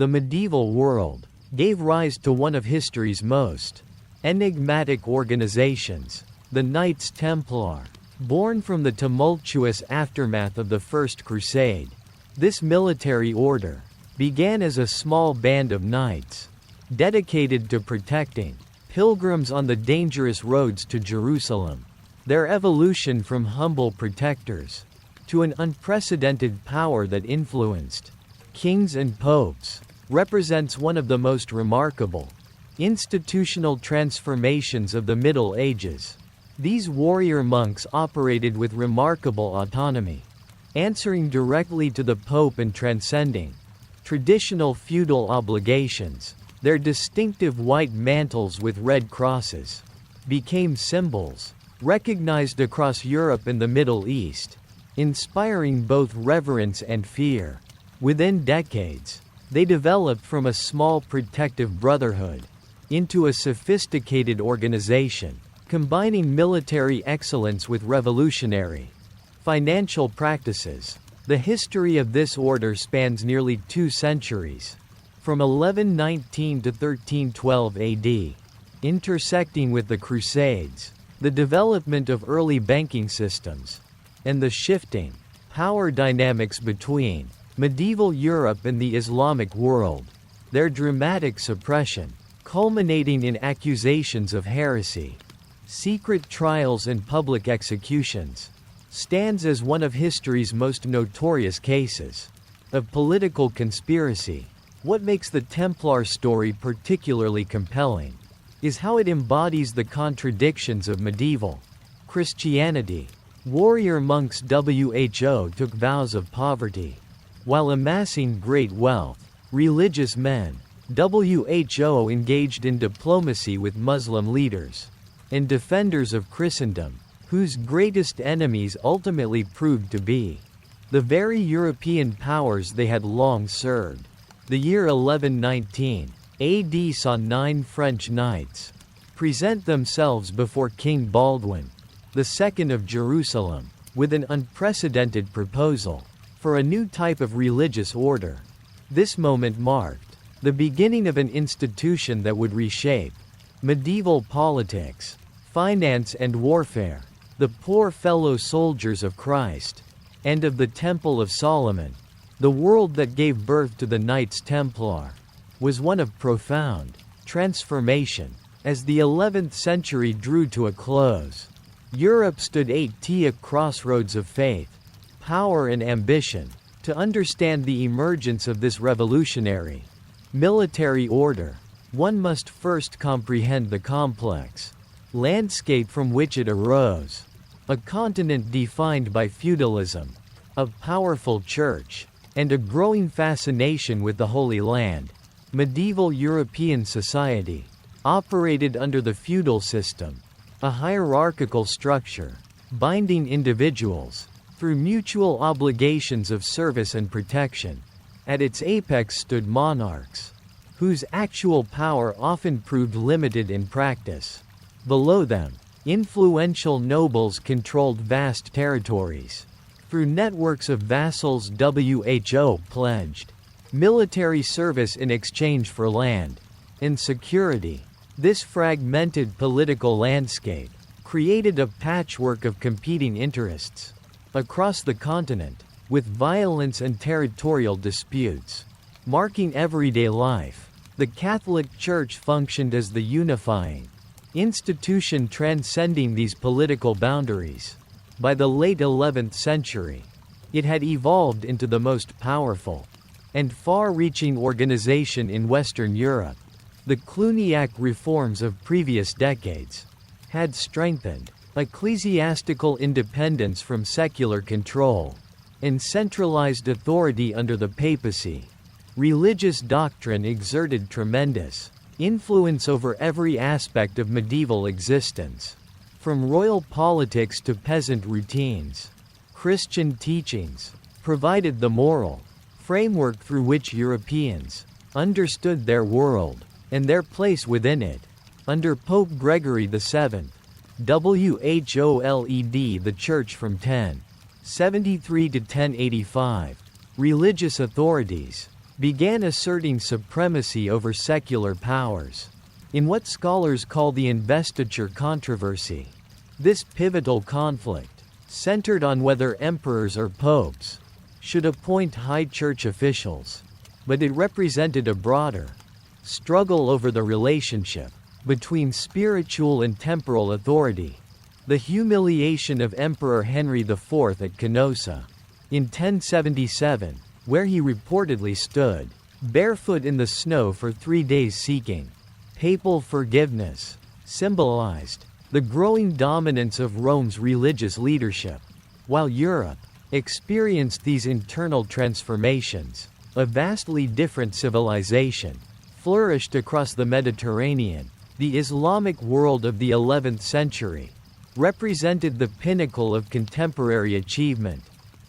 The medieval world gave rise to one of history's most enigmatic organizations, the Knights Templar. Born from the tumultuous aftermath of the First Crusade, this military order began as a small band of knights dedicated to protecting pilgrims on the dangerous roads to Jerusalem. Their evolution from humble protectors to an unprecedented power that influenced kings and popes represents one of the most remarkable institutional transformations of the Middle Ages. These warrior monks operated with remarkable autonomy, answering directly to the Pope and transcending traditional feudal obligations. Their distinctive white mantles with red crosses became symbols recognized across Europe and the Middle East, inspiring both reverence and fear. Within decades, they developed from a small protective brotherhood into a sophisticated organization, combining military excellence with revolutionary financial practices. The history of this order spans nearly 2 centuries, from 1119 to 1312 AD, intersecting with the Crusades, the development of early banking systems, and the shifting power dynamics between medieval Europe and the Islamic world. Their dramatic suppression, culminating in accusations of heresy, secret trials and public executions, stands as one of history's most notorious cases of political conspiracy. What makes the Templar story particularly compelling is how it embodies the contradictions of medieval Christianity. Warrior monks who took vows of poverty while amassing great wealth. Religious men who engaged in diplomacy with Muslim leaders and defenders of Christendom, whose greatest enemies ultimately proved to be the very European powers they had long served. The year 1119 AD saw 9 French knights present themselves before King Baldwin II of Jerusalem with an unprecedented proposal for a new type of religious order. This moment marked the beginning of an institution that would reshape medieval politics, finance and warfare. The poor fellow soldiers of Christ, and of the Temple of Solomon, the world that gave birth to the Knights Templar, was one of profound transformation. As the 11th century drew to a close, Europe stood at a crossroads of faith, power and ambition. To understand the emergence of this revolutionary military order, one must first comprehend the complex landscape from which it arose. A continent defined by feudalism, a powerful church, and a growing fascination with the Holy Land. Medieval European society operated under the feudal system, a hierarchical structure binding individuals through mutual obligations of service and protection. At its apex stood monarchs, whose actual power often proved limited in practice. Below them, influential nobles controlled vast territories through networks of vassals who pledged military service in exchange for land and security. This fragmented political landscape created a patchwork of competing interests across the continent, with violence and territorial disputes marking everyday life. The Catholic Church functioned as the unifying institution transcending these political boundaries. By the late 11th century, it had evolved into the most powerful and far-reaching organization in Western Europe. The Cluniac reforms of previous decades had strengthened ecclesiastical independence from secular control and centralized authority under the papacy. Religious doctrine exerted tremendous influence over every aspect of medieval existence, from royal politics to peasant routines. Christian teachings provided the moral framework through which Europeans understood their world and their place within it. Under Pope Gregory VII, WHOLED the Church from 1073 to 1085, religious authorities began asserting supremacy over secular powers, in what scholars call the investiture controversy. This pivotal conflict centered on whether emperors or popes should appoint high church officials, but it represented a broader struggle over the relationship between spiritual and temporal authority. The humiliation of Emperor Henry IV at Canossa in 1077, where he reportedly stood barefoot in the snow for 3 days seeking papal forgiveness, symbolized the growing dominance of Rome's religious leadership. While Europe experienced these internal transformations, a vastly different civilization flourished across the Mediterranean. The Islamic world of the 11th century represented the pinnacle of contemporary achievement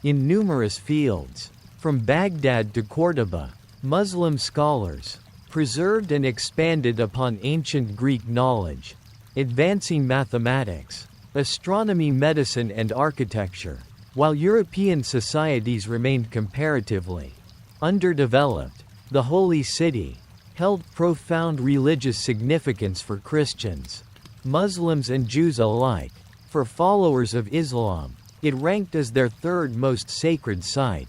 in numerous fields. From Baghdad to Córdoba, Muslim scholars preserved and expanded upon ancient Greek knowledge, advancing mathematics, astronomy, medicine, and architecture, while European societies remained comparatively underdeveloped. The Holy City held profound religious significance for Christians, Muslims, and Jews alike. For followers of Islam, it ranked as their third most sacred site,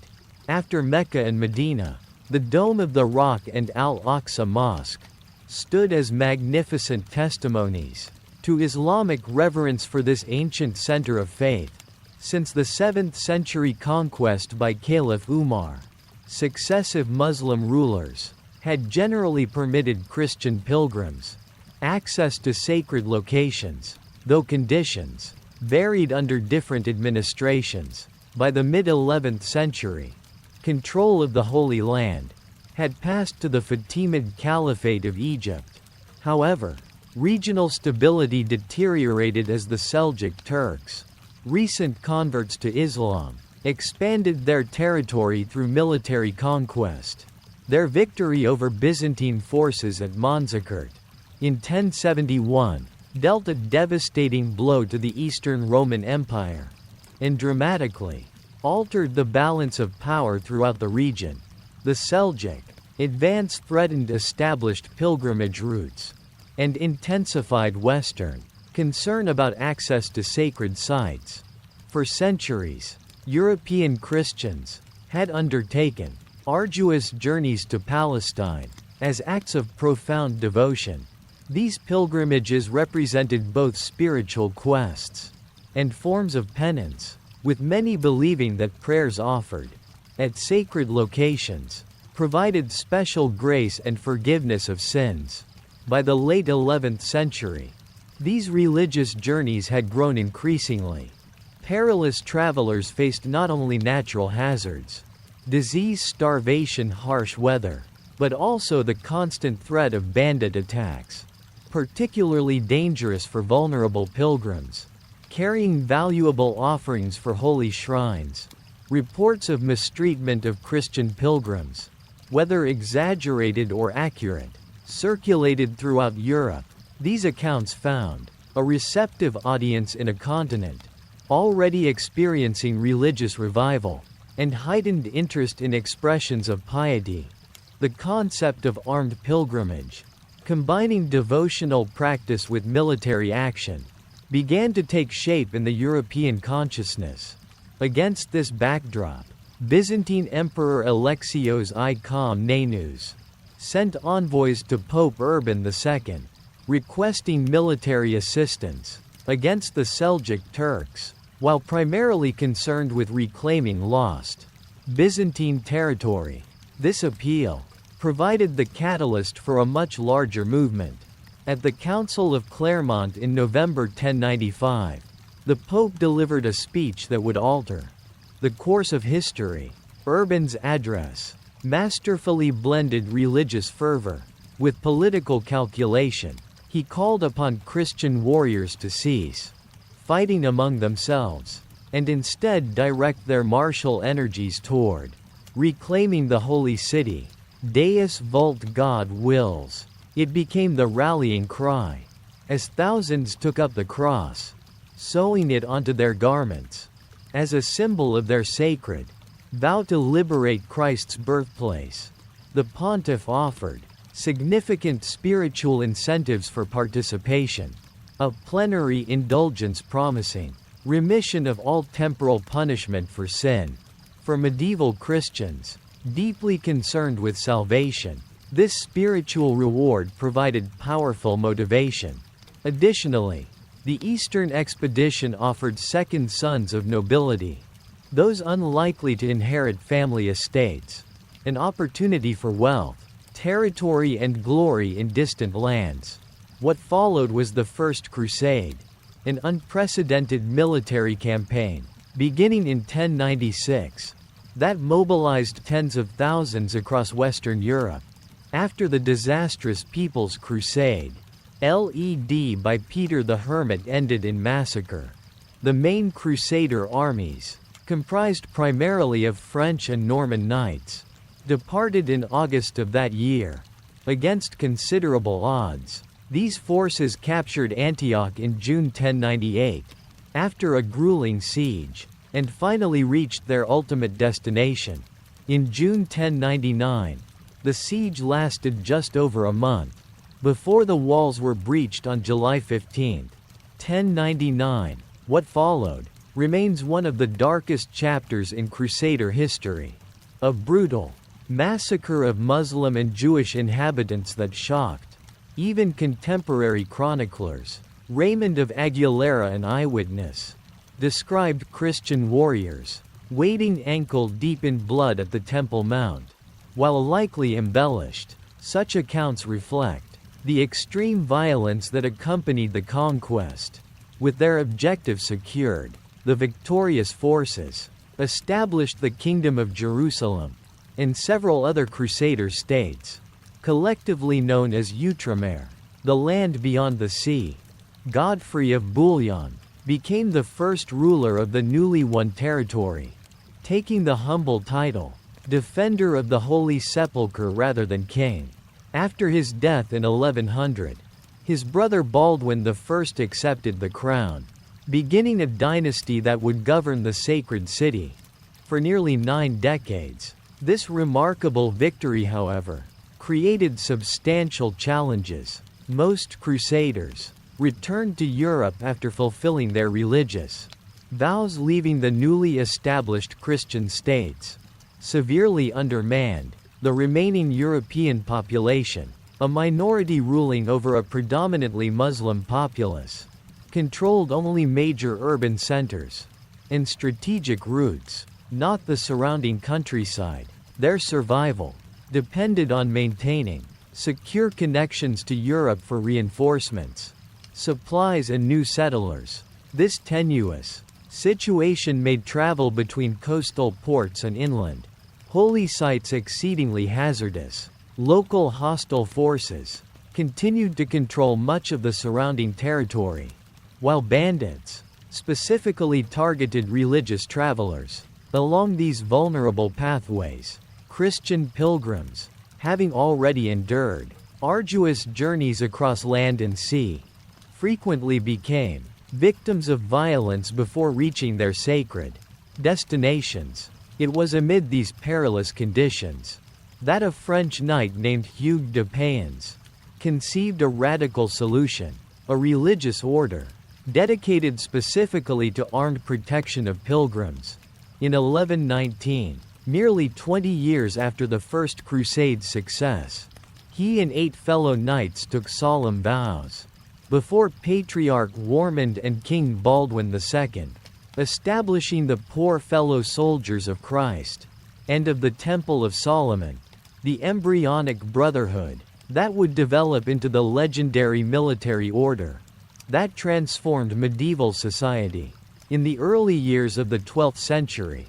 after Mecca and Medina. The Dome of the Rock and Al-Aqsa Mosque stood as magnificent testimonies to Islamic reverence for this ancient center of faith. Since the 7th century conquest by Caliph Umar, successive Muslim rulers had generally permitted Christian pilgrims access to sacred locations, though conditions varied under different administrations. By the mid-11th century, control of the Holy Land had passed to the Fatimid Caliphate of Egypt. However, regional stability deteriorated as the Seljuk Turks, recent converts to Islam, expanded their territory through military conquest. Their victory over Byzantine forces at Manzikert in 1071 dealt a devastating blow to the Eastern Roman Empire, and dramatically altered the balance of power throughout the region. The Seljuk advance threatened established pilgrimage routes and intensified Western concern about access to sacred sites. For centuries, European Christians had undertaken arduous journeys to Palestine as acts of profound devotion. These pilgrimages represented both spiritual quests and forms of penance, with many believing that prayers offered at sacred locations provided special grace and forgiveness of sins. By the late 11th century, these religious journeys had grown increasingly perilous. Travelers faced not only natural hazards, disease, starvation, harsh weather, but also the constant threat of bandit attacks, particularly dangerous for vulnerable pilgrims carrying valuable offerings for holy shrines. Reports of mistreatment of Christian pilgrims, whether exaggerated or accurate, circulated throughout Europe. These accounts found a receptive audience in a continent already experiencing religious revival and heightened interest in expressions of piety. The concept of armed pilgrimage, combining devotional practice with military action, began to take shape in the European consciousness. Against this backdrop, Byzantine Emperor Alexios I Komnenos sent envoys to Pope Urban II, requesting military assistance against the Seljuk Turks. While primarily concerned with reclaiming lost Byzantine territory, this appeal provided the catalyst for a much larger movement. At the Council of Clermont in November 1095, the Pope delivered a speech that would alter the course of history. Urban's address masterfully blended religious fervor with political calculation. He called upon Christian warriors to cease fighting among themselves and instead direct their martial energies toward reclaiming the Holy City. Deus vult, God wills. It became the rallying cry, as thousands took up the cross, sewing it onto their garments, as a symbol of their sacred vow to liberate Christ's birthplace. The pontiff offered significant spiritual incentives for participation, a plenary indulgence promising remission of all temporal punishment for sin. For medieval Christians, deeply concerned with salvation, this spiritual reward provided powerful motivation. Additionally, the Eastern expedition offered second sons of nobility, those unlikely to inherit family estates, an opportunity for wealth, territory and glory in distant lands. What followed was the First Crusade, an unprecedented military campaign, beginning in 1096, that mobilized tens of thousands across Western Europe. After the disastrous People's Crusade, led by Peter the Hermit, ended in massacre, the main Crusader armies, comprised primarily of French and Norman knights, departed in August of that year. Against considerable odds, these forces captured Antioch in June 1098, after a grueling siege, and finally reached their ultimate destination. In June 1099, the siege lasted just over a month, before the walls were breached on July 15, 1099. What followed remains one of the darkest chapters in Crusader history. A brutal massacre of Muslim and Jewish inhabitants that shocked even contemporary chroniclers. Raymond of Aguilera, an eyewitness, described Christian warriors wading ankle-deep in blood at the Temple Mount. While likely embellished, such accounts reflect the extreme violence that accompanied the conquest. With their objective secured, the victorious forces established the Kingdom of Jerusalem and several other Crusader states, collectively known as Outremer, the land beyond the sea. Godfrey of Bouillon became the first ruler of the newly won territory, taking the humble title Defender of the Holy Sepulchre rather than king. After his death in 1100, his brother Baldwin I accepted the crown, beginning a dynasty that would govern the sacred city for nearly 9 decades. This remarkable victory, however, created substantial challenges. Most Crusaders returned to Europe after fulfilling their religious vows, leaving the newly established Christian states severely undermanned. The remaining European population, a minority ruling over a predominantly Muslim populace, controlled only major urban centers and strategic routes, not the surrounding countryside. Their survival depended on maintaining secure connections to Europe for reinforcements, supplies and new settlers. This tenuous situation made travel between coastal ports and inland holy sites exceedingly hazardous. Local hostile forces continued to control much of the surrounding territory, while bandits specifically targeted religious travelers. Along these vulnerable pathways, Christian pilgrims, having already endured arduous journeys across land and sea, frequently became victims of violence before reaching their sacred destinations. It was amid these perilous conditions that a French knight named Hugues de Payens conceived a radical solution, a religious order dedicated specifically to armed protection of pilgrims. In 1119, merely 20 years after the First Crusade's success, he and 8 fellow knights took solemn vows before Patriarch Warmond and King Baldwin II, establishing the Poor Fellow Soldiers of Christ and of the Temple of Solomon, the embryonic brotherhood that would develop into the legendary military order that transformed medieval society. In the early years of the 12th century,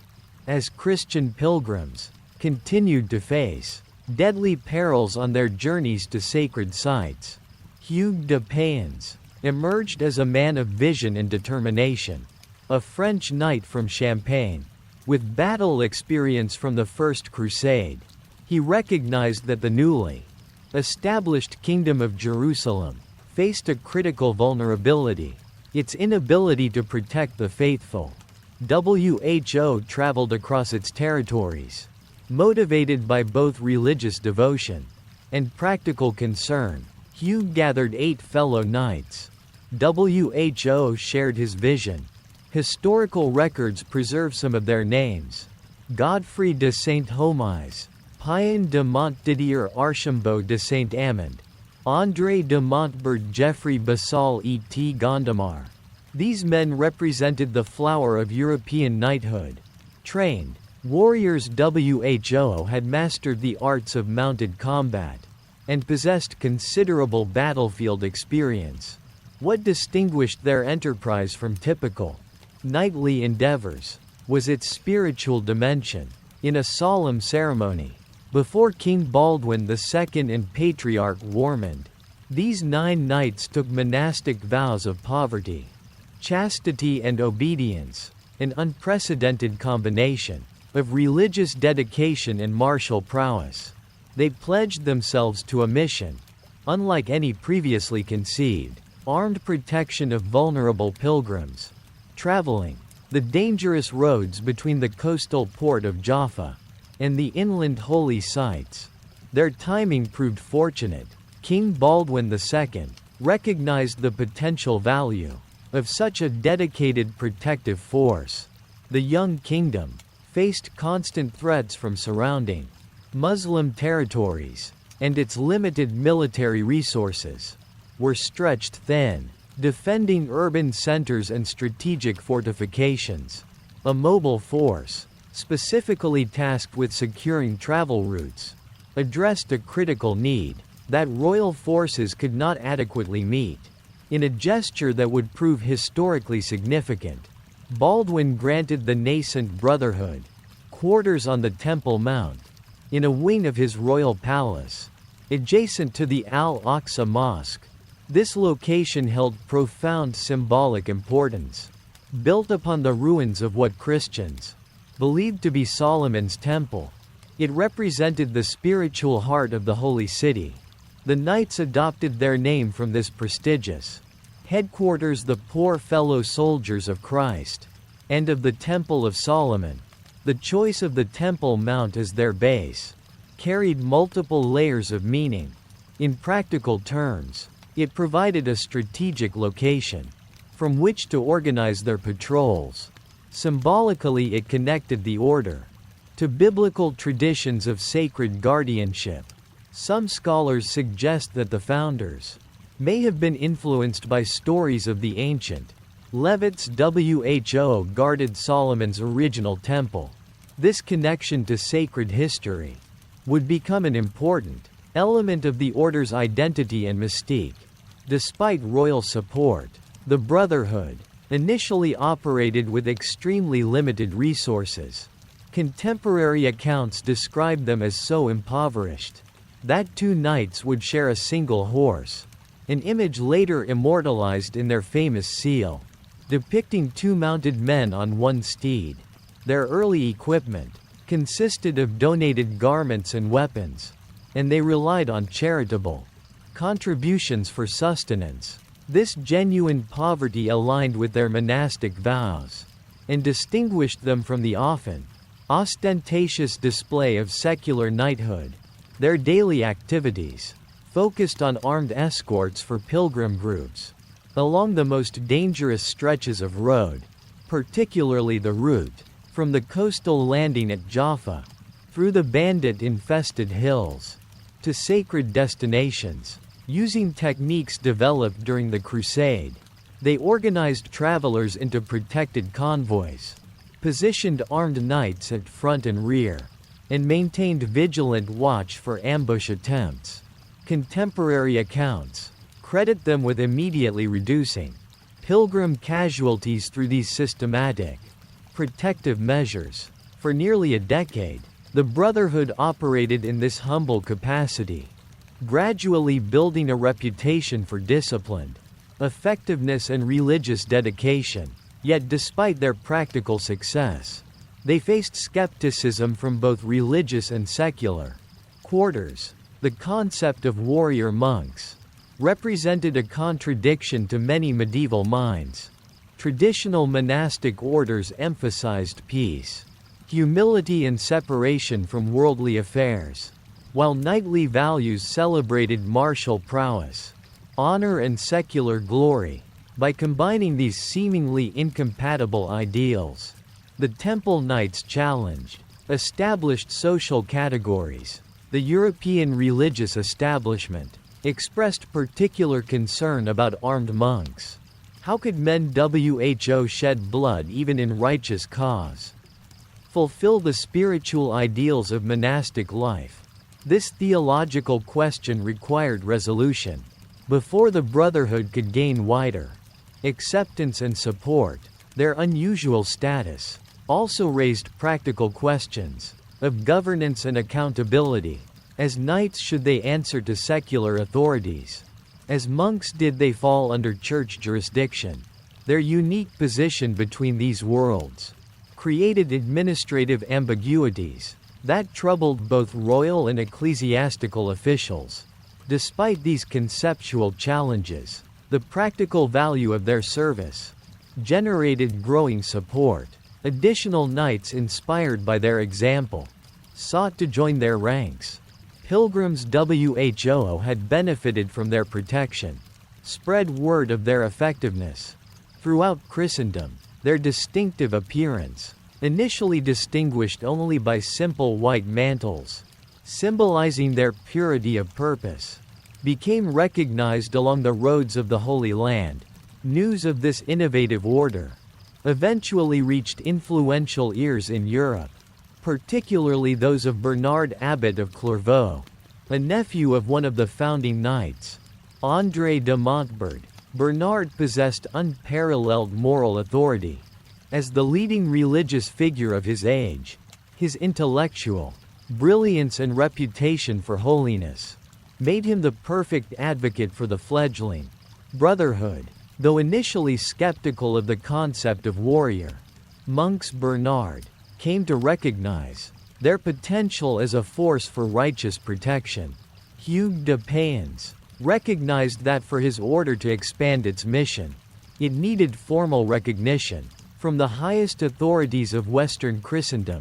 as Christian pilgrims continued to face deadly perils on their journeys to sacred sites, Hugues de Payens emerged as a man of vision and determination. A French knight from Champagne, with battle experience from the First Crusade, he recognized that the newly established Kingdom of Jerusalem faced a critical vulnerability: its inability to protect the faithful. WHO traveled across its territories, Motivated by both religious devotion and practical concern, Hugh gathered 8 fellow knights. Who shared his vision. Historical records preserve some of their names: Godfrey de Saint-Homise, Payen de Montdidier, Archambault de Saint-Amand, André de Montbert, Geoffrey Bassal et Gondomar. These men represented the flower of European knighthood. Trained warriors, Who had mastered the arts of mounted combat and possessed considerable battlefield experience. What distinguished their enterprise from typical knightly endeavors was its spiritual dimension. In a solemn ceremony before King Baldwin II and Patriarch Warmond, these 9 knights took monastic vows of poverty, chastity and obedience, an unprecedented combination of religious dedication and martial prowess. They pledged themselves to a mission unlike any previously conceived: armed protection of vulnerable pilgrims traveling the dangerous roads between the coastal port of Jaffa and the inland holy sites. Their timing proved fortunate. King Baldwin II recognized the potential value of such a dedicated protective force. The young kingdom faced constant threats from surrounding Muslim territories, and its limited military resources were stretched thin. Defending urban centers and strategic fortifications, a mobile force, specifically tasked with securing travel routes, addressed a critical need that royal forces could not adequately meet. In a gesture that would prove historically significant, Baldwin granted the nascent Brotherhood quarters on the Temple Mount, in a wing of his royal palace, adjacent to the Al-Aqsa Mosque. This location held profound symbolic importance. Built upon the ruins of what Christians believed to be Solomon's temple, it represented the spiritual heart of the Holy City. The Knights adopted their name from this prestigious headquarters, the Poor Fellow Soldiers of Christ, and of the Temple of Solomon. The choice of the Temple Mount as their base carried multiple layers of meaning. In practical terms, it provided a strategic location from which to organize their patrols. Symbolically, it connected the order to biblical traditions of sacred guardianship. Some scholars suggest that the founders may have been influenced by stories of the ancient Levites. Who guarded Solomon's original temple. This connection to sacred history would become an important element of the order's identity and mystique. Despite royal support, the Brotherhood initially operated with extremely limited resources. Contemporary accounts describe them as so impoverished that 2 knights would share a single horse, an image later immortalized in their famous seal, depicting 2 mounted men on one steed. Their early equipment consisted of donated garments and weapons, and they relied on charitable contributions for sustenance. This genuine poverty aligned with their monastic vows and distinguished them from the often ostentatious display of secular knighthood. Their daily activities focused on armed escorts for pilgrim groups along the most dangerous stretches of road, particularly the route from the coastal landing at Jaffa through the bandit-infested hills to sacred destinations. Using techniques developed during the Crusade, they organized travelers into protected convoys, positioned armed knights at front and rear, and maintained vigilant watch for ambush attempts. Contemporary accounts credit them with immediately reducing pilgrim casualties through these systematic protective measures. For nearly a decade, the Brotherhood operated in this humble capacity, gradually building a reputation for discipline, effectiveness and religious dedication. Yet despite their practical success, they faced skepticism from both religious and secular quarters. The concept of warrior monks represented a contradiction to many medieval minds. Traditional monastic orders emphasized peace, humility and separation from worldly affairs, while knightly values celebrated martial prowess, honor and secular glory. By combining these seemingly incompatible ideals, the Temple Knights challenged established social categories. The European religious establishment expressed particular concern about armed monks. How could men who shed blood even in righteous cause fulfill the spiritual ideals of monastic life? This theological question required resolution. Before the Brotherhood could gain wider acceptance and support, their unusual status also raised practical questions of governance and accountability. As knights, should they answer to secular authorities? As monks, did they fall under church jurisdiction? Their unique position between these worlds created administrative ambiguities that troubled both royal and ecclesiastical officials. Despite these conceptual challenges, the practical value of their service generated growing support. Additional knights, inspired by their example, sought to join their ranks. Pilgrims who had benefited from their protection spread word of their effectiveness. Throughout Christendom, their distinctive appearance, initially distinguished only by simple white mantles, symbolizing their purity of purpose, became recognized along the roads of the Holy Land. News of this innovative order eventually reached influential ears in Europe, particularly those of Bernard Abbot of Clairvaux, a nephew of one of the founding knights, André de Montbert. Bernard possessed unparalleled moral authority. As the leading religious figure of his age, his intellectual brilliance and reputation for holiness made him the perfect advocate for the fledgling Brotherhood. Though initially skeptical of the concept of warrior monks, Bernard came to recognize their potential as a force for righteous protection. Hugues de Payens recognized that for his order to expand its mission, it needed formal recognition from the highest authorities of Western Christendom.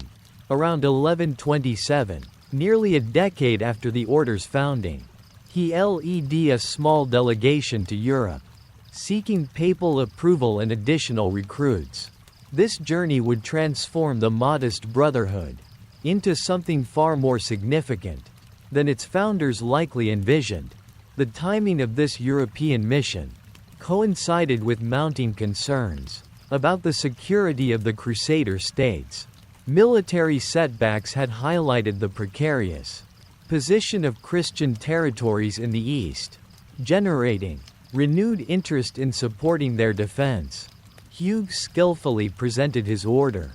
Around 1127, nearly a decade after the order's founding, he led a small delegation to Europe, seeking papal approval and additional recruits. This journey would transform the modest Brotherhood into something far more significant than its founders likely envisioned. The timing of this European mission coincided with mounting concerns about the security of the Crusader states. Military setbacks had highlighted the precarious position of Christian territories in the East, generating renewed interest in supporting their defense. Hugues skillfully presented his order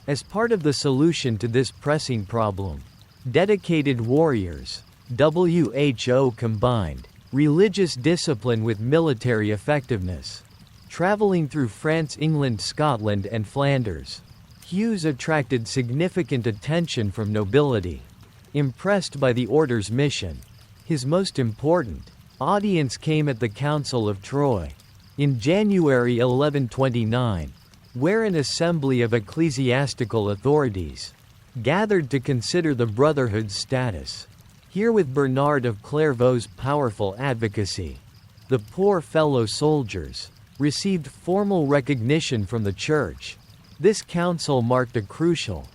as part of the solution to this pressing problem. Dedicated warriors, WHO combined religious discipline with military effectiveness. Traveling through France, England, Scotland, and Flanders, Hugues attracted significant attention from nobility, impressed by the order's mission. His most important audience came at the Council of Troyes in January 1129, where an assembly of ecclesiastical authorities gathered to consider the Brotherhood's status. Here, with Bernard of Clairvaux's powerful advocacy, the poor fellow soldiers received formal recognition from the Church. This council marked a crucial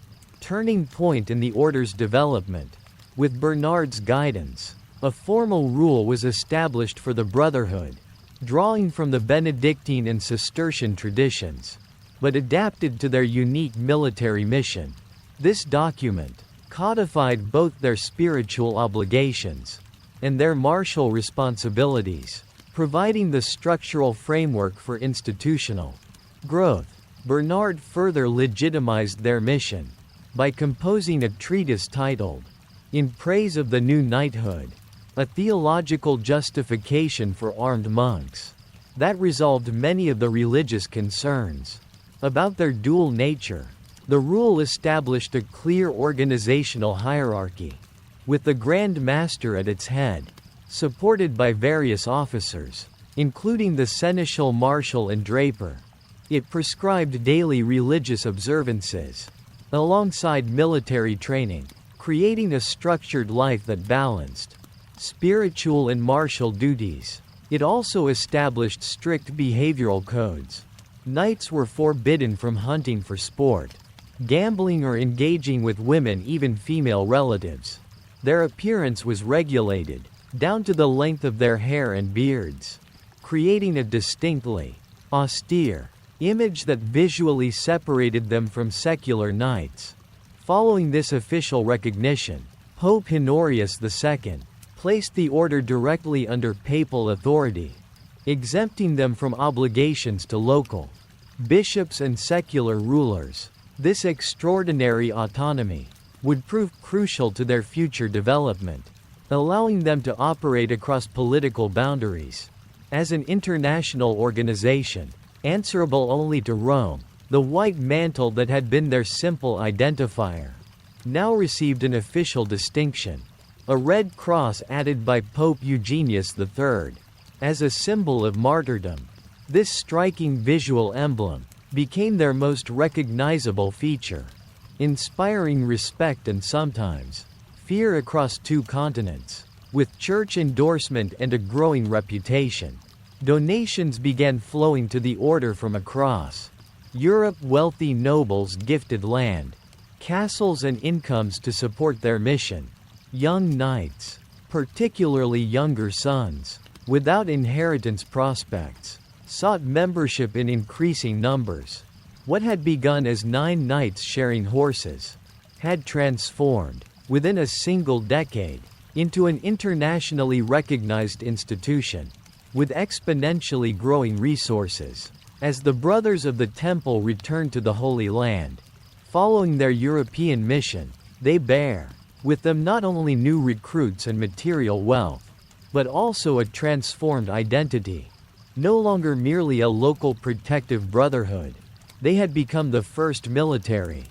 turning point in the order's development. With Bernard's guidance, a formal rule was established for the Brotherhood, drawing from the Benedictine and Cistercian traditions, but adapted to their unique military mission. This document codified both their spiritual obligations and their martial responsibilities, providing the structural framework for institutional growth. Bernard further legitimized their mission by composing a treatise titled In Praise of the New Knighthood, a theological justification for armed monks, that resolved many of the religious concerns about their dual nature. The rule established a clear organizational hierarchy, with the Grand Master at its head, supported by various officers, including the Seneschal Marshal and Draper. It prescribed daily religious observances, alongside military training, creating a structured life that balanced spiritual and martial duties. It also established strict behavioral codes. Knights were forbidden from hunting for sport, gambling or engaging with women, even female relatives. Their appearance was regulated, down to the length of their hair and beards, creating a distinctly austere image that visually separated them from secular knights. Following this official recognition, Pope Honorius II placed the order directly under papal authority, exempting them from obligations to local bishops and secular rulers. This extraordinary autonomy would prove crucial to their future development, allowing them to operate across political boundaries. As an international organization, answerable only to Rome, the white mantle that had been their simple identifier now received an official distinction, a red cross added by Pope Eugenius III, as a symbol of martyrdom. This striking visual emblem became their most recognizable feature, inspiring respect and sometimes fear across 2 continents. With church endorsement and a growing reputation, donations began flowing to the order from across Europe. Wealthy nobles gifted land, castles and incomes to support their mission. Young knights, particularly younger sons, without inheritance prospects, sought membership in increasing numbers. What had begun as 9 knights sharing horses had transformed, within a single decade, into an internationally recognized institution, with exponentially growing resources. As the Brothers of the Temple returned to the Holy Land, following their European mission, they bear with them not only new recruits and material wealth, but also a transformed identity. No longer merely a local protective brotherhood, they had become the first military,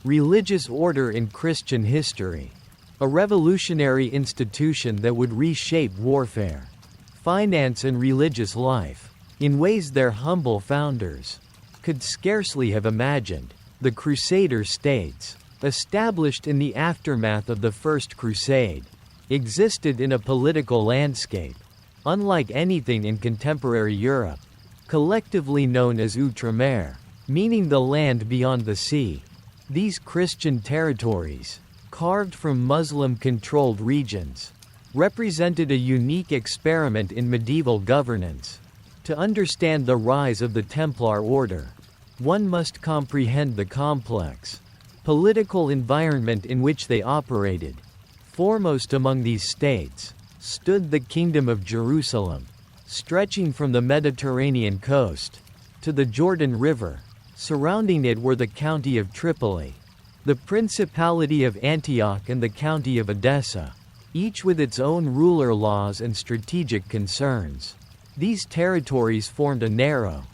religious order in Christian history, a revolutionary institution that would reshape warfare, finance and religious life, in ways their humble founders could scarcely have imagined. The Crusader states, established in the aftermath of the First Crusade, existed in a political landscape unlike anything in contemporary Europe, collectively known as Outremer, meaning the land beyond the sea. These Christian territories, carved from Muslim-controlled regions, represented a unique experiment in medieval governance. To understand the rise of the Templar order, one must comprehend the complex political environment in which they operated. Foremost among these states stood the Kingdom of Jerusalem, stretching from the Mediterranean coast to the Jordan River. Surrounding it were the county of Tripoli, the Principality of Antioch and the county of Edessa, each with its own ruler laws and strategic concerns. These territories formed a narrow,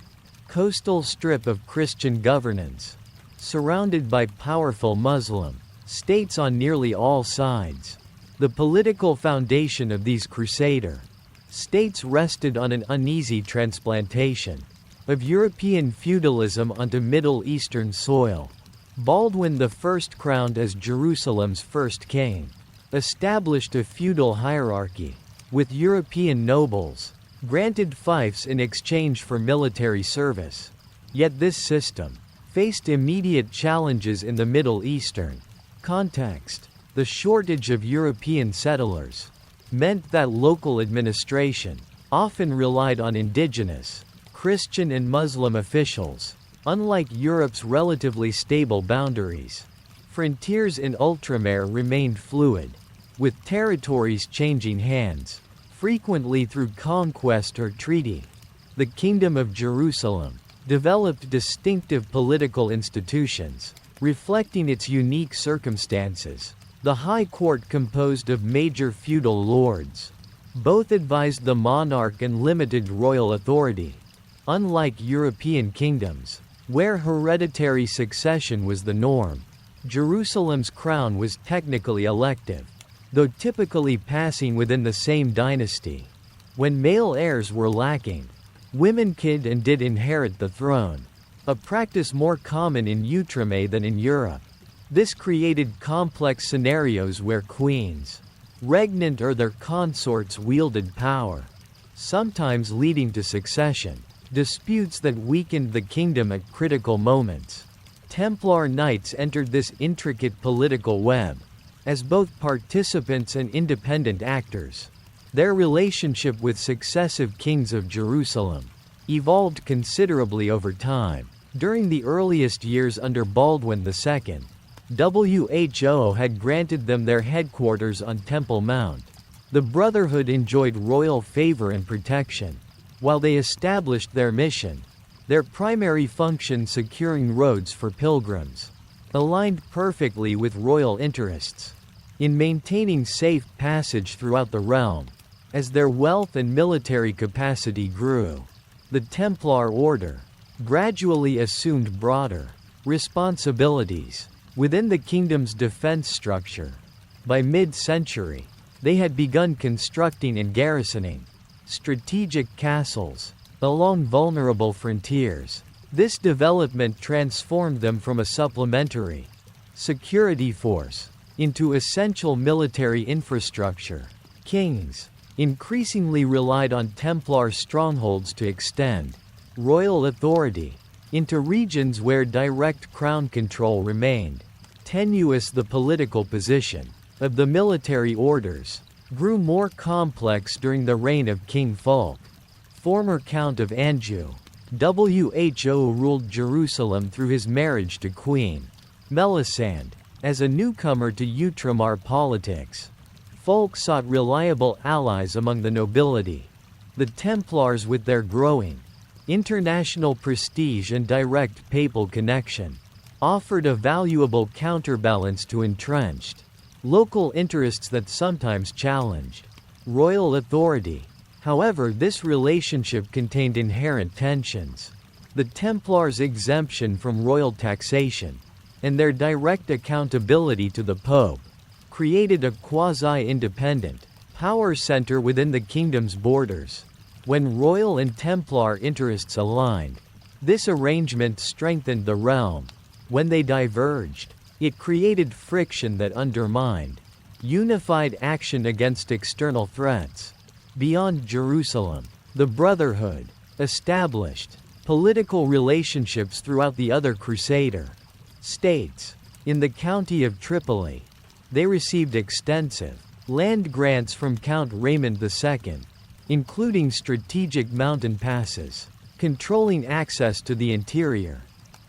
coastal strip of Christian governance, surrounded by powerful Muslim states on nearly all sides. The political foundation of these Crusader states rested on an uneasy transplantation of European feudalism onto Middle Eastern soil. Baldwin I, crowned as Jerusalem's first king, established a feudal hierarchy, with European nobles granted fiefs in exchange for military service. Yet this system faced immediate challenges in the Middle Eastern context. The shortage of European settlers meant that local administration often relied on indigenous Christian and Muslim officials. Unlike Europe's relatively stable boundaries, frontiers in Outremer remained fluid, with territories changing hands, frequently through conquest or treaty. The Kingdom of Jerusalem developed distinctive political institutions, reflecting its unique circumstances. The High Court, composed of major feudal lords, both advised the monarch and limited royal authority. Unlike European kingdoms, where hereditary succession was the norm, Jerusalem's crown was technically elective, though typically passing within the same dynasty. When male heirs were lacking, women could and did inherit the throne, a practice more common in Outremer than in Europe. This created complex scenarios where queens, regnant or their consorts wielded power, sometimes leading to succession disputes that weakened the kingdom at critical moments. Templar knights entered this intricate political web as both participants and independent actors. Their relationship with successive kings of Jerusalem evolved considerably over time. During the earliest years under Baldwin II, WHO had granted them their headquarters on Temple Mount. The Brotherhood enjoyed royal favor and protection, while they established their mission, their primary function securing roads for pilgrims, aligned perfectly with royal interests in maintaining safe passage throughout the realm. As their wealth and military capacity grew, the Templar Order gradually assumed broader responsibilities within the kingdom's defense structure. By mid-century, they had begun constructing and garrisoning strategic castles along vulnerable frontiers. This development transformed them from a supplementary security force into essential military infrastructure. Kings increasingly relied on Templar strongholds to extend royal authority into regions where direct crown control remained tenuous. The political position of the military orders grew more complex during the reign of King Fulk, former Count of Anjou. WHO ruled Jerusalem through his marriage to Queen Melisande. As a newcomer to Outremer politics, Fulk sought reliable allies among the nobility. The Templars, with their growing international prestige and direct papal connection, offered a valuable counterbalance to entrenched local interests that sometimes challenged royal authority. However, this relationship contained inherent tensions. The Templars' exemption from royal taxation and their direct accountability to the Pope created a quasi-independent power center within the kingdom's borders. When royal and Templar interests aligned, this arrangement strengthened the realm. When they diverged, it created friction that undermined unified action against external threats. Beyond Jerusalem, the Brotherhood established political relationships throughout the other Crusader states. In the county of Tripoli, they received extensive land grants from Count Raymond II, including strategic mountain passes, controlling access to the interior.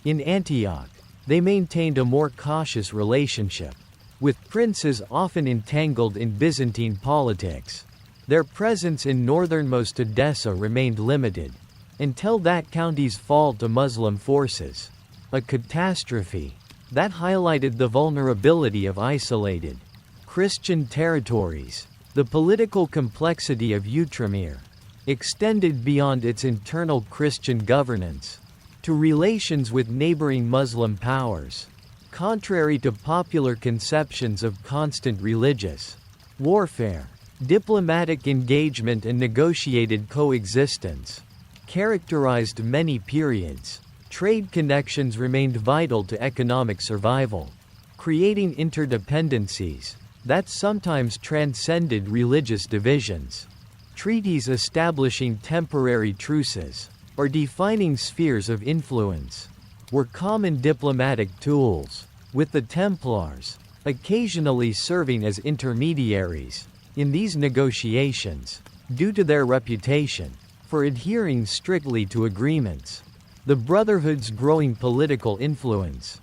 In Antioch, they maintained a more cautious relationship with princes often entangled in Byzantine politics. Their presence in northernmost Edessa remained limited until that county's fall to Muslim forces, a catastrophe that highlighted the vulnerability of isolated Christian territories. The political complexity of Outremer extended beyond its internal Christian governance to relations with neighboring Muslim powers. Contrary to popular conceptions of constant religious warfare, diplomatic engagement and negotiated coexistence characterized many periods. Trade connections remained vital to economic survival, creating interdependencies that sometimes transcended religious divisions. Treaties establishing temporary truces or defining spheres of influence were common diplomatic tools, with the Templars occasionally serving as intermediaries in these negotiations. Due to their reputation for adhering strictly to agreements, the Brotherhood's growing political influence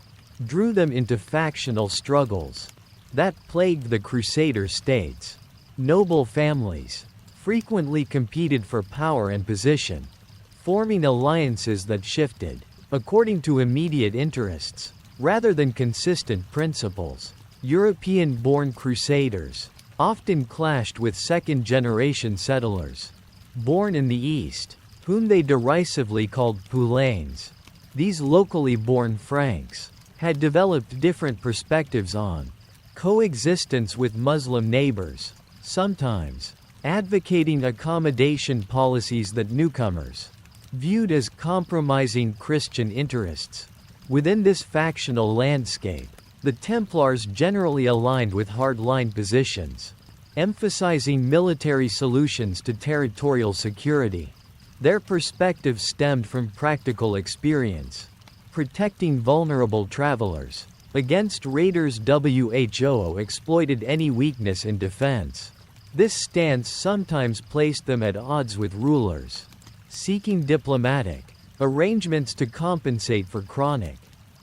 drew them into factional struggles that plagued the Crusader states. Noble families frequently competed for power and position, forming alliances that shifted according to immediate interests rather than consistent principles. European-born Crusaders often clashed with second-generation settlers born in the East, whom they derisively called Poulains. These locally born Franks had developed different perspectives on coexistence with Muslim neighbors, sometimes advocating accommodation policies that newcomers viewed as compromising Christian interests. Within this factional landscape, The Templars generally aligned with hard-line positions, emphasizing military solutions to territorial security. Their perspective stemmed from practical experience, protecting vulnerable travelers against raiders. Who exploited any weakness in defense. This stance sometimes placed them at odds with rulers, seeking diplomatic arrangements to compensate for chronic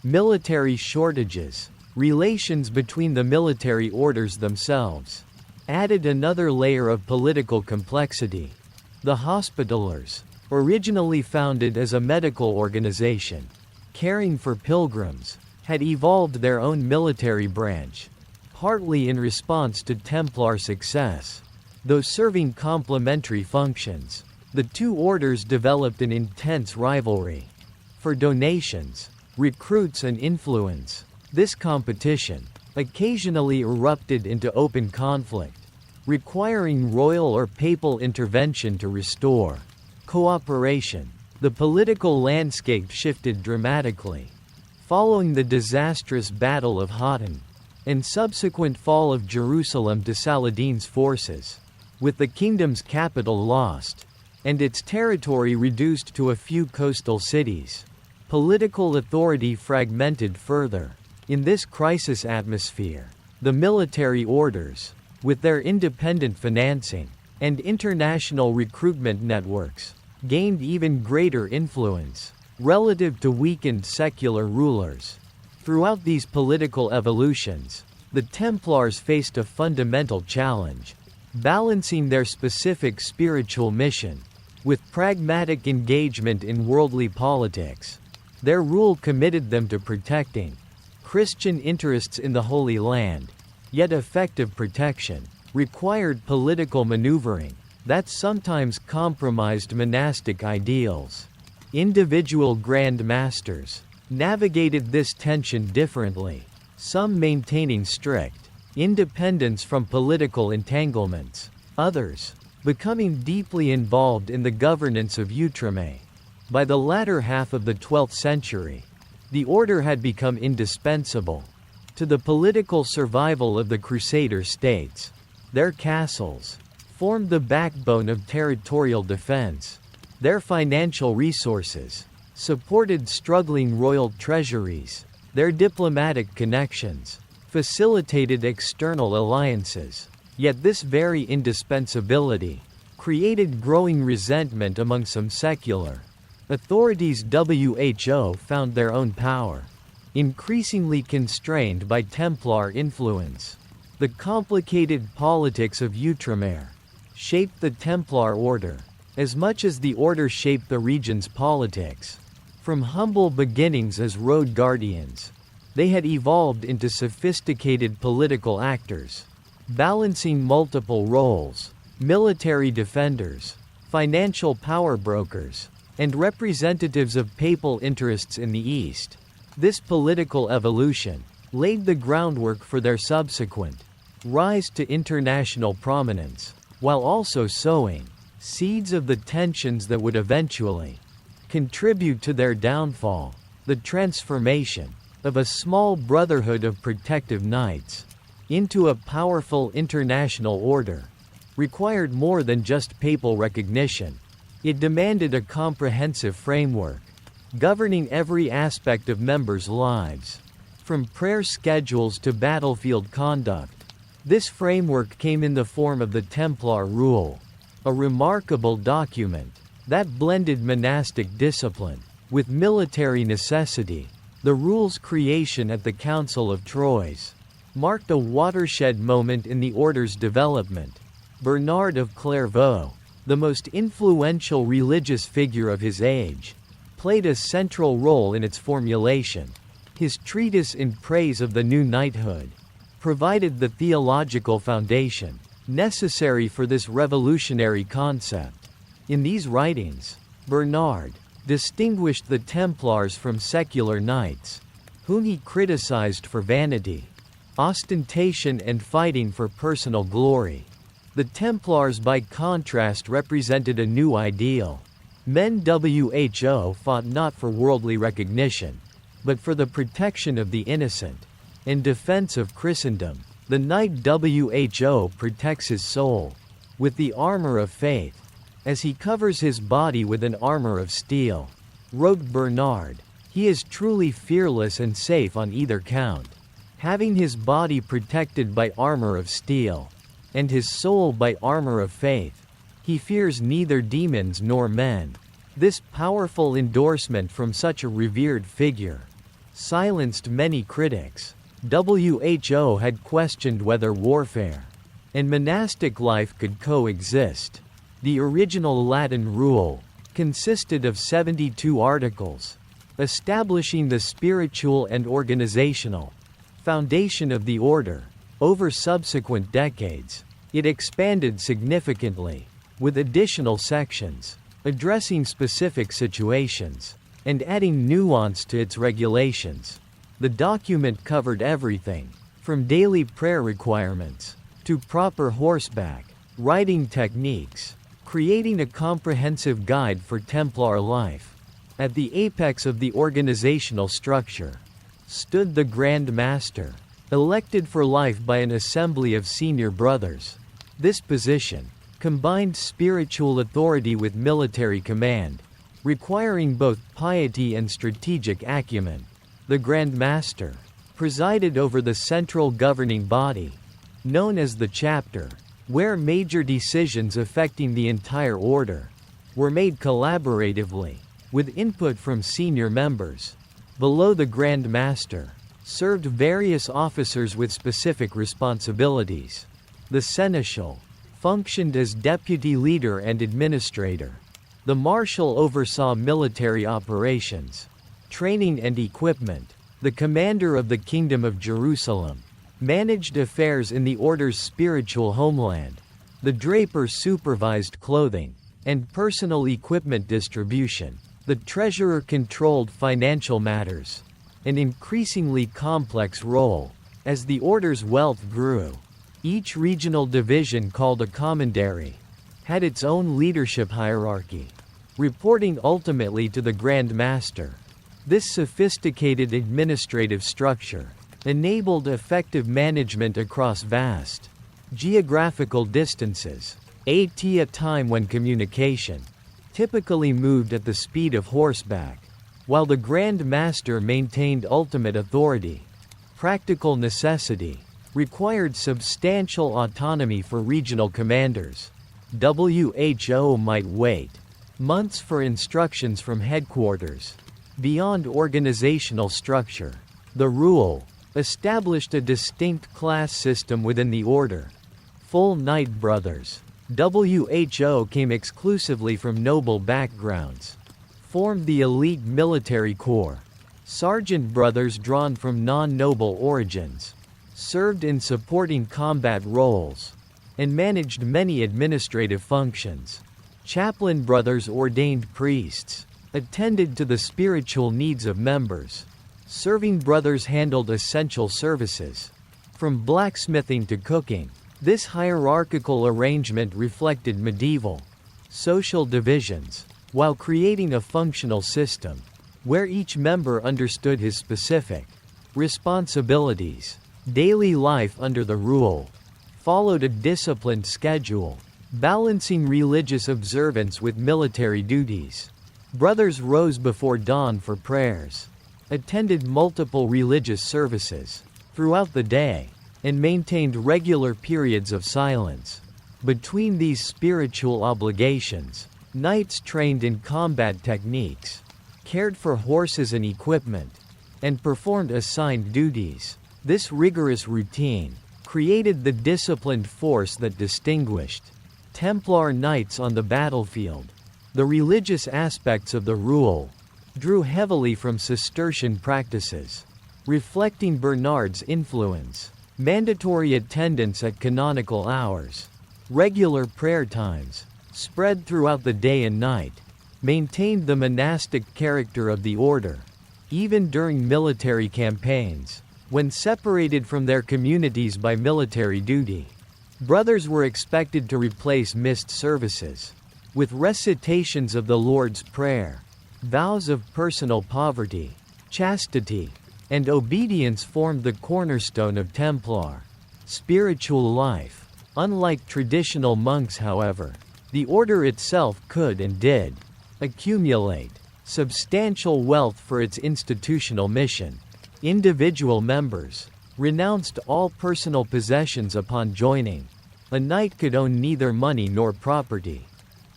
military shortages. Relations between the military orders themselves added another layer of political complexity. The Hospitallers, originally founded as a medical organization caring for pilgrims, had evolved their own military branch, partly in response to Templar success. Though serving complementary functions, the two orders developed an intense rivalry for donations, recruits and influence. This competition occasionally erupted into open conflict, requiring royal or papal intervention to restore cooperation. The political landscape shifted dramatically. Following the disastrous Battle of Hattin and subsequent fall of Jerusalem to Saladin's forces, with the kingdom's capital lost and its territory reduced to a few coastal cities, political authority fragmented further. In this crisis atmosphere, the military orders, with their independent financing and international recruitment networks, gained even greater influence relative to weakened secular rulers. Throughout these political evolutions, the Templars faced a fundamental challenge, balancing their specific spiritual mission with pragmatic engagement in worldly politics. Their rule committed them to protecting Christian interests in the Holy Land, yet effective protection required political maneuvering that sometimes compromised monastic ideals. Individual Grand Masters navigated this tension differently, some maintaining strict independence from political entanglements, others becoming deeply involved in the governance of Outremer. By the latter half of the 12th century, the order had become indispensable to the political survival of the Crusader states. Their castles formed the backbone of territorial defense. Their financial resources supported struggling royal treasuries. Their diplomatic connections facilitated external alliances. Yet this very indispensability created growing resentment among some secular authorities. Who found their own power increasingly constrained by Templar influence. The complicated politics of Outremer shaped the Templar order as much as the order shaped the region's politics. From humble beginnings as road guardians, they had evolved into sophisticated political actors, balancing multiple roles: military defenders, financial power brokers, and representatives of papal interests in the East. This political evolution laid the groundwork for their subsequent rise to international prominence, while also sowing seeds of the tensions that would eventually contribute to their downfall. The transformation of a small brotherhood of protective knights into a powerful international order required more than just papal recognition. It demanded a comprehensive framework governing every aspect of members' lives, from prayer schedules to battlefield conduct. This framework came in the form of the Templar Rule, a remarkable document that blended monastic discipline with military necessity. The rule's creation at the Council of Troyes marked a watershed moment in the order's development. Bernard of Clairvaux, the most influential religious figure of his age, played a central role in its formulation. His treatise in praise of the new knighthood provided the theological foundation necessary for this revolutionary concept. In these writings, Bernard distinguished the Templars from secular knights, whom he criticized for vanity, ostentation and fighting for personal glory. The Templars by contrast represented a new ideal. Men who fought not for worldly recognition, but for the protection of the innocent. In defense of Christendom, the Knight Who protects his soul with the armor of faith, as he covers his body with an armor of steel. Wrote Bernard, he is truly fearless and safe on either count, having his body protected by armor of steel, and his soul by armor of faith. He fears neither demons nor men. This powerful endorsement from such a revered figure silenced many critics. WHO had questioned whether warfare and monastic life could coexist. The original Latin rule consisted of 72 articles, establishing the spiritual and organizational foundation of the order. Over subsequent decades, it expanded significantly, with additional sections addressing specific situations and adding nuance to its regulations. The document covered everything from daily prayer requirements to proper horseback riding techniques, creating a comprehensive guide for Templar life. At the apex of the organizational structure stood the Grand Master, elected for life by an assembly of senior brothers. This position combined spiritual authority with military command, requiring both piety and strategic acumen. The Grand Master presided over the central governing body, known as the chapter, where major decisions affecting the entire order were made collaboratively, with input from senior members. Below the Grand Master served various officers with specific responsibilities. The Seneschal functioned as deputy leader and administrator. The Marshal oversaw military operations, training and equipment. The commander of the Kingdom of Jerusalem managed affairs in the order's spiritual homeland. The Draper supervised clothing and personal equipment distribution. The treasurer controlled financial matters, an increasingly complex role. As the order's wealth grew, each regional division, called a commandery, had its own leadership hierarchy, reporting ultimately to the Grand Master. This sophisticated administrative structure enabled effective management across vast geographical distances. At a time when communication typically moved at the speed of horseback, while the Grand Master maintained ultimate authority. Practical necessity required substantial autonomy for regional commanders. WHO might wait months for instructions from headquarters. Beyond organizational structure, the rule established a distinct class system within the order. Full Knight Brothers, WHO came exclusively from noble backgrounds, formed the elite military corps. Sergeant Brothers, drawn from non-noble origins, served in supporting combat roles, and managed many administrative functions. Chaplain Brothers, ordained priests, attended to the spiritual needs of members. Serving Brothers handled essential services, from blacksmithing to cooking. This hierarchical arrangement reflected medieval social divisions, while creating a functional system where each member understood his specific responsibilities. Daily life under the rule followed a disciplined schedule, balancing religious observance with military duties. Brothers rose before dawn for prayers, attended multiple religious services throughout the day, and maintained regular periods of silence. Between these spiritual obligations, knights trained in combat techniques, cared for horses and equipment, and performed assigned duties. This rigorous routine created the disciplined force that distinguished Templar knights on the battlefield. The religious aspects of the rule drew heavily from Cistercian practices, reflecting Bernard's influence. Mandatory attendance at canonical hours, regular prayer times, spread throughout the day and night, maintained the monastic character of the order. Even during military campaigns, when separated from their communities by military duty, brothers were expected to replace missed services with recitations of the Lord's Prayer, vows of personal poverty, chastity, and obedience formed the cornerstone of Templar spiritual life. Unlike traditional monks, however, the order itself could and did accumulate substantial wealth for its institutional mission. Individual members renounced all personal possessions upon joining. A knight could own neither money nor property,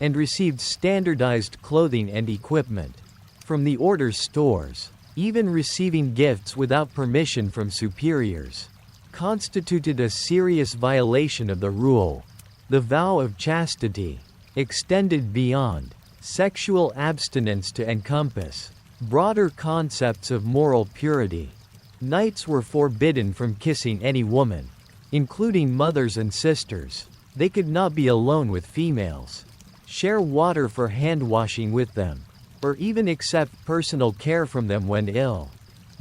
and received standardized clothing and equipment from the order's stores. Even receiving gifts without permission from superiors constituted a serious violation of the rule. The vow of chastity extended beyond sexual abstinence to encompass broader concepts of moral purity. Knights were forbidden from kissing any woman, including mothers and sisters. They could not be alone with females, share water for hand-washing with them, or even accept personal care from them when ill.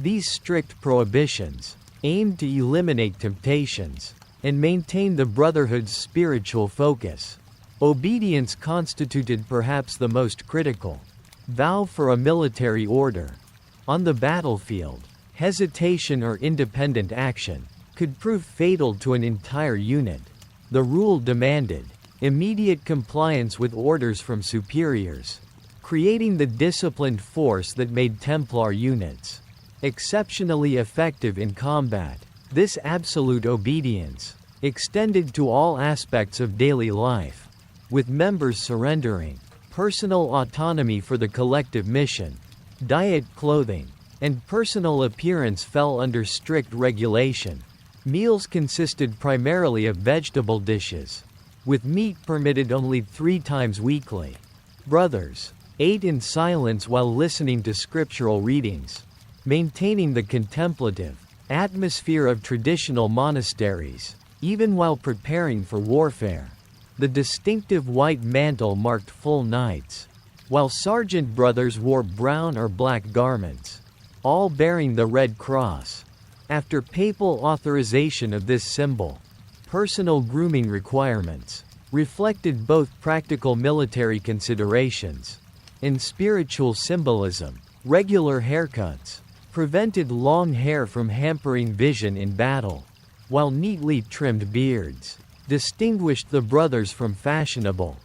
These strict prohibitions aimed to eliminate temptations and maintain the Brotherhood's spiritual focus. Obedience constituted perhaps the most critical vow for a military order. On the battlefield, hesitation or independent action could prove fatal to an entire unit. The rule demanded immediate compliance with orders from superiors, creating the disciplined force that made Templar units exceptionally effective in combat. This absolute obedience extended to all aspects of daily life, with members surrendering personal autonomy for the collective mission. Diet, clothing, and personal appearance fell under strict regulation. Meals consisted primarily of vegetable dishes, with meat permitted only 3 times weekly. Brothers ate in silence while listening to scriptural readings, maintaining the contemplative atmosphere of traditional monasteries, even while preparing for warfare. The distinctive white mantle marked full knights, while sergeant brothers wore brown or black garments, all bearing the Red Cross. After papal authorization of this symbol, personal grooming requirements reflected both practical military considerations and spiritual symbolism. Regular haircuts prevented long hair from hampering vision in battle, while neatly trimmed beards distinguished the brothers from fashionable,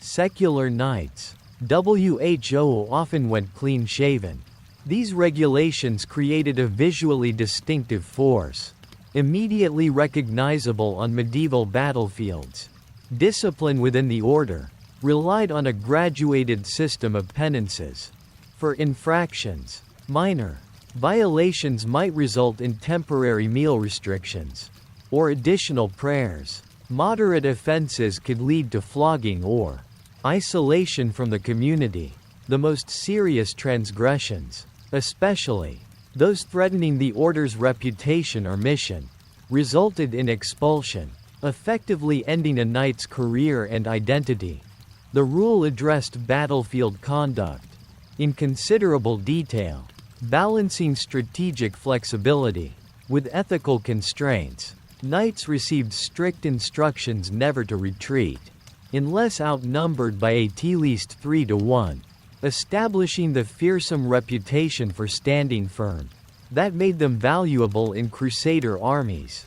secular knights. WHO often went clean-shaven. These regulations created a visually distinctive force, immediately recognizable on medieval battlefields. Discipline within the order relied on a graduated system of penances. For infractions, minor violations might result in temporary meal restrictions or additional prayers. Moderate offenses could lead to flogging or isolation from the community. The most serious transgressions, especially those threatening the order's reputation or mission, resulted in expulsion, effectively ending a knight's career and identity. The rule addressed battlefield conduct in considerable detail, balancing strategic flexibility with ethical constraints. Knights received strict instructions never to retreat unless outnumbered by at least 3 to 1, establishing the fearsome reputation for standing firm that made them valuable in Crusader armies.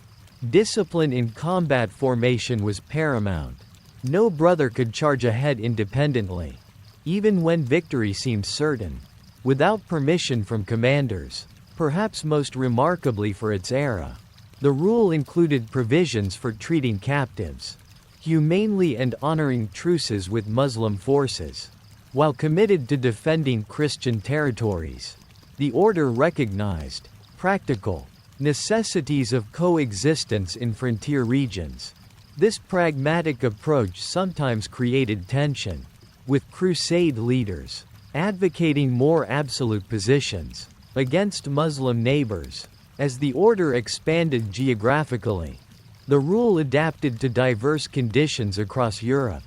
Discipline in combat formation was paramount. No brother could charge ahead independently, even when victory seemed certain, without permission from commanders. Perhaps most remarkably for its era, the rule included provisions for treating captives humanely and honoring truces with Muslim forces. While committed to defending Christian territories, the order recognized practical necessities of coexistence in frontier regions. This pragmatic approach sometimes created tension, with Crusade leaders advocating more absolute positions against Muslim neighbors. As the order expanded geographically, the rule adapted to diverse conditions across Europe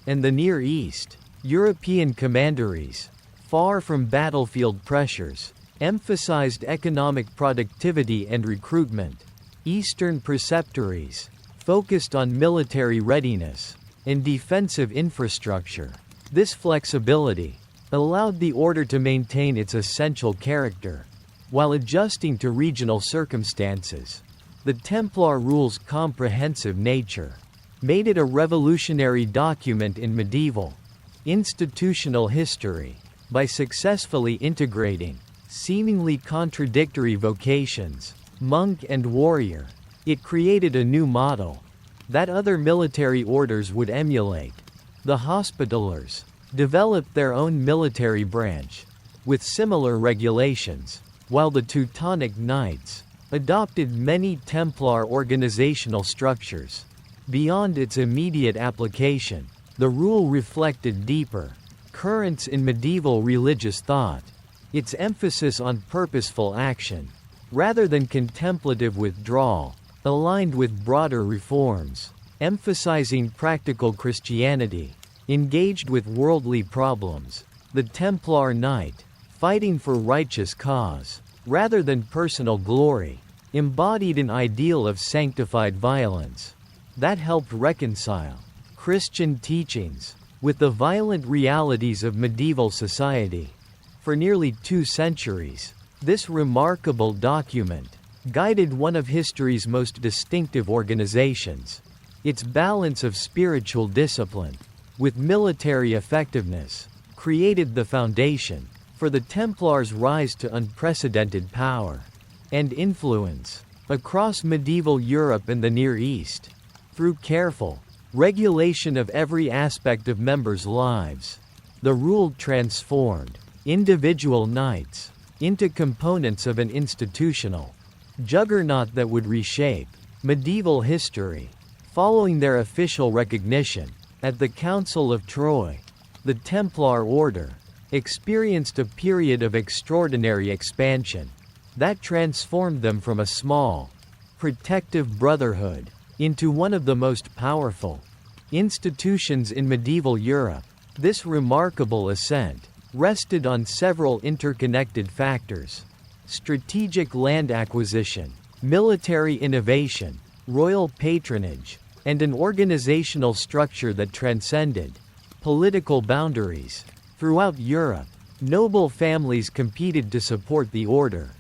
and the Near East. European commanderies, far from battlefield pressures, emphasized economic productivity and recruitment. Eastern preceptories focused on military readiness and defensive infrastructure. This flexibility allowed the order to maintain its essential character, while adjusting to regional circumstances. The Templar rule's comprehensive nature made it a revolutionary document in medieval institutional history. By successfully integrating seemingly contradictory vocations, monk and warrior, it created a new model that other military orders would emulate. The Hospitallers developed their own military branch with similar regulations, while the Teutonic Knights adopted many Templar organizational structures. Beyond its immediate application, the rule reflected deeper currents in medieval religious thought. Its emphasis on purposeful action, rather than contemplative withdrawal, aligned with broader reforms, emphasizing practical Christianity, engaged with worldly problems. The Templar Knight, fighting for righteous cause, rather than personal glory, embodied an ideal of sanctified violence that helped reconcile Christian teachings with the violent realities of medieval society. For nearly 2 centuries, this remarkable document guided one of history's most distinctive organizations. Its balance of spiritual discipline with military effectiveness created the foundation for the Templars' rise to unprecedented power and influence across medieval Europe and the Near East. Through careful regulation of every aspect of members' lives, the rule transformed individual knights into components of an institutional juggernaut that would reshape medieval history. Following their official recognition at the Council of Troyes, the Templar Order experienced a period of extraordinary expansion that transformed them from a small, protective brotherhood into one of the most powerful institutions in medieval Europe. This remarkable ascent rested on several interconnected factors: strategic land acquisition, military innovation, royal patronage, and an organizational structure that transcended political boundaries. Throughout Europe, noble families competed to support the order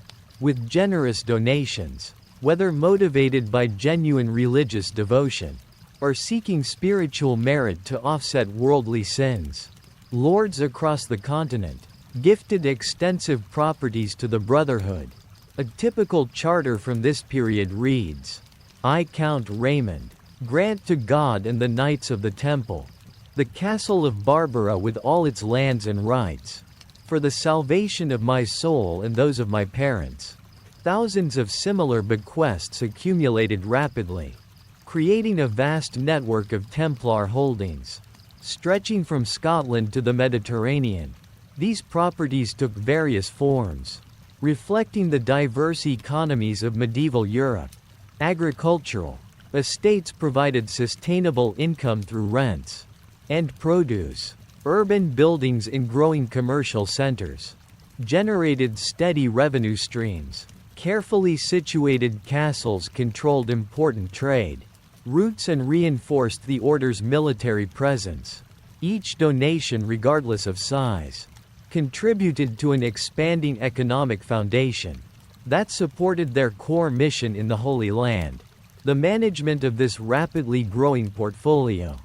with generous donations, whether motivated by genuine religious devotion or seeking spiritual merit to offset worldly sins. Lords across the continent gifted extensive properties to the Brotherhood. A typical charter from this period reads, "I, Count Raymond, grant to God and the Knights of the Temple the castle of Barbara with all its lands and rights, for the salvation of my soul and those of my parents." Thousands of similar bequests accumulated rapidly, creating a vast network of Templar holdings, stretching from Scotland to the Mediterranean. These properties took various forms, reflecting the diverse economies of medieval Europe. Agricultural estates provided sustainable income through rents and produce. Urban buildings in growing commercial centers generated steady revenue streams. Carefully situated castles controlled important trade routes and reinforced the order's military presence. Each donation, regardless of size, contributed to an expanding economic foundation that supported their core mission in the Holy Land. The management of this rapidly growing portfolio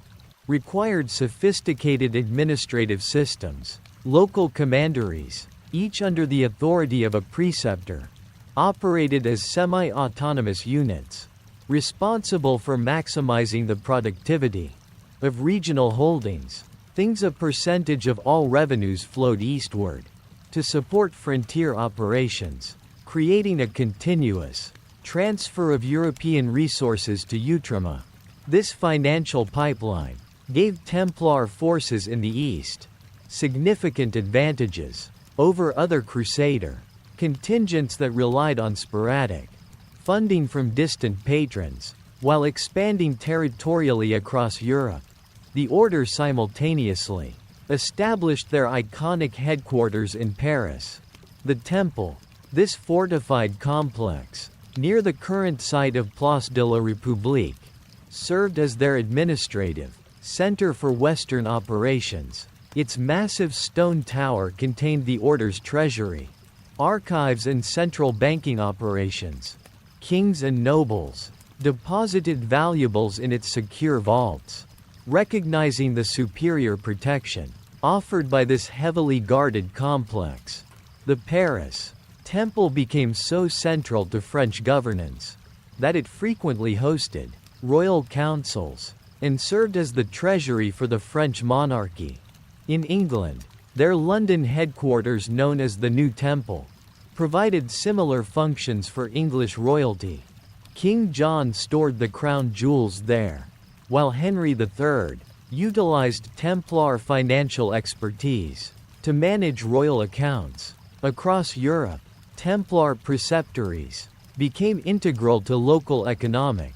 required sophisticated administrative systems. Local commanderies, each under the authority of a preceptor, operated as semi-autonomous units, responsible for maximizing the productivity of regional holdings. A percentage of all revenues flowed eastward to support frontier operations, creating a continuous transfer of European resources to Outremer. This financial pipeline gave Templar forces in the east significant advantages over other Crusader contingents that relied on sporadic funding from distant patrons. While expanding territorially across Europe, the Order simultaneously established their iconic headquarters in Paris. The Temple, this fortified complex, near the current site of Place de la République, served as their administrative center for Western operations. Its massive stone tower contained the Order's treasury, archives and central banking operations. Kings and nobles deposited valuables in its secure vaults. Recognizing the superior protection offered by this heavily guarded complex, the Paris Temple became so central to French governance that it frequently hosted royal councils and served as the treasury for the French monarchy. In England, their London headquarters, known as the New Temple, provided similar functions for English royalty. King John stored the crown jewels there, while Henry III utilized Templar financial expertise to manage royal accounts. Across Europe, Templar preceptories became integral to local economic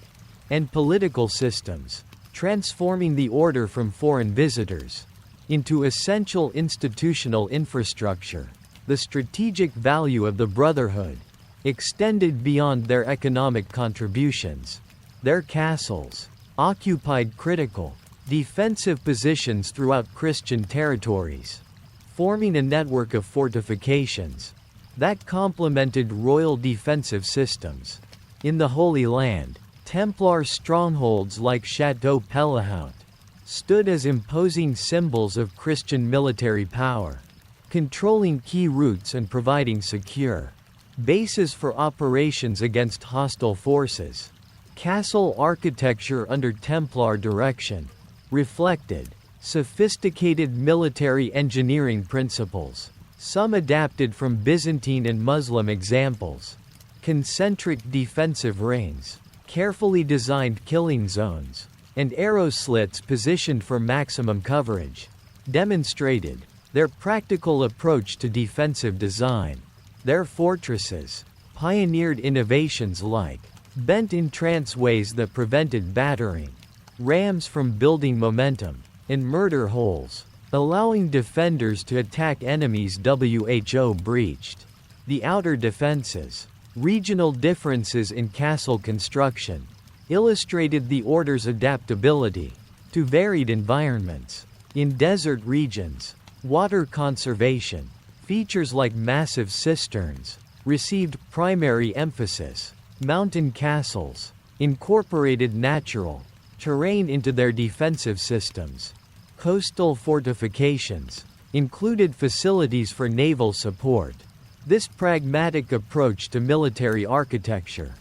and political systems, transforming the order from foreign visitors into essential institutional infrastructure. The strategic value of the Brotherhood extended beyond their economic contributions. Their castles occupied critical defensive positions throughout Christian territories, forming a network of fortifications that complemented royal defensive systems. In the Holy Land, Templar strongholds like Chateau Pellehaut stood as imposing symbols of Christian military power, controlling key routes and providing secure bases for operations against hostile forces. Castle architecture under Templar direction reflected sophisticated military engineering principles, some adapted from Byzantine and Muslim examples. Concentric defensive rings, carefully designed killing zones, and arrow slits positioned for maximum coverage demonstrated their practical approach to defensive design. Their fortresses pioneered innovations like bent-in tranceways that prevented battering rams from building momentum, and murder holes, allowing defenders to attack enemies who breached. The outer defenses, regional differences in castle construction, illustrated the order's adaptability to varied environments. In desert regions, water conservation, features like massive cisterns, received primary emphasis. Mountain castles incorporated natural terrain into their defensive systems. Coastal fortifications included facilities for naval support. This pragmatic approach to military architecture,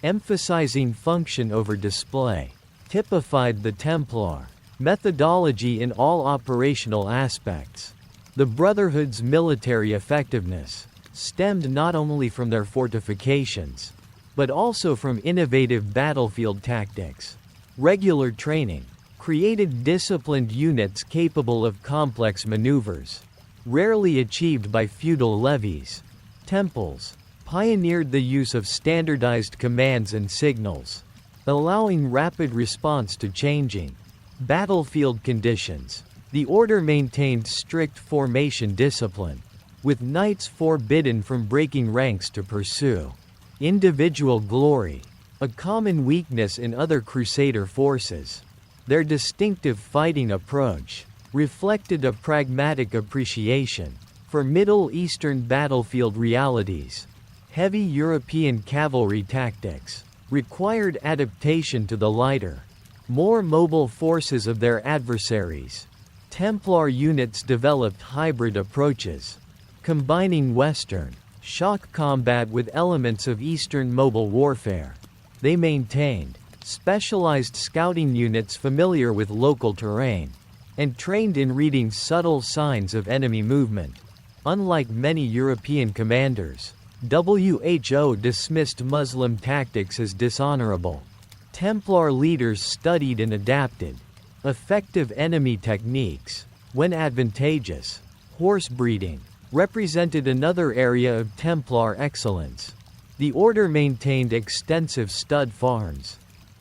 emphasizing function over display, typified the Templar methodology in all operational aspects. The Brotherhood's military effectiveness stemmed not only from their fortifications, but also from innovative battlefield tactics. Regular training created disciplined units capable of complex maneuvers, rarely achieved by feudal levies. Temples pioneered the use of standardized commands and signals, allowing rapid response to changing battlefield conditions. The order maintained strict formation discipline, with knights forbidden from breaking ranks to pursue individual glory, a common weakness in other Crusader forces. Their distinctive fighting approach reflected a pragmatic appreciation for Middle Eastern battlefield realities. Heavy European cavalry tactics required adaptation to the lighter, more mobile forces of their adversaries. Templar units developed hybrid approaches, combining Western shock combat with elements of Eastern mobile warfare. They maintained specialized scouting units familiar with local terrain, and trained in reading subtle signs of enemy movement. Unlike many European commanders, WHO dismissed Muslim tactics as dishonorable. Templar leaders studied and adapted effective enemy techniques when advantageous. Horse breeding represented another area of Templar excellence. The order maintained extensive stud farms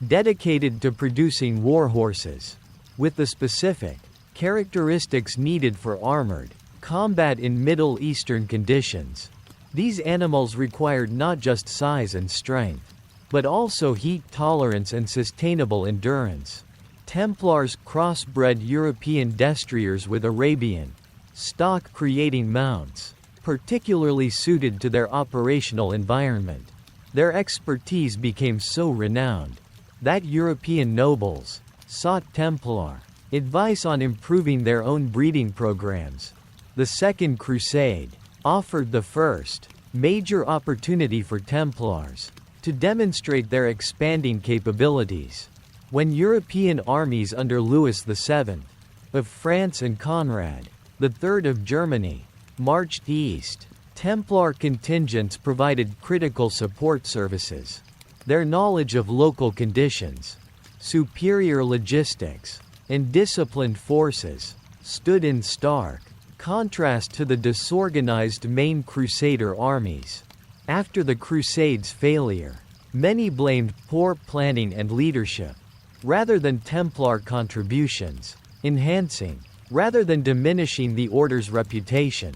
dedicated to producing war horses, with the specific characteristics needed for armored combat in Middle Eastern conditions. These animals required not just size and strength, but also heat tolerance and sustainable endurance. Templars crossbred European destriers with Arabian stock, creating mounts particularly suited to their operational environment. Their expertise became so renowned that European nobles sought Templar advice on improving their own breeding programs. The Second Crusade offered the first major opportunity for Templars to demonstrate their expanding capabilities. When European armies under Louis VII of France and Conrad III of Germany marched east, Templar contingents provided critical support services. Their knowledge of local conditions, superior logistics, and disciplined forces stood in stark contrast to the disorganized main Crusader armies. After the Crusades' failure, many blamed poor planning and leadership, rather than Templar contributions, enhancing, rather than diminishing the Order's reputation.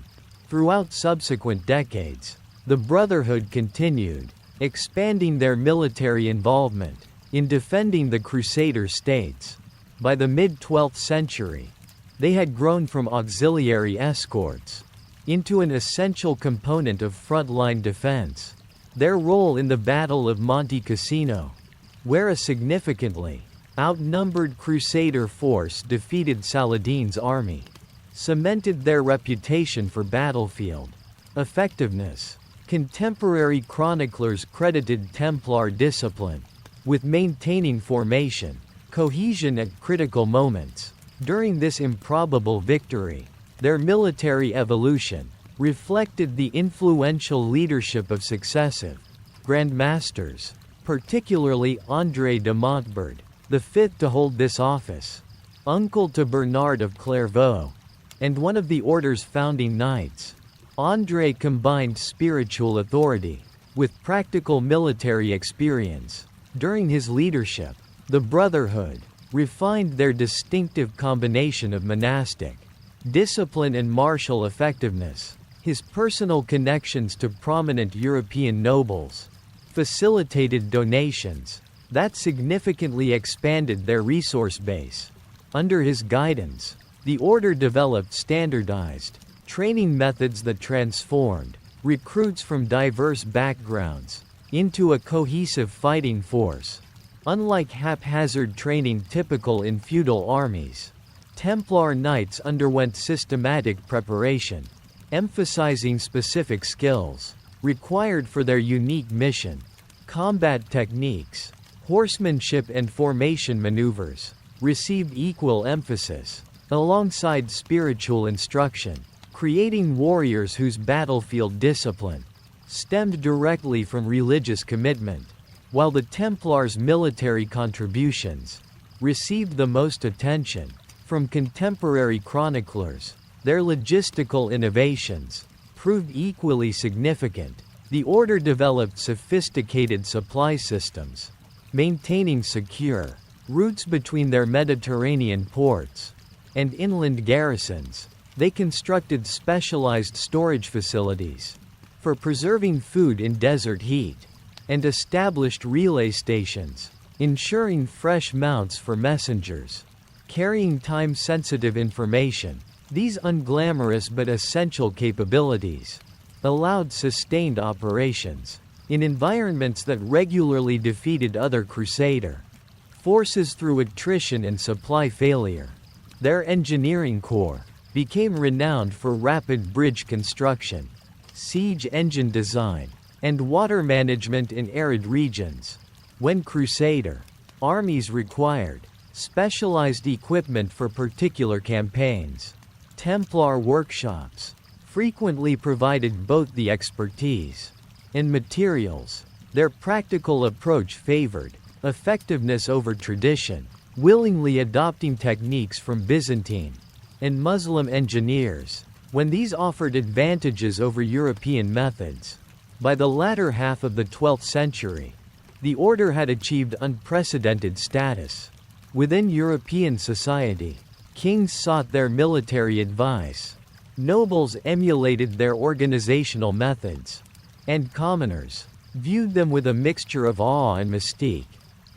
Throughout subsequent decades, the Brotherhood continued, expanding their military involvement in defending the Crusader states. By the mid-12th century, they had grown from auxiliary escorts into an essential component of frontline defense. Their role in the Battle of Monte Cassino, where a significantly outnumbered Crusader force defeated Saladin's army, cemented their reputation for battlefield effectiveness. Contemporary chroniclers credited Templar discipline with maintaining formation cohesion at critical moments. During this improbable victory, their military evolution reflected the influential leadership of successive Grand Masters, particularly André de Montbard, the fifth to hold this office, uncle to Bernard of Clairvaux, and one of the Order's founding knights. André combined spiritual authority with practical military experience. During his leadership, the Brotherhood refined their distinctive combination of monastic discipline and martial effectiveness. His personal connections to prominent European nobles facilitated donations that significantly expanded their resource base. Under his guidance, the Order developed standardized training methods that transformed recruits from diverse backgrounds into a cohesive fighting force. Unlike haphazard training typical in feudal armies, Templar knights underwent systematic preparation, emphasizing specific skills required for their unique mission. Combat techniques, horsemanship and formation maneuvers received equal emphasis, alongside spiritual instruction, creating warriors whose battlefield discipline stemmed directly from religious commitment. While the Templars' military contributions received the most attention from contemporary chroniclers, their logistical innovations proved equally significant. The Order developed sophisticated supply systems, maintaining secure routes between their Mediterranean ports and inland garrisons. They constructed specialized storage facilities for preserving food in desert heat, and established relay stations, ensuring fresh mounts for messengers carrying time-sensitive information. These unglamorous but essential capabilities allowed sustained operations in environments that regularly defeated other Crusader forces through attrition and supply failure. Their engineering corps became renowned for rapid bridge construction, siege engine design, and water management in arid regions. When Crusader armies required specialized equipment for particular campaigns, Templar workshops frequently provided both the expertise and materials. Their practical approach favored effectiveness over tradition, willingly adopting techniques from Byzantine and Muslim engineers when these offered advantages over European methods. By the latter half of the 12th century, the Order had achieved unprecedented status within European society. Kings sought their military advice, nobles emulated their organizational methods, and commoners viewed them with a mixture of awe and mystique.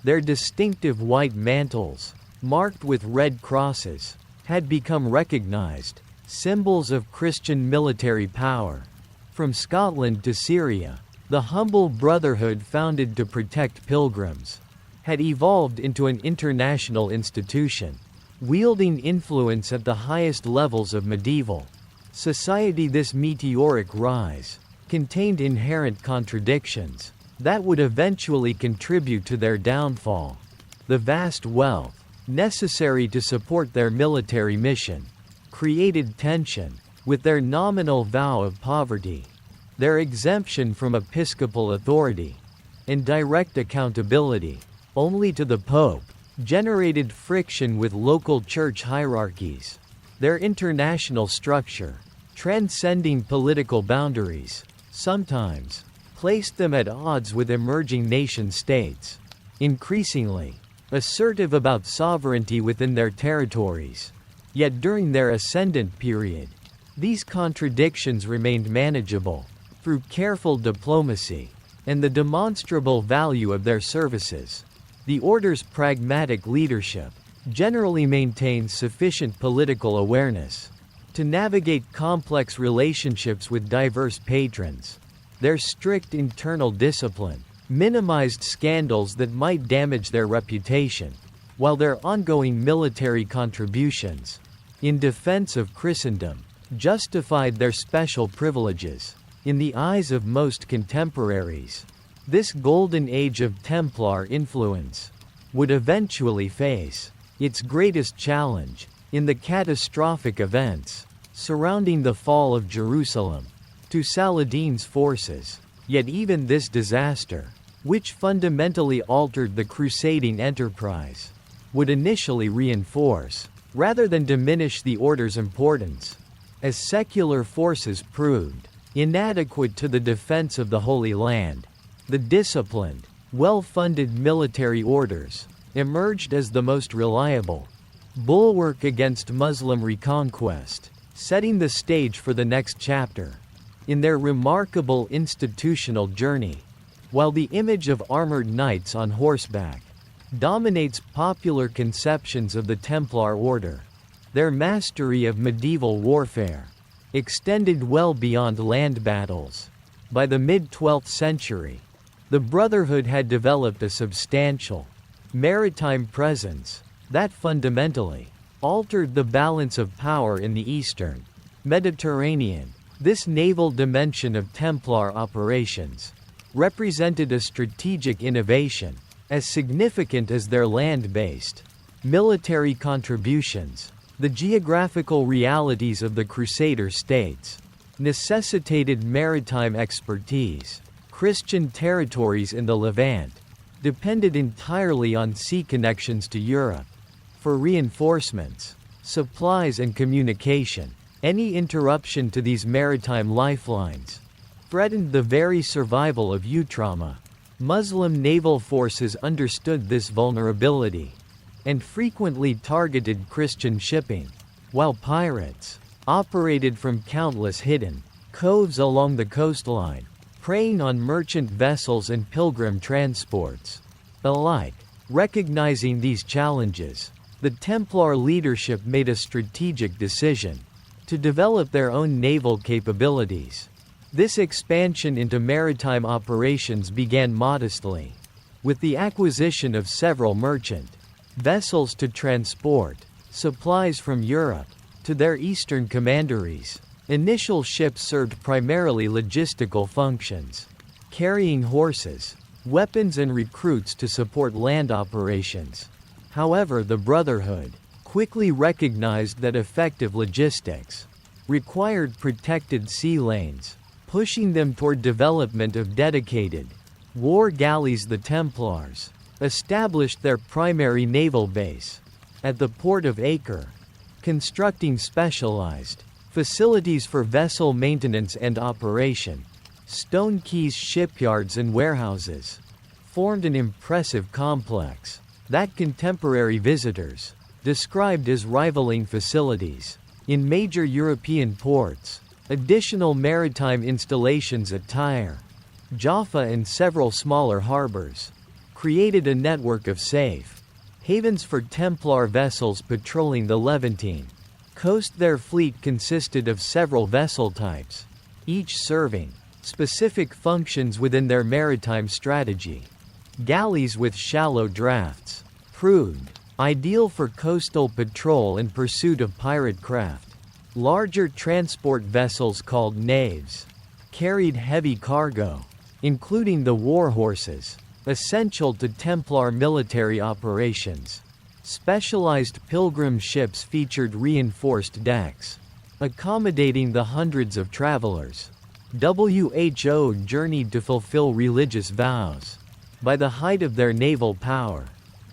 Their distinctive white mantles, marked with red crosses, had become recognized symbols of Christian military power. From Scotland to Syria, the humble brotherhood founded to protect pilgrims had evolved into an international institution, wielding influence at the highest levels of medieval society. This meteoric rise contained inherent contradictions that would eventually contribute to their downfall. The vast wealth necessary to support their military mission created tension with their nominal vow of poverty. Their exemption from episcopal authority and direct accountability only to the Pope generated friction with local church hierarchies. Their international structure, transcending political boundaries, sometimes placed them at odds with emerging nation-states, increasingly assertive about sovereignty within their territories. Yet during their ascendant period, these contradictions remained manageable through careful diplomacy and the demonstrable value of their services. The order's pragmatic leadership generally maintains sufficient political awareness to navigate complex relationships with diverse patrons. Their strict internal discipline minimized scandals that might damage their reputation, while their ongoing military contributions in defense of Christendom justified their special privileges in the eyes of most contemporaries. This golden age of Templar influence would eventually face its greatest challenge in the catastrophic events surrounding the fall of Jerusalem to Saladin's forces. Yet even this disaster, which fundamentally altered the crusading enterprise, would initially reinforce, rather than diminish, the order's importance, as secular forces proved inadequate to the defense of the Holy Land. The disciplined, well-funded military orders emerged as the most reliable bulwark against Muslim reconquest, setting the stage for the next chapter in their remarkable institutional journey. While the image of armored knights on horseback dominates popular conceptions of the Templar order, their mastery of medieval warfare extended well beyond land battles. By the mid-12th century, the Brotherhood had developed a substantial maritime presence that fundamentally altered the balance of power in the Eastern Mediterranean. This naval dimension of Templar operations represented a strategic innovation as significant as their land-based military contributions. The geographical realities of the Crusader states necessitated maritime expertise. Christian territories in the Levant depended entirely on sea connections to Europe for reinforcements, supplies and communication. Any interruption to these maritime lifelines threatened the very survival of Outremer. Muslim naval forces understood this vulnerability and frequently targeted Christian shipping, while pirates operated from countless hidden coves along the coastline, preying on merchant vessels and pilgrim transports alike. Recognizing these challenges, the Templar leadership made a strategic decision to develop their own naval capabilities. This expansion into maritime operations began modestly, with the acquisition of several merchant vessels to transport supplies from Europe to their eastern commanderies. Initial ships served primarily logistical functions, carrying horses, weapons and recruits to support land operations. However, the Brotherhood quickly recognized that effective logistics required protected sea lanes, pushing them toward development of dedicated war galleys. The Templars established their primary naval base at the port of Acre, constructing specialized facilities for vessel maintenance and operation. Stone Quays shipyards and warehouses formed an impressive complex that contemporary visitors described as rivaling facilities in major European ports. Additional maritime installations at Tyre, Jaffa and several smaller harbors created a network of safe havens for Templar vessels patrolling the Levantine coast. Their fleet consisted of several vessel types, each serving specific functions within their maritime strategy. Galleys with shallow drafts proved ideal for coastal patrol in pursuit of pirate craft. Larger transport vessels called naves carried heavy cargo, including the warhorses, essential to Templar military operations. Specialized pilgrim ships featured reinforced decks, accommodating the hundreds of travelers. WHO journeyed to fulfill religious vows. By the height of their naval power,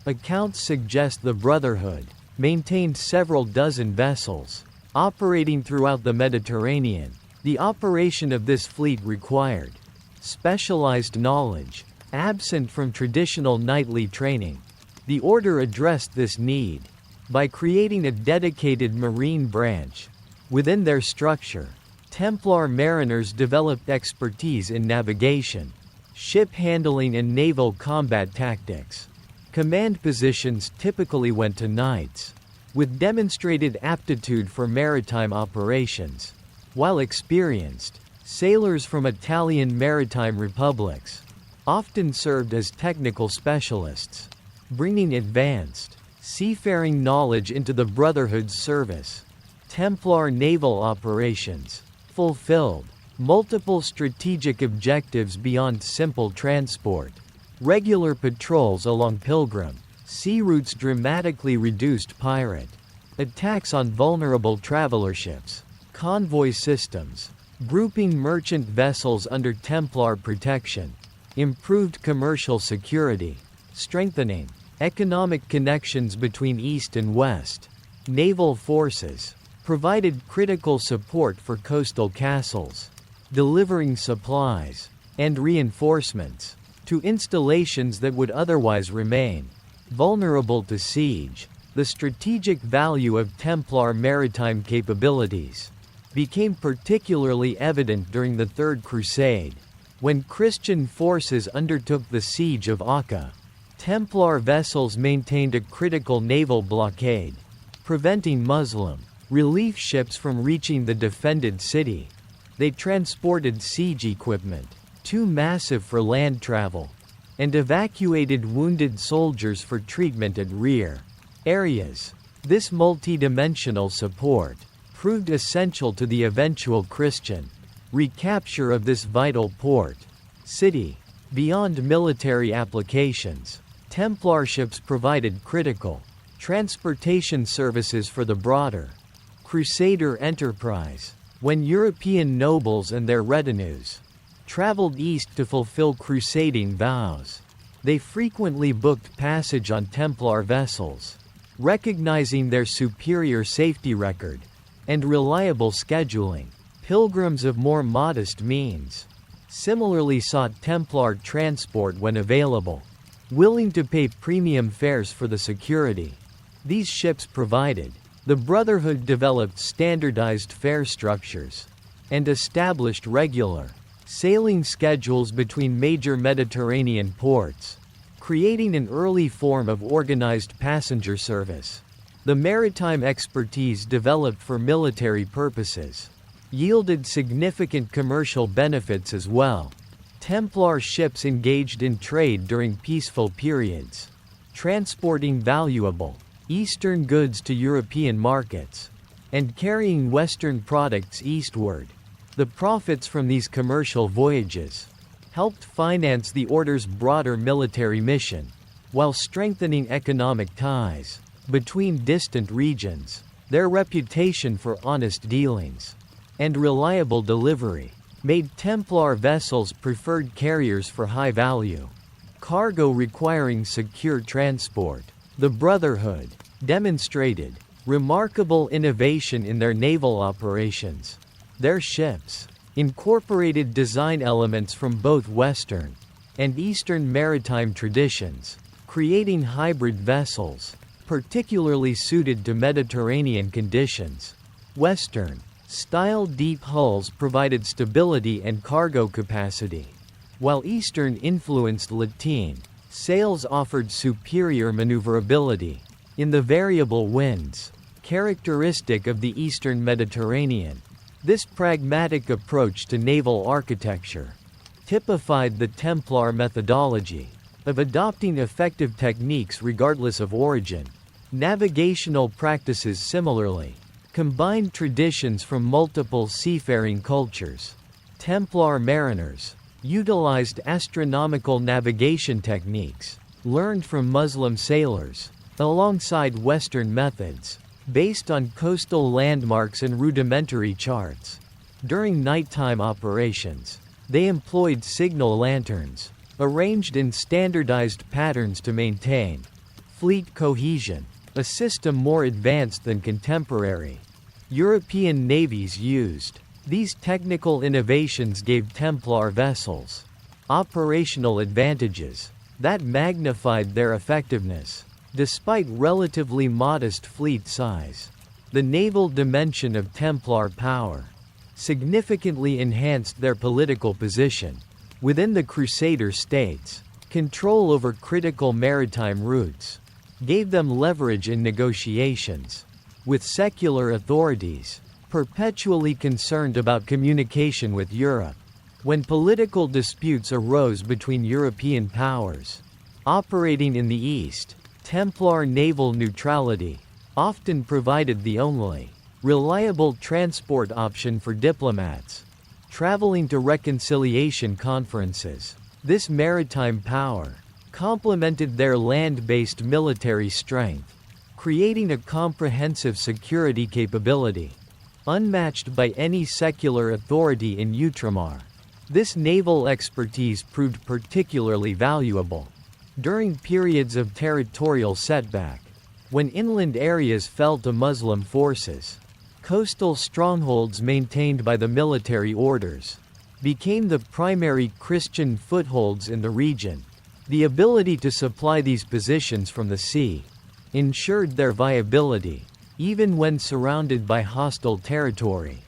accounts suggest the Brotherhood maintained several dozen vessels, operating throughout the Mediterranean. The operation of this fleet required specialized knowledge, absent from traditional knightly training. The Order addressed this need by creating a dedicated marine branch. Within their structure, Templar mariners developed expertise in navigation, ship handling and naval combat tactics. Command positions typically went to knights, with demonstrated aptitude for maritime operations, while experienced sailors from Italian maritime republics often served as technical specialists, bringing advanced seafaring knowledge into the Brotherhood's service. Templar naval operations fulfilled multiple strategic objectives beyond simple transport. Regular patrols along pilgrim sea routes dramatically reduced pirate attacks on vulnerable traveler ships. Convoy systems, grouping merchant vessels under Templar protection, improved commercial security, strengthening economic connections between East and West. Naval forces provided critical support for coastal castles, delivering supplies and reinforcements to installations that would otherwise remain vulnerable to siege. The strategic value of Templar maritime capabilities became particularly evident during the Third Crusade, when Christian forces undertook the siege of Acre. Templar vessels maintained a critical naval blockade, preventing Muslim relief ships from reaching the defended city. They transported siege equipment, too massive for land travel, and evacuated wounded soldiers for treatment at rear areas. This multidimensional support proved essential to the eventual Christian recapture of this vital port city. Beyond military applications, Templar ships provided critical transportation services for the broader Crusader enterprise. When European nobles and their retinues traveled east to fulfill crusading vows, they frequently booked passage on Templar vessels, recognizing their superior safety record and reliable scheduling. Pilgrims of more modest means similarly sought Templar transport when available, willing to pay premium fares for the security these ships provided. The Brotherhood developed standardized fare structures and established regular sailing schedules between major Mediterranean ports, creating an early form of organized passenger service. The maritime expertise developed for military purposes yielded significant commercial benefits as well. Templar ships engaged in trade during peaceful periods, transporting valuable Eastern goods to European markets, and carrying Western products eastward. The profits from these commercial voyages helped finance the Order's broader military mission, while strengthening economic ties between distant regions. Their reputation for honest dealings and reliable delivery made Templar vessels preferred carriers for high-value cargo requiring secure transport. The Brotherhood demonstrated remarkable innovation in their naval operations. Their ships incorporated design elements from both Western and Eastern maritime traditions, creating hybrid vessels particularly suited to Mediterranean conditions. Western-style deep hulls provided stability and cargo capacity, while Eastern-influenced lateen sails offered superior maneuverability in the variable winds characteristic of the Eastern Mediterranean. This pragmatic approach to naval architecture typified the Templar methodology of adopting effective techniques regardless of origin. Navigational practices similarly combined traditions from multiple seafaring cultures. Templar mariners utilized astronomical navigation techniques learned from Muslim sailors, alongside Western methods based on coastal landmarks and rudimentary charts. During nighttime operations, they employed signal lanterns, arranged in standardized patterns to maintain fleet cohesion, a system more advanced than contemporary European navies used. These technical innovations gave Templar vessels operational advantages that magnified their effectiveness. Despite relatively modest fleet size, the naval dimension of Templar power significantly enhanced their political position. Within the Crusader states, control over critical maritime routes gave them leverage in negotiations with secular authorities, perpetually concerned about communication with Europe. When political disputes arose between European powers operating in the East, Templar naval neutrality often provided the only reliable transport option for diplomats traveling to reconciliation conferences. This maritime power complemented their land-based military strength, creating a comprehensive security capability unmatched by any secular authority in Outremer. This naval expertise proved particularly valuable during periods of territorial setback, when inland areas fell to Muslim forces. Coastal strongholds maintained by the military orders became the primary Christian footholds in the region. The ability to supply these positions from the sea ensured their viability, even when surrounded by hostile territory.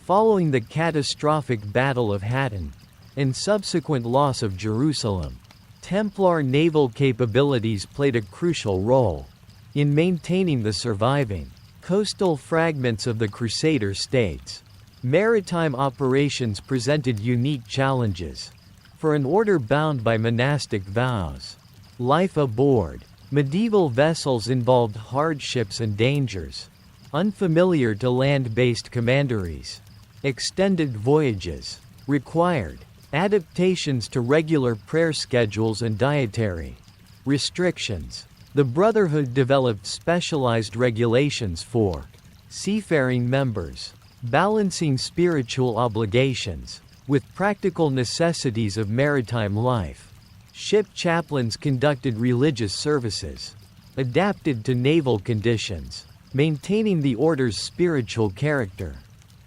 Following the catastrophic Battle of Hattin and subsequent loss of Jerusalem, Templar naval capabilities played a crucial role in maintaining the surviving coastal fragments of the Crusader states. Maritime operations presented unique challenges for an order bound by monastic vows. Life aboard medieval vessels involved hardships and dangers unfamiliar to land-based commanderies. Extended voyages required adaptations to regular prayer schedules and dietary restrictions. The Brotherhood developed specialized regulations for seafaring members, balancing spiritual obligations with practical necessities of maritime life. Ship chaplains conducted religious services adapted to naval conditions, maintaining the order's spiritual character.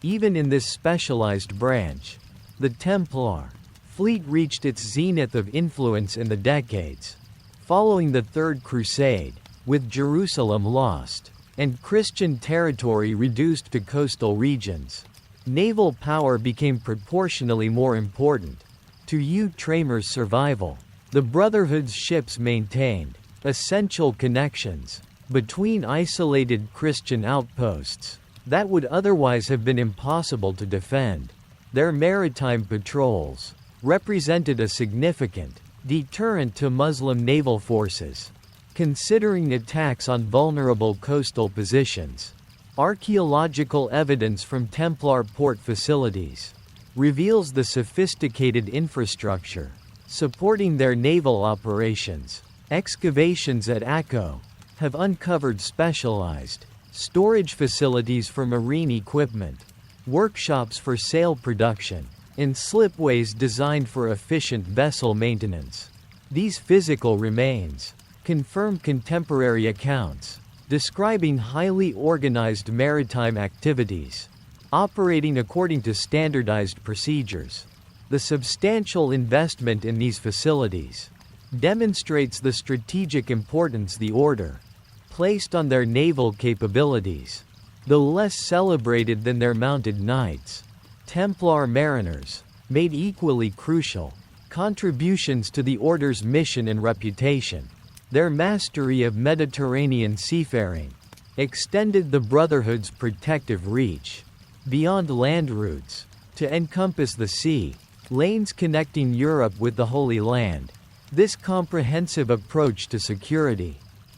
Even in this specialized branch, the Templar fleet reached its zenith of influence in the decades following the Third Crusade, with Jerusalem lost and Christian territory reduced to coastal regions. Naval power became proportionally more important to Outremer's survival. The Brotherhood's ships maintained essential connections between isolated Christian outposts that would otherwise have been impossible to defend. Their maritime patrols represented a significant deterrent to Muslim naval forces, considering attacks on vulnerable coastal positions. Archaeological evidence from Templar port facilities reveals the sophisticated infrastructure supporting their naval operations. Excavations at Akko have uncovered specialized storage facilities for marine equipment, workshops for sail production, and slipways designed for efficient vessel maintenance. These physical remains confirm contemporary accounts describing highly organized maritime activities, operating according to standardized procedures. The substantial investment in these facilities demonstrates the strategic importance the order placed on their naval capabilities. Though less celebrated than their mounted knights, Templar mariners made equally crucial contributions to the order's mission and reputation. Their mastery of Mediterranean seafaring extended the Brotherhood's protective reach beyond land routes, to encompass the sea, lanes connecting Europe with the Holy Land. This comprehensive approach to security,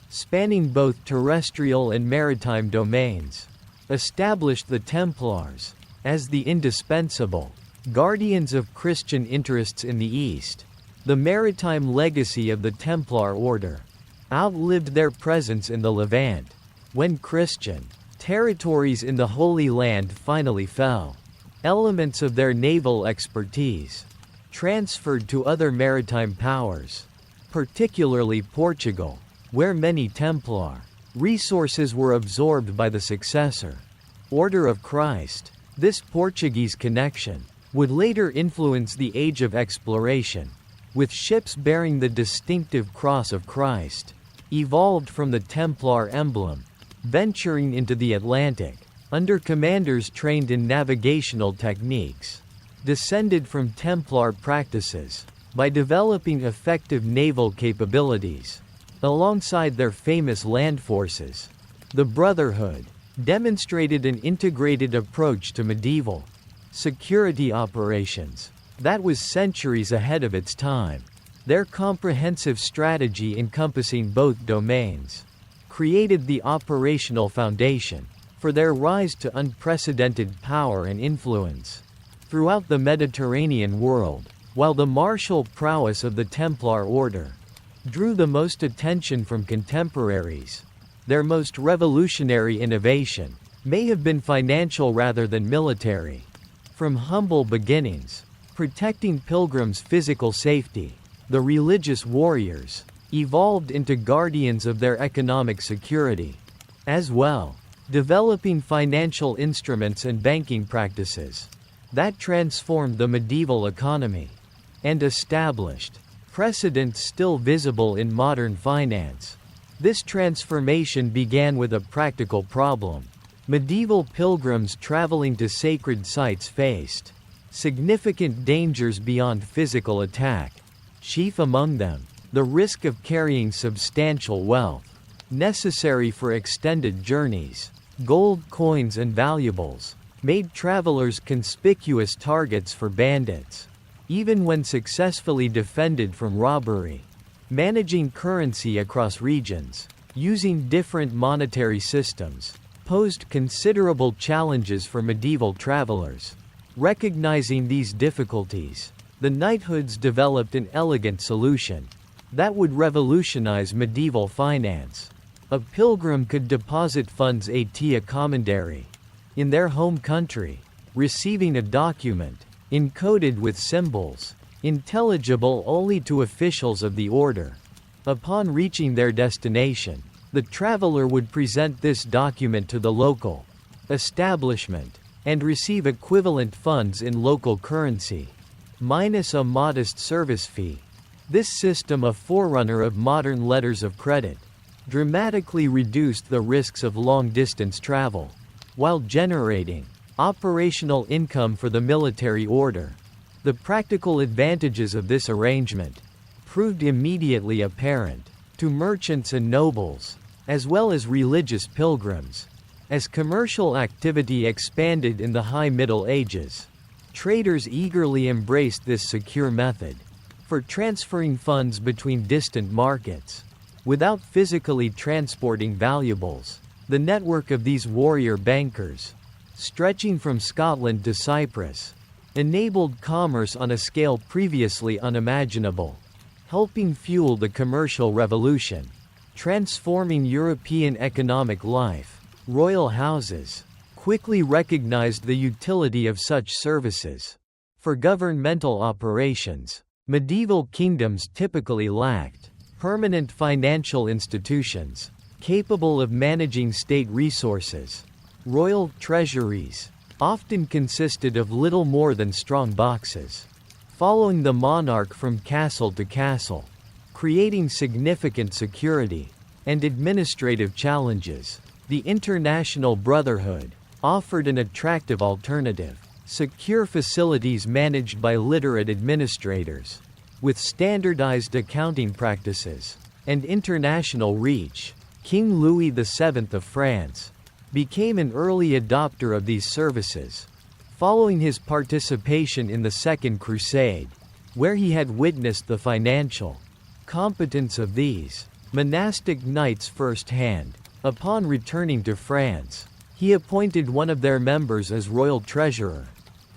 spanning both terrestrial and maritime domains, established the Templars as the indispensable guardians of Christian interests in the East. The maritime legacy of the Templar order outlived their presence in the Levant, when Christian territories in the Holy Land finally fell. Elements of their naval expertise transferred to other maritime powers, particularly Portugal, where many Templar resources were absorbed by the successor Order of Christ. This Portuguese connection would later influence the Age of Exploration, with ships bearing the distinctive Cross of Christ, evolved from the Templar emblem, venturing into the Atlantic, under commanders trained in navigational techniques, descended from Templar practices, by developing effective naval capabilities, alongside their famous land forces. The Brotherhood demonstrated an integrated approach to medieval security operations that was centuries ahead of its time. Their comprehensive strategy encompassing both domains created the operational foundation for their rise to unprecedented power and influence throughout the Mediterranean world. While the martial prowess of the Templar Order drew the most attention from contemporaries, their most revolutionary innovation may have been financial rather than military. From humble beginnings, protecting pilgrims' physical safety, the religious warriors evolved into guardians of their economic security, as well, developing financial instruments and banking practices that transformed the medieval economy and established precedents still visible in modern finance. This transformation began with a practical problem. Medieval pilgrims traveling to sacred sites faced significant dangers beyond physical attack, chief among them, the risk of carrying substantial wealth necessary for extended journeys. Gold coins and valuables made travelers conspicuous targets for bandits, even when successfully defended from robbery. Managing currency across regions, using different monetary systems, posed considerable challenges for medieval travelers. Recognizing these difficulties, the knighthoods developed an elegant solution that would revolutionize medieval finance. A pilgrim could deposit funds at a commandery in their home country, receiving a document encoded with symbols intelligible only to officials of the order. Upon reaching their destination, the traveler would present this document to the local establishment and receive equivalent funds in local currency, minus a modest service fee. This system, a forerunner of modern letters of credit, dramatically reduced the risks of long-distance travel, while generating operational income for the military order. The practical advantages of this arrangement proved immediately apparent to merchants and nobles, as well as religious pilgrims. As commercial activity expanded in the High Middle Ages, traders eagerly embraced this secure method for transferring funds between distant markets without physically transporting valuables. The network of these warrior bankers, stretching from Scotland to Cyprus, enabled commerce on a scale previously unimaginable, helping fuel the commercial revolution, transforming European economic life. Royal houses quickly recognized the utility of such services. For governmental operations, medieval kingdoms typically lacked permanent financial institutions capable of managing state resources. Royal treasuries often consisted of little more than strong boxes, following the monarch from castle to castle, creating significant security and administrative challenges. The International Brotherhood offered an attractive alternative: secure facilities managed by literate administrators, with standardized accounting practices and international reach. King Louis VII of France became an early adopter of these services, following his participation in the Second Crusade, where he had witnessed the financial competence of these monastic knights firsthand. Upon returning to France, he appointed one of their members as royal treasurer,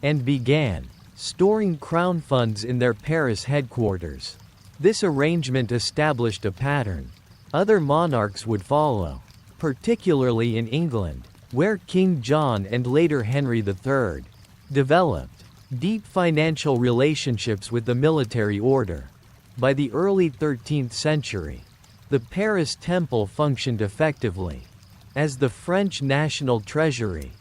and began storing crown funds in their Paris headquarters. This arrangement established a pattern other monarchs would follow, particularly in England, where King John and later Henry III developed deep financial relationships with the military order. By the early 13th century, the Paris Temple functioned effectively as the French national treasury,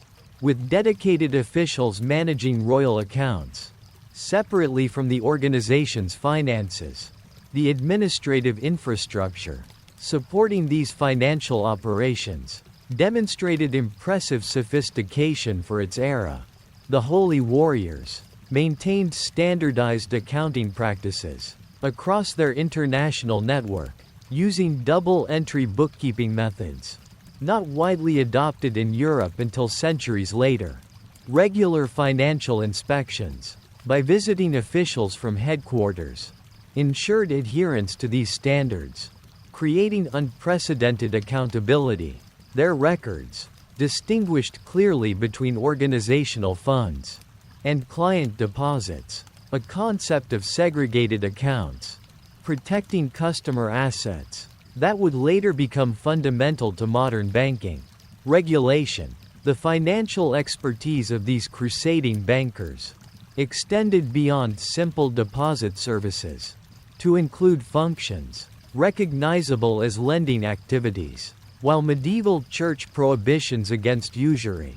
with dedicated officials managing royal accounts, separately from the organization's finances. The administrative infrastructure supporting these financial operations demonstrated impressive sophistication for its era. The Holy Warriors maintained standardized accounting practices across their international network, using double-entry bookkeeping methods, not widely adopted in Europe until centuries later. Regular financial inspections, by visiting officials from headquarters, ensured adherence to these standards, creating unprecedented accountability. Their records distinguished clearly between organizational funds and client deposits, a concept of segregated accounts, protecting customer assets that would later become fundamental to modern banking. Regulation. The financial expertise of these crusading bankers extended beyond simple deposit services to include functions recognizable as lending activities. While medieval church prohibitions against usury,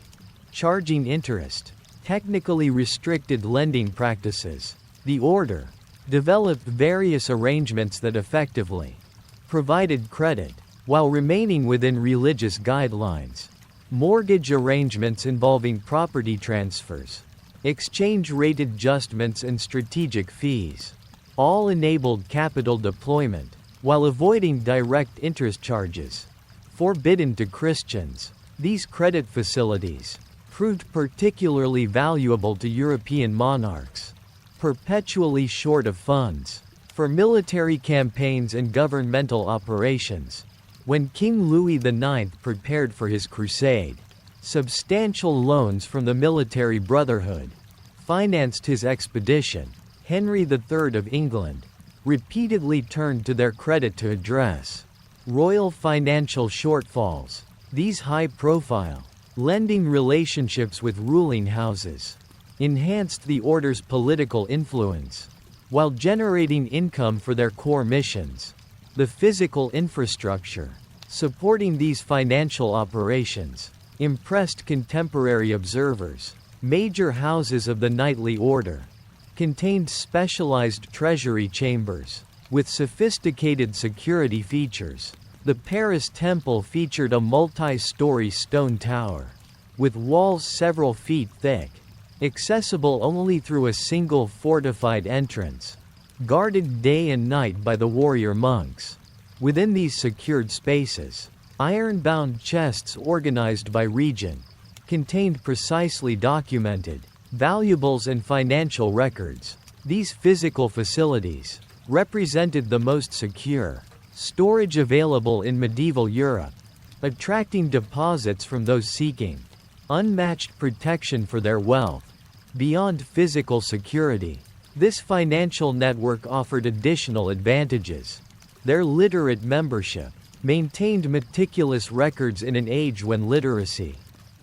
charging interest, technically restricted lending practices, the order developed various arrangements that effectively provided credit while remaining within religious guidelines. Mortgage arrangements involving property transfers, exchange rate adjustments and strategic fees, all enabled capital deployment while avoiding direct interest charges forbidden to Christians. These credit facilities proved particularly valuable to European monarchs, perpetually short of funds for military campaigns and governmental operations. When King Louis IX prepared for his crusade, substantial loans from the military brotherhood financed his expedition. Henry III of England repeatedly turned to their credit to address royal financial shortfalls. These high-profile lending relationships with ruling houses enhanced the order's political influence, while generating income for their core missions. The physical infrastructure supporting these financial operations impressed contemporary observers. Major houses of the knightly order contained specialized treasury chambers with sophisticated security features. The Paris Temple featured a multi-story stone tower with walls several feet thick, accessible only through a single fortified entrance, guarded day and night by the warrior monks. Within these secured spaces, iron-bound chests organized by region contained precisely documented valuables and financial records. These physical facilities represented the most secure storage available in medieval Europe, attracting deposits from those seeking unmatched protection for their wealth. Beyond physical security, this financial network offered additional advantages. Their literate membership maintained meticulous records in an age when literacy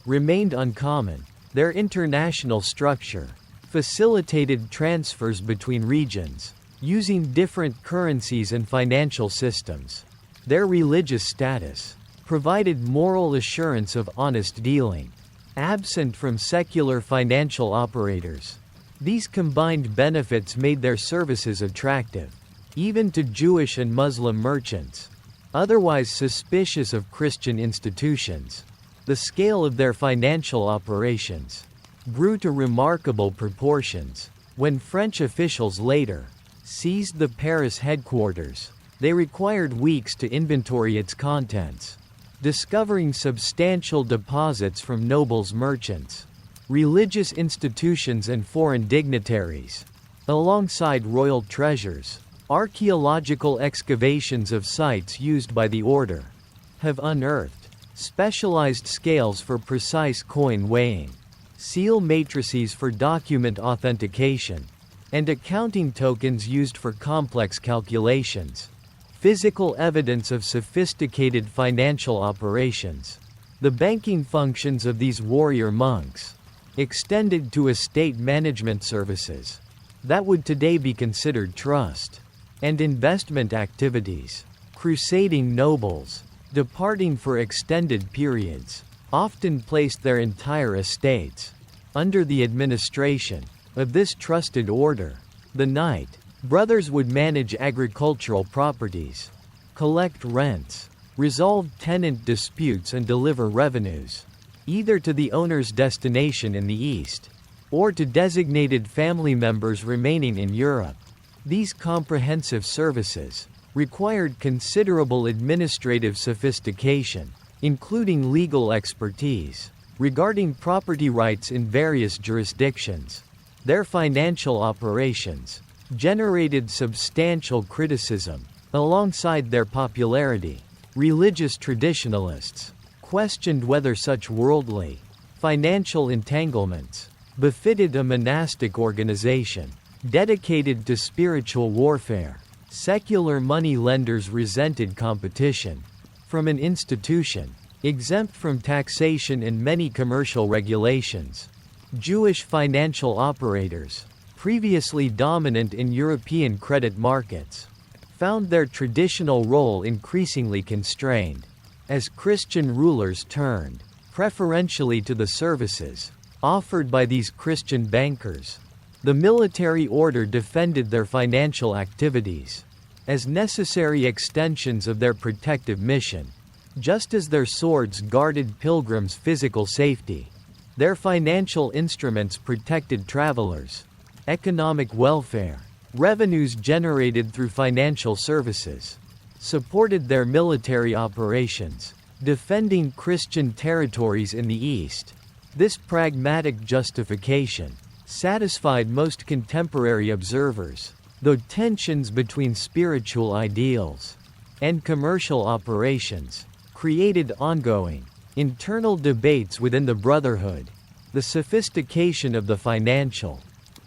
remained uncommon. Their international structure facilitated transfers between regions, using different currencies and financial systems. Their religious status provided moral assurance of honest dealing, absent from secular financial operators. These combined benefits made their services attractive, even to Jewish and Muslim merchants, otherwise suspicious of Christian institutions. The scale of their financial operations grew to remarkable proportions. When French officials later seized the Paris headquarters, they required weeks to inventory its contents, discovering substantial deposits from nobles, merchants, religious institutions and foreign dignitaries. Alongside royal treasures, archaeological excavations of sites used by the order have unearthed specialized scales for precise coin weighing, seal matrices for document authentication, and accounting tokens used for complex calculations. Physical evidence of sophisticated financial operations. The banking functions of these warrior monks extended to estate management services that would today be considered trust and investment activities. Crusading nobles, departing for extended periods, often placed their entire estates under the administration of this trusted order. The Knight brothers would manage agricultural properties, collect rents, resolve tenant disputes and deliver revenues, either to the owner's destination in the east, or to designated family members remaining in Europe. These comprehensive services required considerable administrative sophistication, including legal expertise regarding property rights in various jurisdictions. Their financial operations generated substantial criticism. Alongside their popularity, religious traditionalists questioned whether such worldly, financial entanglements befitted a monastic organization dedicated to spiritual warfare. Secular money lenders resented competition from an institution exempt from taxation and many commercial regulations. Jewish financial operators, previously dominant in European credit markets, found their traditional role increasingly constrained as Christian rulers turned preferentially to the services offered by these Christian bankers. The military order defended their financial activities as necessary extensions of their protective mission. Just as their swords guarded pilgrims' physical safety, their financial instruments protected travelers' economic welfare. Revenues generated through financial services supported their military operations, defending Christian territories in the East. This pragmatic justification satisfied most contemporary observers, though tensions between spiritual ideals and commercial operations created ongoing internal debates within the Brotherhood. The sophistication of the financial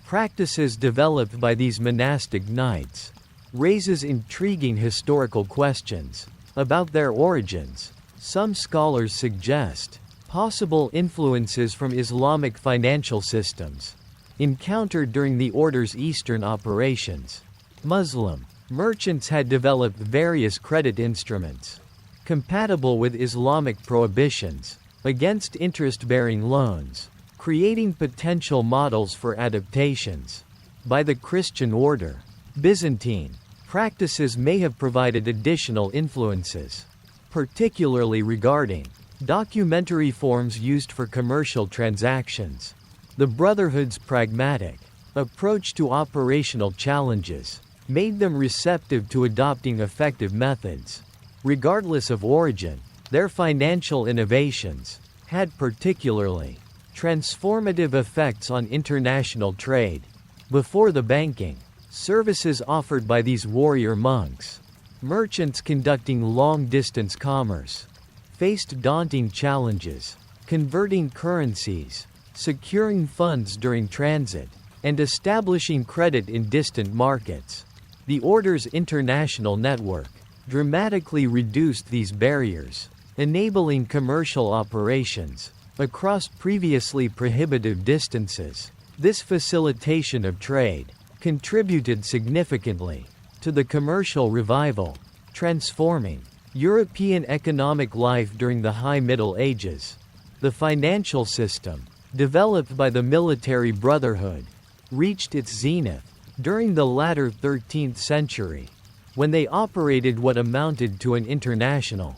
practices developed by these monastic knights raises intriguing historical questions about their origins. Some scholars suggest possible influences from Islamic financial systems encountered during the order's eastern operations. Muslim merchants had developed various credit instruments compatible with Islamic prohibitions against interest-bearing loans, creating potential models for adaptations by the Christian order. Byzantine practices may have provided additional influences, particularly regarding documentary forms used for commercial transactions. The Brotherhood's pragmatic approach to operational challenges made them receptive to adopting effective methods. Regardless of origin, their financial innovations had particularly transformative effects on international trade. Before the banking services offered by these warrior monks, merchants conducting long-distance commerce faced daunting challenges, converting currencies, securing funds during transit, and establishing credit in distant markets. The Order's international network dramatically reduced these barriers, enabling commercial operations across previously prohibitive distances. This facilitation of trade contributed significantly to the commercial revival, transforming European economic life during the High Middle Ages. The financial system, developed by the military brotherhood, reached its zenith during the latter 13th century, when they operated what amounted to an international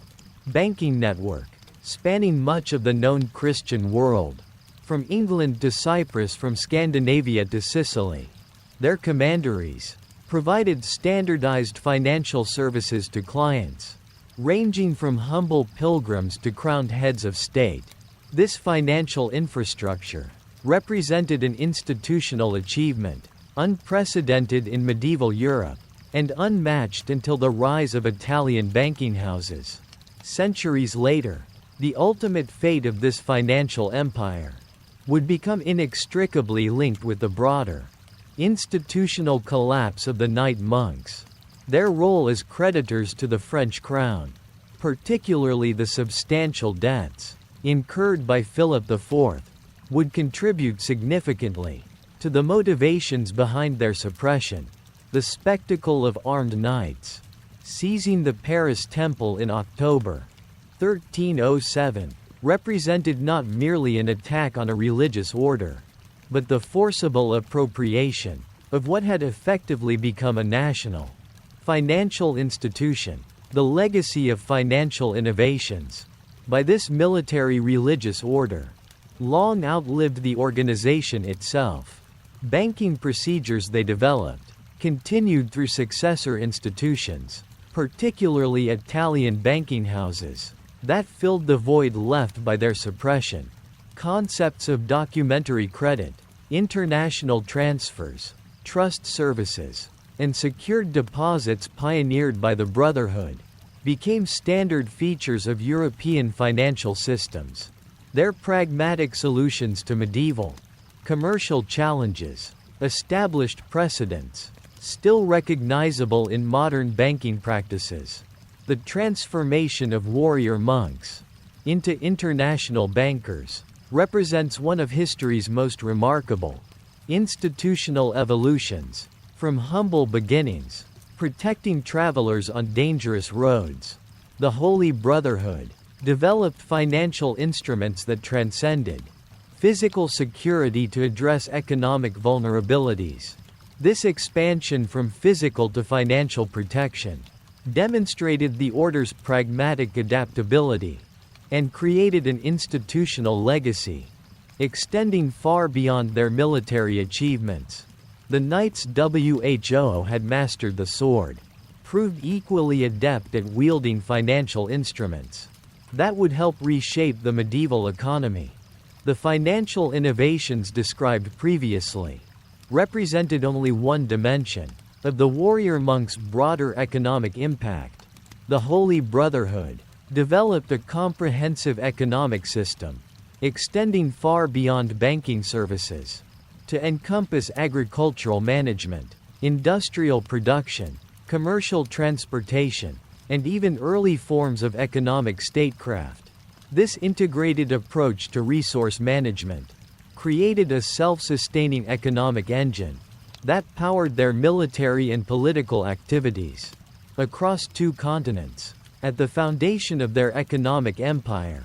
banking network, spanning much of the known Christian world, from England to Cyprus, from Scandinavia to Sicily. Their commanderies provided standardized financial services to clients, ranging from humble pilgrims to crowned heads of state. This financial infrastructure represented an institutional achievement, unprecedented in medieval Europe, and unmatched until the rise of Italian banking houses. Centuries later, the ultimate fate of this financial empire would become inextricably linked with the broader institutional collapse of the Knight monks. Their role as creditors to the French crown, particularly the substantial debts incurred by Philip IV, would contribute significantly to the motivations behind their suppression. The spectacle of armed knights seizing the Paris Temple in October 1307 represented not merely an attack on a religious order, but the forcible appropriation of what had effectively become a national financial institution, the legacy of financial innovations by this military religious order long outlived the organization itself. Banking procedures they developed continued through successor institutions, particularly Italian banking houses, that filled the void left by their suppression. Concepts of documentary credit, international transfers, trust services, and secured deposits pioneered by the Brotherhood became standard features of European financial systems. Their pragmatic solutions to medieval commercial challenges established precedents still recognizable in modern banking practices. The transformation of warrior monks into international bankers represents one of history's most remarkable institutional evolutions. From humble beginnings, protecting travelers on dangerous roads, the Holy Brotherhood developed financial instruments that transcended physical security to address economic vulnerabilities. This expansion from physical to financial protection demonstrated the order's pragmatic adaptability and created an institutional legacy extending far beyond their military achievements. The Knights WHO had mastered the sword, proved equally adept at wielding financial instruments that would help reshape the medieval economy. The financial innovations described previously represented only one dimension of the warrior monks' broader economic impact. The Holy Brotherhood developed a comprehensive economic system, extending far beyond banking services to encompass agricultural management, industrial production, commercial transportation, and even early forms of economic statecraft. This integrated approach to resource management created a self-sustaining economic engine that powered their military and political activities across two continents. At the foundation of their economic empire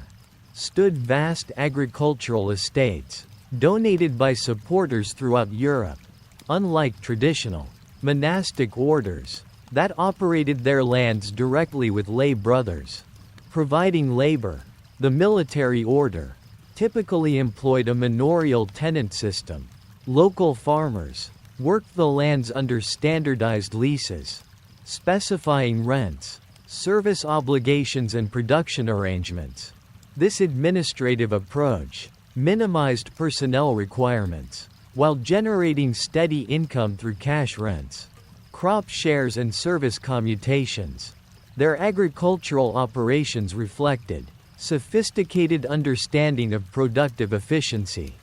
stood vast agricultural estates, donated by supporters throughout Europe. Unlike traditional monastic orders that operated their lands directly with lay brothers providing labor, the military order typically employed a manorial tenant system. Local farmers worked the lands under standardized leases, specifying rents, service obligations, and production arrangements. This administrative approach minimized personnel requirements, while generating steady income through cash rents, crop shares, and service commutations. Their agricultural operations reflected sophisticated understanding of productive efficiency.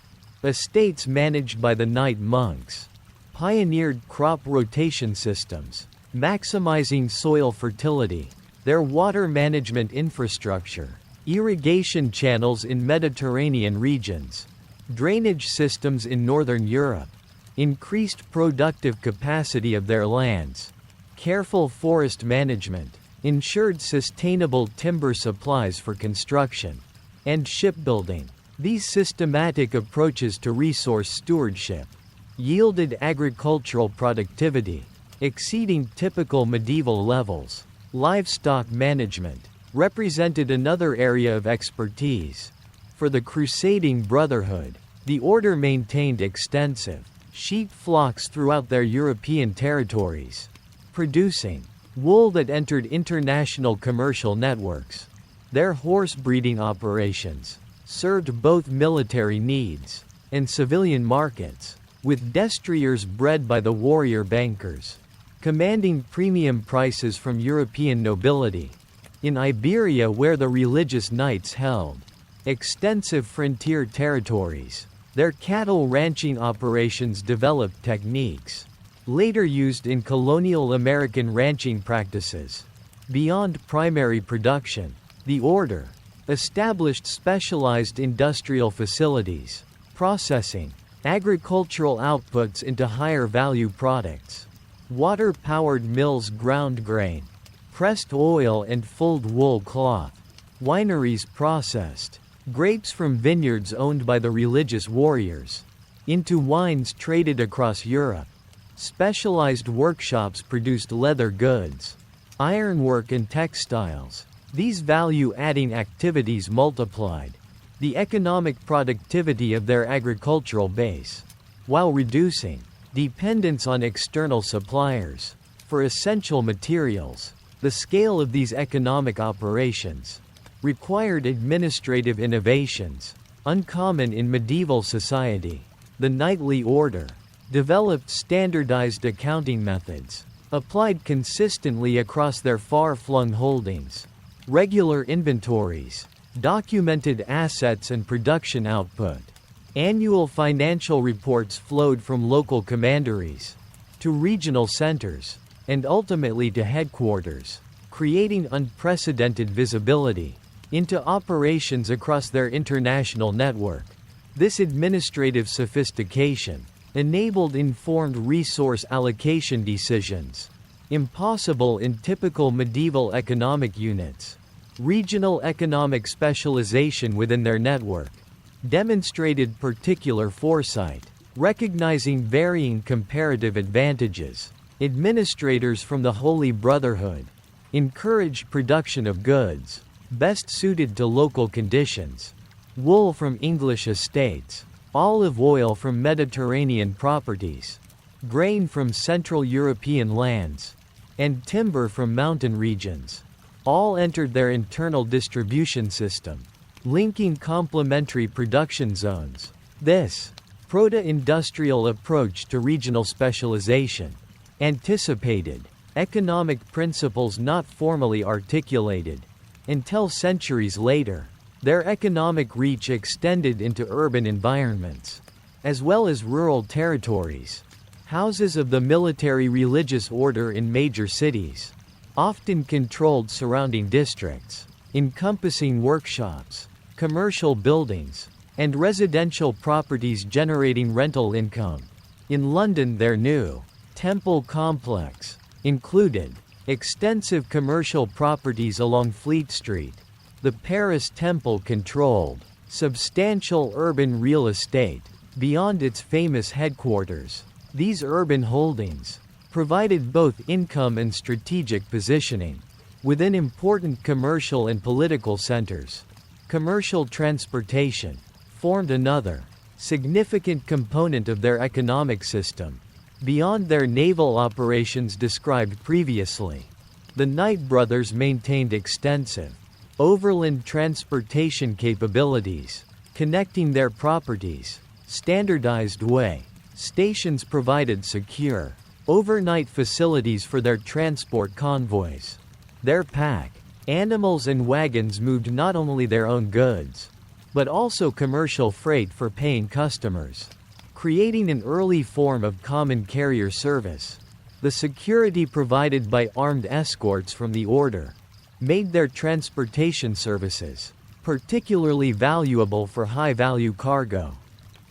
Estates managed by the Knight monks pioneered crop rotation systems, maximizing soil fertility. Their water management infrastructure, irrigation channels in Mediterranean regions, drainage systems in Northern Europe, increased productive capacity of their lands. Careful forest management ensured sustainable timber supplies for construction and shipbuilding. These systematic approaches to resource stewardship yielded agricultural productivity exceeding typical medieval levels. Livestock management represented another area of expertise. For the Crusading Brotherhood, the order maintained extensive sheep flocks throughout their European territories, producing Wool that entered international commercial networks. Their horse breeding operations served both military needs and civilian markets, with destriers bred by the warrior bankers, commanding premium prices from European nobility. In Iberia, where the religious knights held extensive frontier territories, their cattle ranching operations developed techniques later used in colonial American ranching practices. Beyond primary production, the order established specialized industrial facilities, processing agricultural outputs into higher value products. Water-powered mills ground grain, pressed oil and fulled wool cloth. Wineries processed grapes from vineyards owned by the religious warriors into wines traded across Europe. Specialized workshops produced leather goods, ironwork and textiles. These value-adding activities multiplied the economic productivity of their agricultural base, while reducing dependence on external suppliers for essential materials. The scale of these economic operations required administrative innovations, uncommon in medieval society. The knightly order developed standardized accounting methods, applied consistently across their far-flung holdings. Regular inventories, documented assets and production output. Annual financial reports flowed from local commanderies to regional centers, and ultimately to headquarters, creating unprecedented visibility into operations across their international network. This administrative sophistication enabled informed resource allocation decisions, impossible in typical medieval economic units. Regional economic specialization within their network demonstrated particular foresight, recognizing varying comparative advantages. Administrators from the Holy Brotherhood encouraged production of goods best suited to local conditions. Wool from English estates, olive oil from Mediterranean properties, grain from Central European lands, and timber from mountain regions all entered their internal distribution system, linking complementary production zones. This proto-industrial approach to regional specialization anticipated economic principles not formally articulated until centuries later. Their economic reach extended into urban environments, as well as rural territories. Houses of the military religious order in major cities often controlled surrounding districts, encompassing workshops, commercial buildings, and residential properties generating rental income. In London, their new temple complex included extensive commercial properties along Fleet Street. The Paris Temple controlled substantial urban real estate beyond its famous headquarters. These urban holdings provided both income and strategic positioning within important commercial and political centers. Commercial transportation formed another significant component of their economic system. Beyond their naval operations described previously, the Knight brothers maintained extensive overland transportation capabilities, connecting their properties. Standardized way stations provided secure overnight facilities for their transport convoys. Their pack animals and wagons moved not only their own goods, but also commercial freight for paying customers, creating an early form of common carrier service. The security provided by armed escorts from the order made their transportation services particularly valuable for high-value cargo.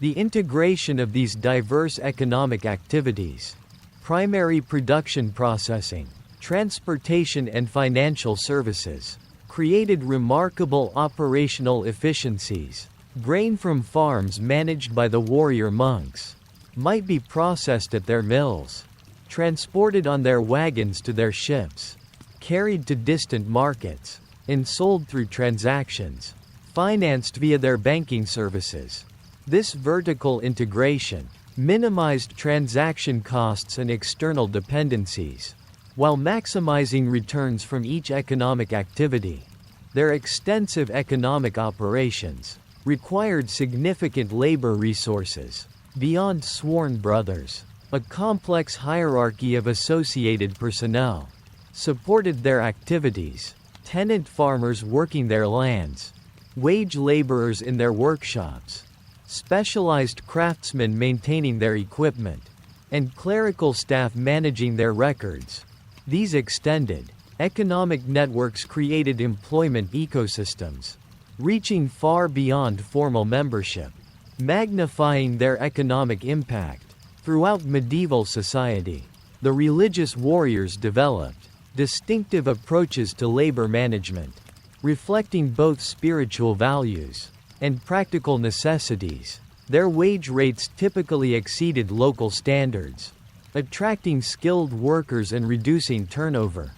The integration of these diverse economic activities, primary production processing, transportation and financial services, created remarkable operational efficiencies. Grain from farms managed by the warrior monks might be processed at their mills, transported on their wagons to their ships, carried to distant markets, and sold through transactions financed via their banking services. This vertical integration minimized transaction costs and external dependencies, while maximizing returns from each economic activity. Their extensive economic operations required significant labor resources. Beyond sworn brothers, a complex hierarchy of associated personnel supported their activities: tenant farmers working their lands, wage laborers in their workshops, specialized craftsmen maintaining their equipment, and clerical staff managing their records. These extended economic networks created employment ecosystems, reaching far beyond formal membership, magnifying their economic impact. Throughout medieval society, the religious warriors developed distinctive approaches to labor management, reflecting both spiritual values and practical necessities. Their wage rates typically exceeded local standards, attracting skilled workers and reducing turnover.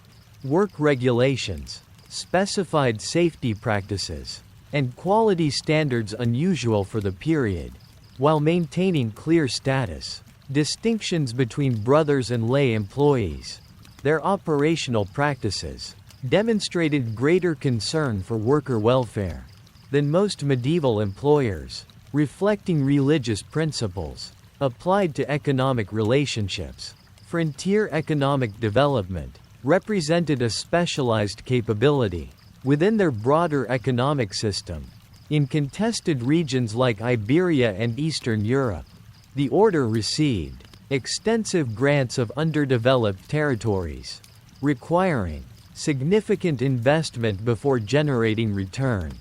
Work regulations, specified safety practices, and quality standards unusual for the period, while maintaining clear status distinctions between brothers and lay employees. Their operational practices demonstrated greater concern for worker welfare than most medieval employers, reflecting religious principles applied to economic relationships. Frontier economic development represented a specialized capability within their broader economic system. In contested regions like Iberia and Eastern Europe, the order received extensive grants of underdeveloped territories, requiring significant investment before generating return.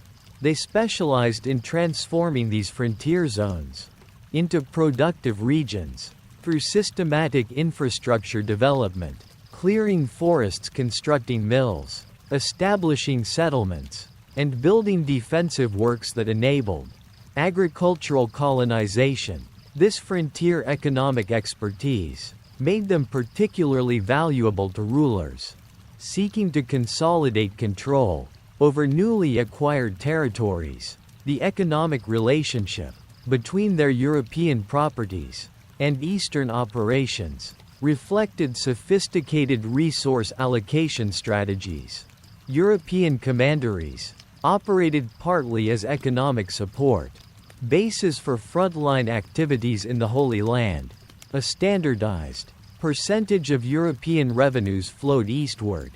They specialized in transforming these frontier zones into productive regions through systematic infrastructure development, clearing forests, constructing mills, establishing settlements, and building defensive works that enabled agricultural colonization. This frontier economic expertise made them particularly valuable to rulers seeking to consolidate control over newly acquired territories. The economic relationship between their European properties and Eastern operations reflected sophisticated resource allocation strategies. European commanderies operated partly as economic support bases for frontline activities in the Holy Land. A standardized percentage of European revenues flowed eastward,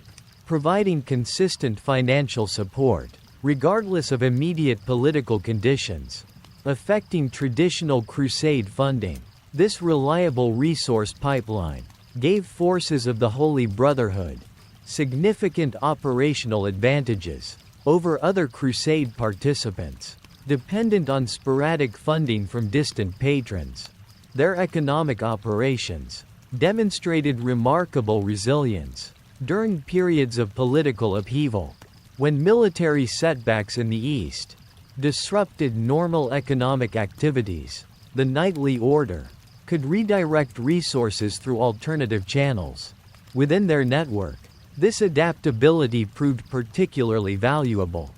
providing consistent financial support, regardless of immediate political conditions affecting traditional Crusade funding. This reliable resource pipeline gave forces of the Holy Brotherhood significant operational advantages over other Crusade participants, dependent on sporadic funding from distant patrons. Their economic operations demonstrated remarkable resilience during periods of political upheaval, when military setbacks in the East disrupted normal economic activities. The knightly order could redirect resources through alternative channels within their network. This adaptability proved particularly valuable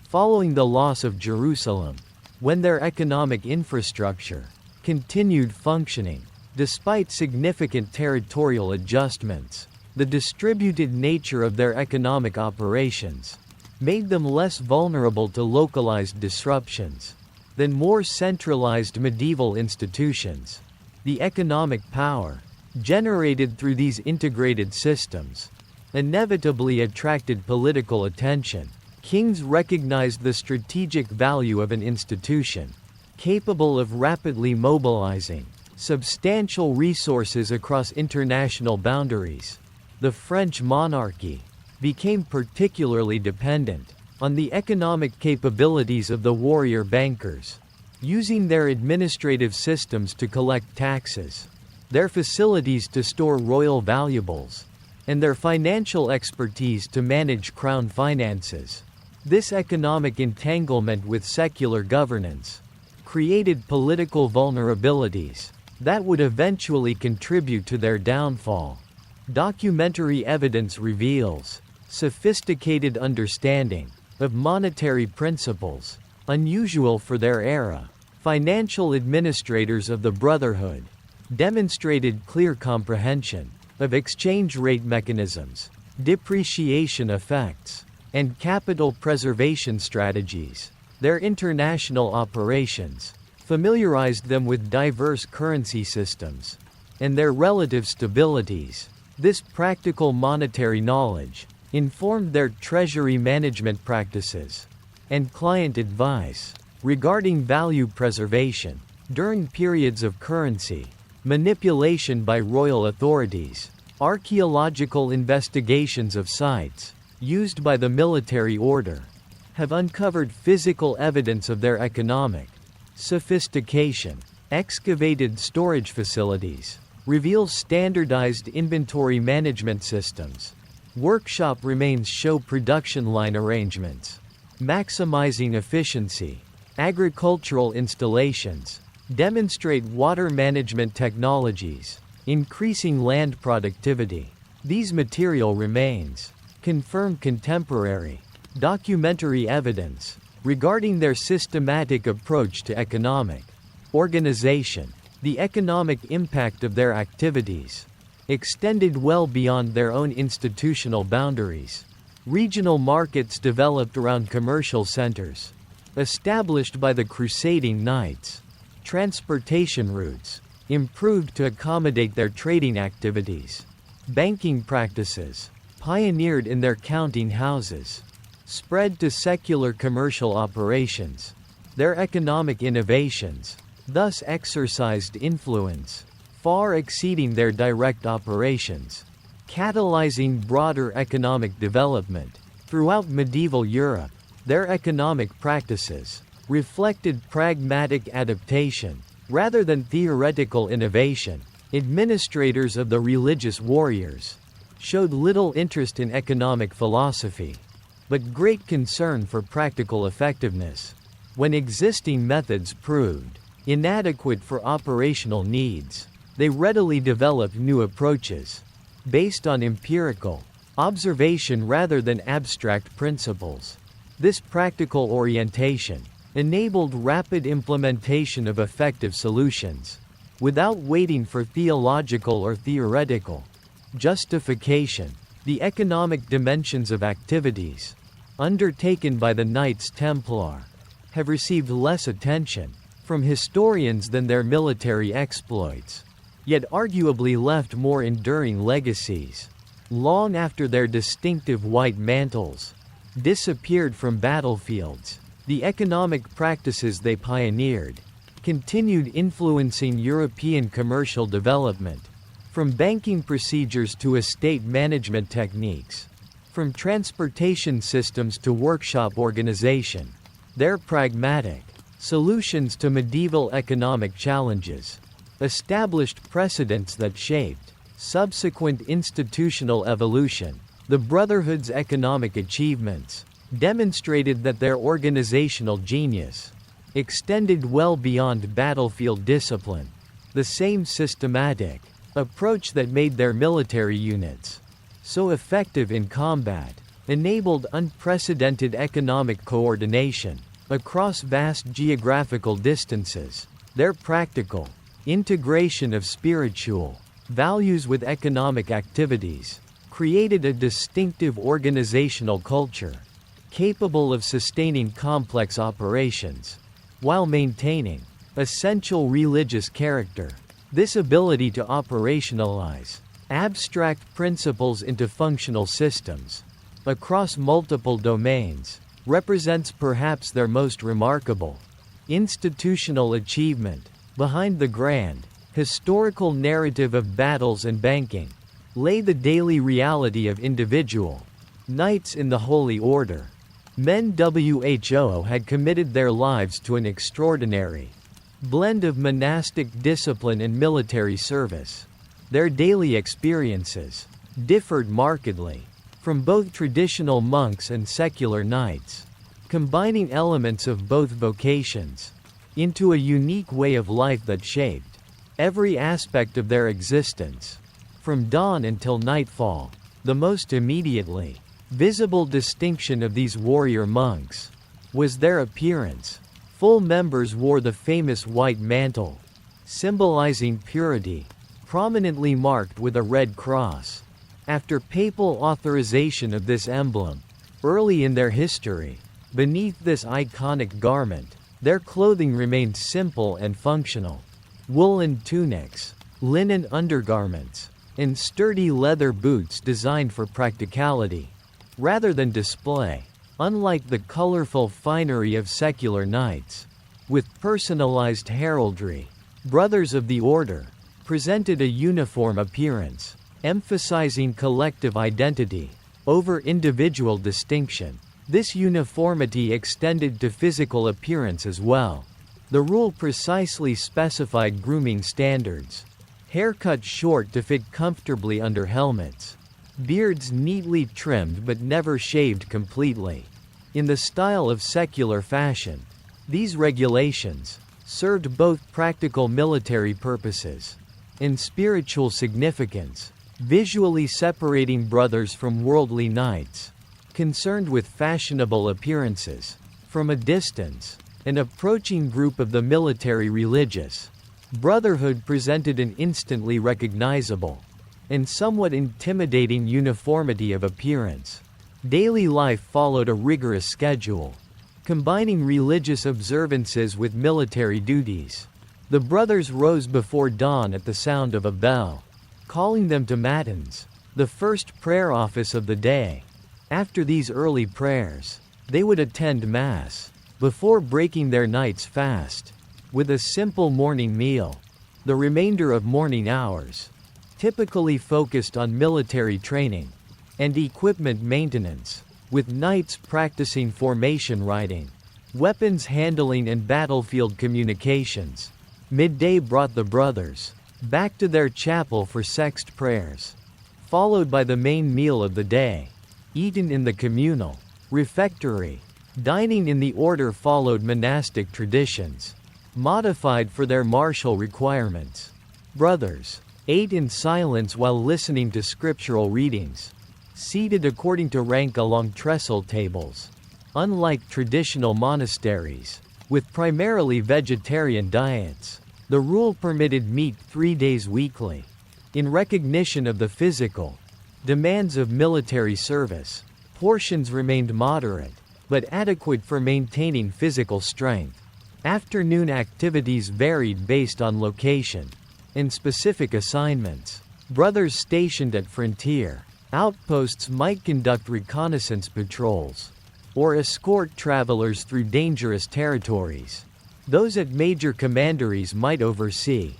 following the loss of Jerusalem, when their economic infrastructure continued functioning despite significant territorial adjustments. The distributed nature of their economic operations made them less vulnerable to localized disruptions than more centralized medieval institutions. The economic power generated through these integrated systems inevitably attracted political attention. Kings recognized the strategic value of an institution capable of rapidly mobilizing substantial resources across international boundaries. The French monarchy became particularly dependent on the economic capabilities of the warrior bankers, using their administrative systems to collect taxes, their facilities to store royal valuables, and their financial expertise to manage crown finances. This economic entanglement with secular governance created political vulnerabilities that would eventually contribute to their downfall. Documentary evidence reveals sophisticated understanding of monetary principles, unusual for their era. Financial administrators of the Brotherhood demonstrated clear comprehension of exchange rate mechanisms, depreciation effects, and capital preservation strategies. Their international operations familiarized them with diverse currency systems and their relative stabilities. This practical monetary knowledge informed their treasury management practices and client advice regarding value preservation during periods of currency manipulation by royal authorities. Archaeological investigations of sites used by the military order have uncovered physical evidence of their economic sophistication. Excavated storage facilities reveal standardized inventory management systems. Workshop remains show production line arrangements, maximizing efficiency. Agricultural installations demonstrate water management technologies, increasing land productivity. These material remains confirm contemporary documentary evidence regarding their systematic approach to economic organization. The economic impact of their activities extended well beyond their own institutional boundaries. Regional markets developed around commercial centers established by the crusading knights. Transportation routes improved to accommodate their trading activities. Banking practices, pioneered in their counting houses, spread to secular commercial operations. Their economic innovations thus exercised influence far exceeding their direct operations, catalyzing broader economic development. Throughout medieval Europe, their economic practices reflected pragmatic adaptation rather than theoretical innovation. Administrators of the religious warriors showed little interest in economic philosophy, but great concern for practical effectiveness. When existing methods proved inadequate for operational needs, they readily developed new approaches based on empirical observation rather than abstract principles. This practical orientation enabled rapid implementation of effective solutions without waiting for theological or theoretical justification. The economic dimensions of activities undertaken by the Knights Templar have received less attention from historians than their military exploits, yet arguably left more enduring legacies. Long after their distinctive white mantles disappeared from battlefields, the economic practices they pioneered continued influencing European commercial development. From banking procedures to estate management techniques, from transportation systems to workshop organization, their pragmatic solutions to medieval economic challenges established precedents that shaped subsequent institutional evolution. The Brotherhood's economic achievements demonstrated that their organizational genius extended well beyond battlefield discipline. The same systematic approach that made their military units so effective in combat enabled unprecedented economic coordination across vast geographical distances. Their practical integration of spiritual values with economic activities created a distinctive organizational culture capable of sustaining complex operations while maintaining essential religious character. This ability to operationalize abstract principles into functional systems across multiple domains represents perhaps their most remarkable institutional achievement. Behind the grand historical narrative of battles and banking lay the daily reality of individual knights in the Holy Order. Men who had committed their lives to an extraordinary blend of monastic discipline and military service. Their daily experiences differed markedly from both traditional monks and secular knights, combining elements of both vocations into a unique way of life that shaped every aspect of their existence. From dawn until nightfall, the most immediately visible distinction of these warrior monks was their appearance. Full members wore the famous white mantle, symbolizing purity, prominently marked with a red cross. After papal authorization of this emblem, early in their history, beneath this iconic garment, their clothing remained simple and functional. Woolen tunics, linen undergarments, and sturdy leather boots designed for practicality, rather than display, unlike the colorful finery of secular knights. With personalized heraldry, Brothers of the Order presented a uniform appearance, emphasizing collective identity over individual distinction. This uniformity extended to physical appearance as well. The rule precisely specified grooming standards. Hair cut short to fit comfortably under helmets. Beards neatly trimmed but never shaved completely. In the style of secular fashion, these regulations served both practical military purposes and spiritual significance, visually separating brothers from worldly knights, concerned with fashionable appearances. From a distance, an approaching group of the military religious brotherhood presented an instantly recognizable and somewhat intimidating uniformity of appearance. Daily life followed a rigorous schedule, combining religious observances with military duties. The brothers rose before dawn at the sound of a bell, calling them to matins, the first prayer office of the day. After these early prayers, they would attend Mass, before breaking their night's fast, with a simple morning meal. The remainder of morning hours, typically focused on military training and equipment maintenance, with knights practicing formation riding, weapons handling and battlefield communications. Midday brought the brothers back to their chapel for sext prayers, followed by the main meal of the day, eaten in the communal refectory. Dining in the order followed monastic traditions, modified for their martial requirements. Brothers ate in silence while listening to scriptural readings, seated according to rank along trestle tables. Unlike traditional monasteries, with primarily vegetarian diets, the rule permitted meat 3 days weekly. In recognition of the physical demands of military service, portions remained moderate, but adequate for maintaining physical strength. Afternoon activities varied based on location and specific assignments. Brothers stationed at frontier outposts might conduct reconnaissance patrols or escort travelers through dangerous territories. Those at major commanderies might oversee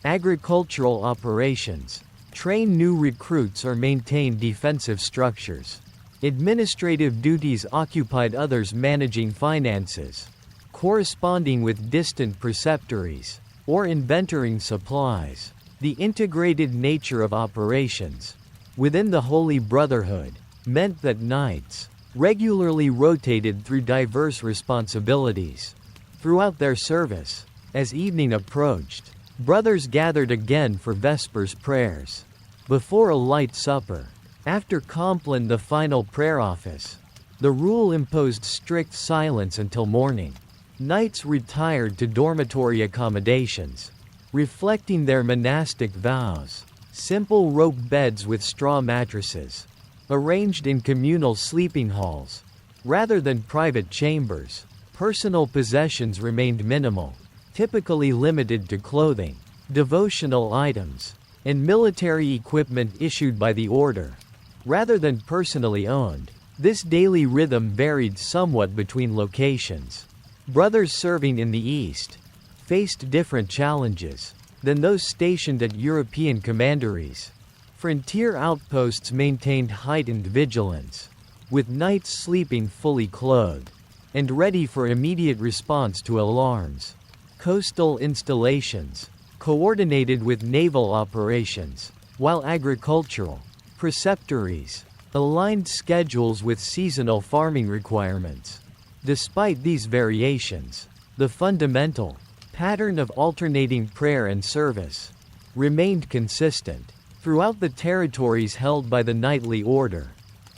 agricultural operations, train new recruits, or maintain defensive structures. Administrative duties occupied others managing finances, corresponding with distant preceptories, or inventorying supplies. The integrated nature of operations within the Holy Brotherhood meant that knights regularly rotated through diverse responsibilities. Throughout their service, as evening approached, brothers gathered again for Vespers prayers. Before a light supper, after Compline, the final prayer office, the rule imposed strict silence until morning. Knights retired to dormitory accommodations, reflecting their monastic vows. Simple rope beds with straw mattresses, arranged in communal sleeping halls, rather than private chambers. Personal possessions remained minimal, typically limited to clothing, devotional items, and military equipment issued by the order, rather than personally owned. This daily rhythm varied somewhat between locations. Brothers serving in the East faced different challenges than those stationed at European commanderies. Frontier outposts maintained heightened vigilance, with knights sleeping fully clothed and ready for immediate response to alarms. Coastal installations coordinated with naval operations, while agricultural preceptories aligned schedules with seasonal farming requirements. Despite these variations, the fundamental pattern of alternating prayer and service remained consistent throughout the territories held by the knightly order.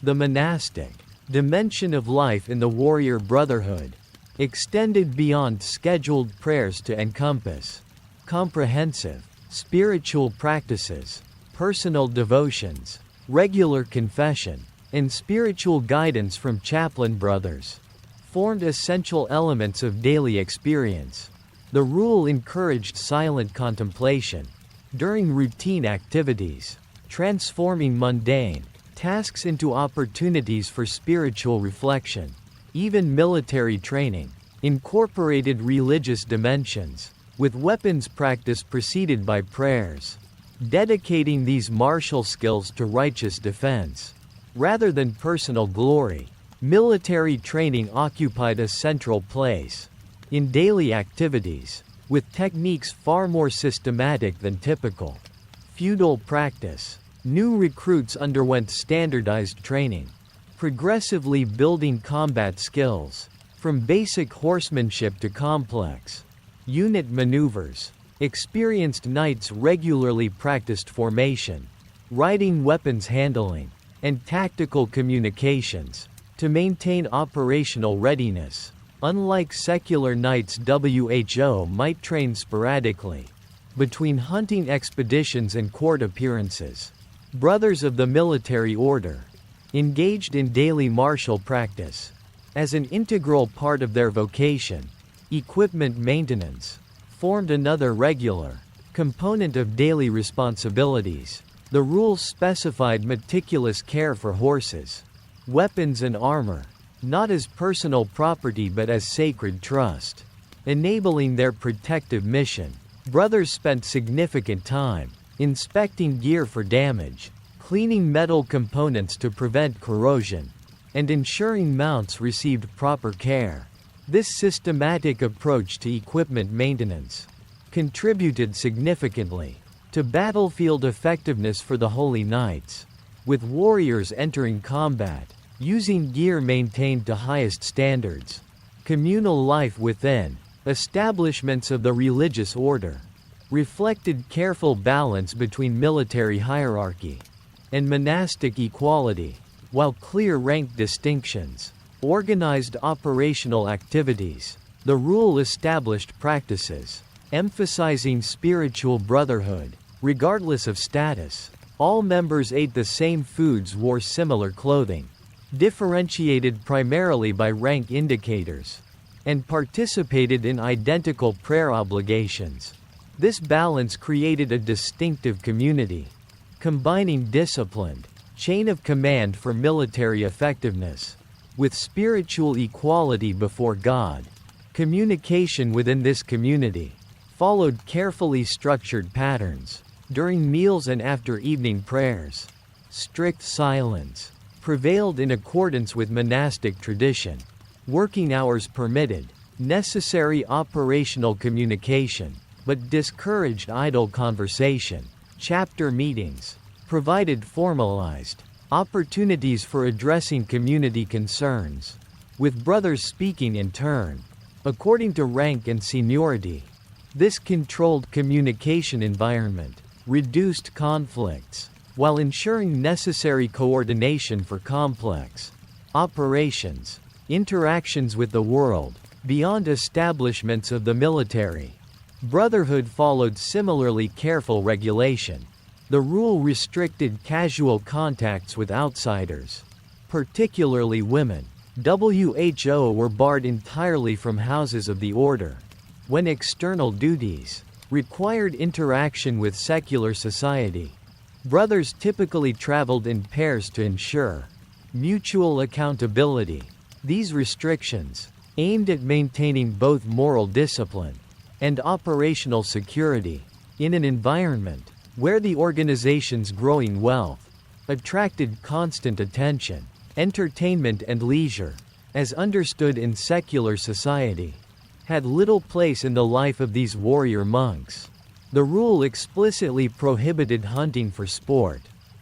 The monastic dimension of life in the warrior brotherhood extended beyond scheduled prayers to encompass comprehensive Spiritual practices, personal devotions, regular confession, and spiritual guidance from chaplain brothers formed essential elements of daily experience. The rule encouraged silent contemplation during routine activities, transforming mundane tasks into opportunities for spiritual reflection. Even military training incorporated religious dimensions, with weapons practice preceded by prayers, dedicating these martial skills to righteous defense. Rather than personal glory, military training occupied a central place in daily activities, with techniques far more systematic than typical feudal practice. New recruits underwent standardized training, progressively building combat skills, from basic horsemanship to complex unit maneuvers. Experienced knights regularly practiced formation, riding weapons handling, and tactical communications to maintain operational readiness. Unlike secular knights, WHO might train sporadically between hunting expeditions and court appearances. Brothers of the military order engaged in daily martial practice as an integral part of their vocation. Equipment maintenance formed another regular component of daily responsibilities. The rules specified meticulous care for horses, weapons and armor, not as personal property but as sacred trust, enabling their protective mission. Brothers spent significant time inspecting gear for damage, cleaning metal components to prevent corrosion, and ensuring mounts received proper care. This systematic approach to equipment maintenance contributed significantly to battlefield effectiveness for the Holy Knights, with warriors entering combat using gear maintained to highest standards. Communal life within establishments of the religious order reflected careful balance between military hierarchy and monastic equality, while clear rank distinctions organized operational activities. The rule established practices emphasizing spiritual brotherhood, regardless of status. All members ate the same foods, wore similar clothing, differentiated primarily by rank indicators, and participated in identical prayer obligations. This balance created a distinctive community, combining disciplined chain of command for military effectiveness with spiritual equality before God. Communication within this community followed carefully structured patterns. During meals and after evening prayers, strict silence prevailed in accordance with monastic tradition. Working hours permitted necessary operational communication, but discouraged idle conversation. Chapter meetings provided formalized opportunities for addressing community concerns, with brothers speaking in turn, according to rank and seniority. This controlled communication environment reduced conflicts, while ensuring necessary coordination for complex operations. Interactions with the world beyond establishments of the military brotherhood followed similarly careful regulation. The rule restricted casual contacts with outsiders, particularly women. WHO were barred entirely from houses of the order. When external duties required interaction with secular society, brothers typically traveled in pairs to ensure mutual accountability. These restrictions aimed at maintaining both moral discipline and operational security in an environment where the organization's growing wealth attracted constant attention. Entertainment and leisure, as understood in secular society, had little place in the life of these warrior monks. The rule explicitly prohibited hunting for sport,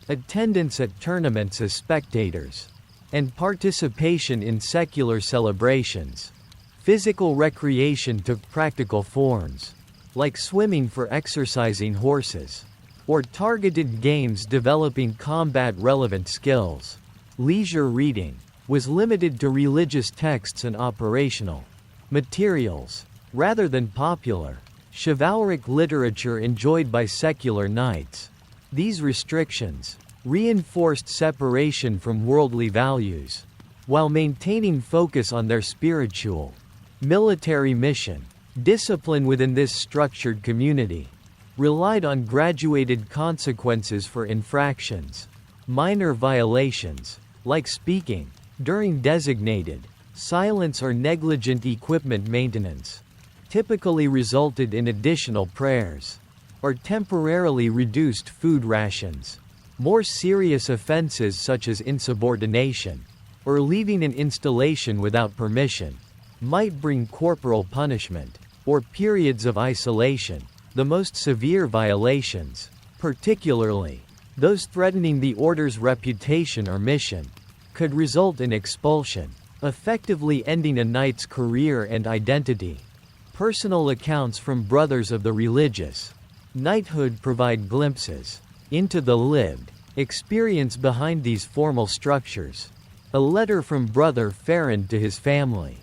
attendance at tournaments as spectators, and participation in secular celebrations. Physical recreation took practical forms, like swimming for exercising horses, or targeted games developing combat-relevant skills. Leisure reading was limited to religious texts and operational materials, rather than popular chivalric literature enjoyed by secular knights. These restrictions reinforced separation from worldly values, while maintaining focus on their spiritual, military mission. Discipline within this structured community relied on graduated consequences for infractions. Minor violations, like speaking during designated silence or negligent equipment maintenance, typically resulted in additional prayers or temporarily reduced food rations. More serious offenses such as insubordination or leaving an installation without permission might bring corporal punishment or periods of isolation. The most severe violations, particularly those threatening the order's reputation or mission, could result in expulsion, effectively ending a knight's career and identity. Personal accounts from brothers of the religious knighthood provide glimpses into the lived experience behind these formal structures. A letter from Brother Farron to his family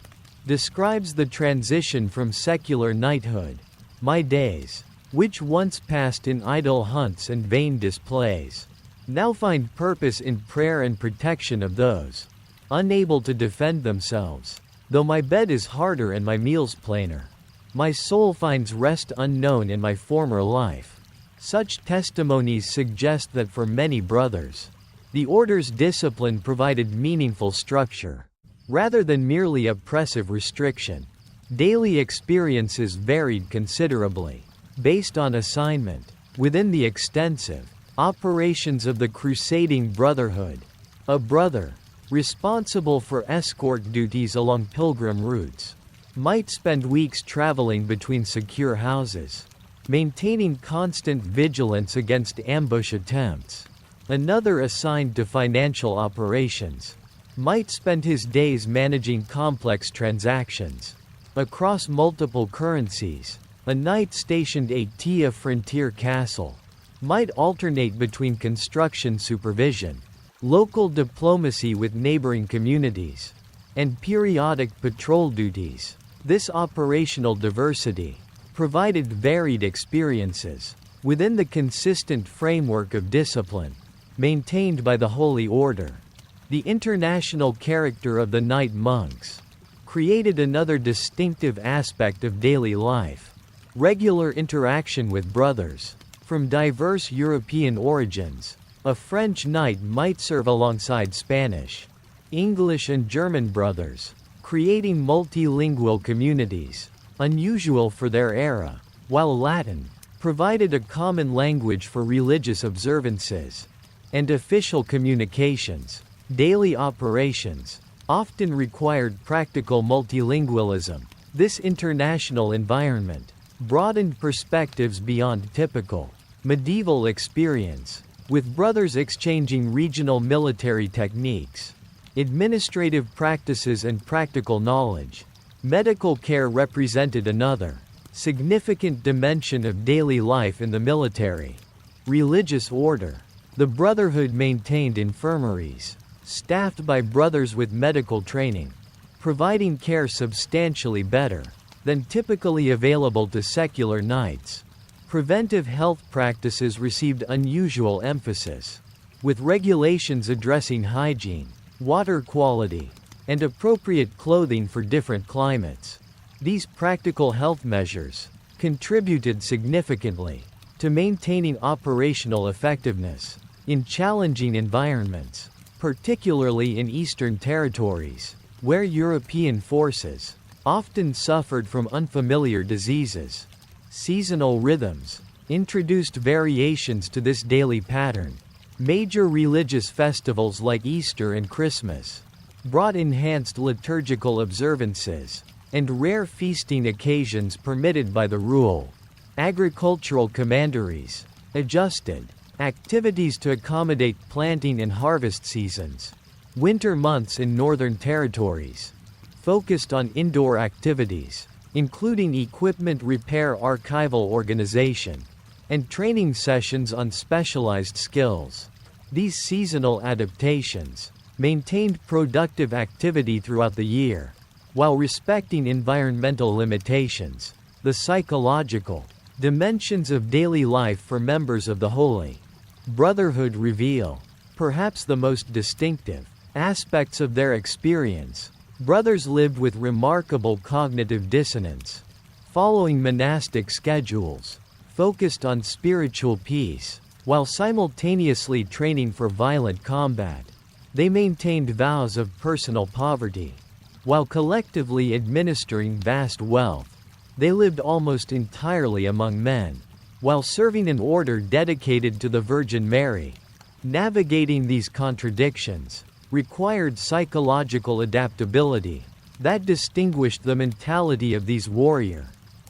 describes the transition from secular knighthood. My days, which once passed in idle hunts and vain displays, now find purpose in prayer and protection of those unable to defend themselves. Though my bed is harder and my meals plainer, my soul finds rest unknown in my former life. Such testimonies suggest that for many brothers, the order's discipline provided meaningful structure, rather than merely oppressive restriction. Daily experiences varied considerably, based on assignment, within the extensive operations of the crusading brotherhood. A brother, responsible for escort duties along pilgrim routes, might spend weeks traveling between secure houses, maintaining constant vigilance against ambush attempts. Another assigned to financial operations might spend his days managing complex transactions across multiple currencies. A knight stationed at Tia Frontier Castle might alternate between construction supervision, local diplomacy with neighboring communities, and periodic patrol duties. This operational diversity provided varied experiences within the consistent framework of discipline maintained by the Holy Order. The international character of the knight monks created another distinctive aspect of daily life: regular interaction with brothers from diverse European origins. A French knight might serve alongside Spanish, English and German brothers, creating multilingual communities, unusual for their era, while Latin provided a common language for religious observances and official communications. Daily operations often required practical multilingualism. This international environment broadened perspectives beyond typical medieval experience, with brothers exchanging regional military techniques, administrative practices and practical knowledge. Medical care represented another significant dimension of daily life in the military. Religious order. The Brotherhood maintained infirmaries, staffed by brothers with medical training, providing care substantially better than typically available to secular knights. Preventive health practices received unusual emphasis, with regulations addressing hygiene, water quality, and appropriate clothing for different climates. These practical health measures contributed significantly to maintaining operational effectiveness in challenging environments, particularly in Eastern territories, where European forces often suffered from unfamiliar diseases. Seasonal rhythms introduced variations to this daily pattern. Major religious festivals like Easter and Christmas brought enhanced liturgical observances and rare feasting occasions permitted by the rule. Agricultural commanderies adjusted activities to accommodate planting and harvest seasons. Winter months in northern territories focused on indoor activities, including equipment repair, archival organization, and training sessions on specialized skills. These seasonal adaptations maintained productive activity throughout the year, while respecting environmental limitations. The psychological dimensions of daily life for members of the Holy Brotherhood reveal, perhaps the most distinctive, aspects of their experience. Brothers lived with remarkable cognitive dissonance, following monastic schedules, focused on spiritual peace, while simultaneously training for violent combat. They maintained vows of personal poverty, while collectively administering vast wealth. They lived almost entirely among men, while serving an order dedicated to the Virgin Mary. Navigating these contradictions required psychological adaptability that distinguished the mentality of these warrior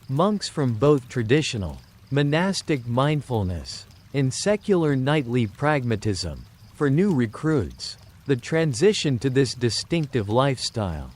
monks from both traditional monastic mindfulness and secular knightly pragmatism. For new recruits, the transition to this distinctive lifestyle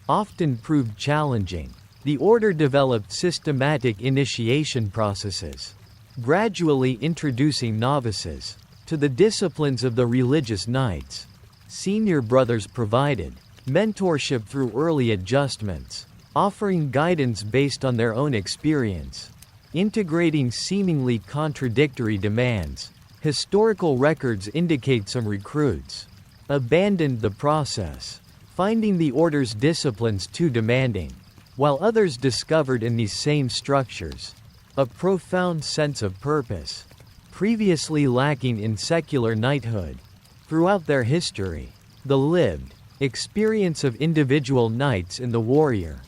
often proved challenging. The order developed systematic initiation processes, gradually introducing novices to the disciplines of the religious knights. Senior brothers provided mentorship through early adjustments, offering guidance based on their own experience. Integrating seemingly contradictory demands, historical records indicate some recruits abandoned the process, finding the order's disciplines too demanding, while others discovered in these same structures a profound sense of purpose, previously lacking in secular knighthood. Throughout their history, the lived experience of individual knights in the warrior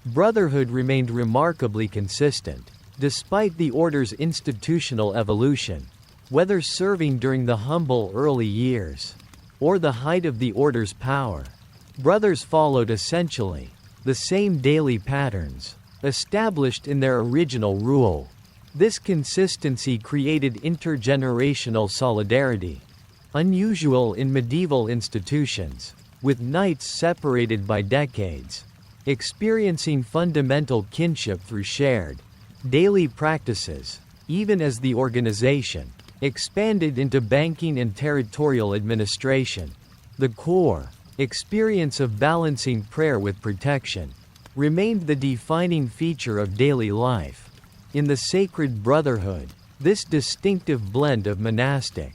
brotherhood remained remarkably consistent, despite the order's institutional evolution. Whether serving during the humble early years or the height of the order's power, brothers followed essentially the same daily patterns established in their original rule. This consistency created intergenerational solidarity, unusual in medieval institutions, with knights separated by decades, experiencing fundamental kinship through shared daily practices. Even as the organization expanded into banking and territorial administration, the core experience of balancing prayer with protection remained the defining feature of daily life. In the Sacred Brotherhood, this distinctive blend of monastic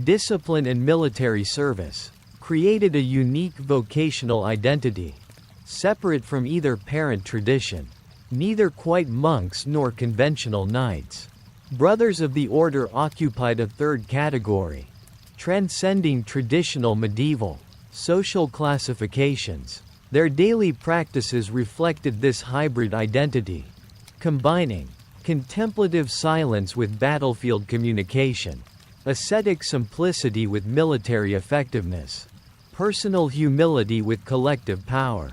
discipline and military service created a unique vocational identity, separate from either parent tradition. Neither quite monks nor conventional knights. Brothers of the order occupied a third category, transcending traditional medieval social classifications. Their daily practices reflected this hybrid identity, combining contemplative silence with battlefield communication, ascetic simplicity with military effectiveness, personal humility with collective power.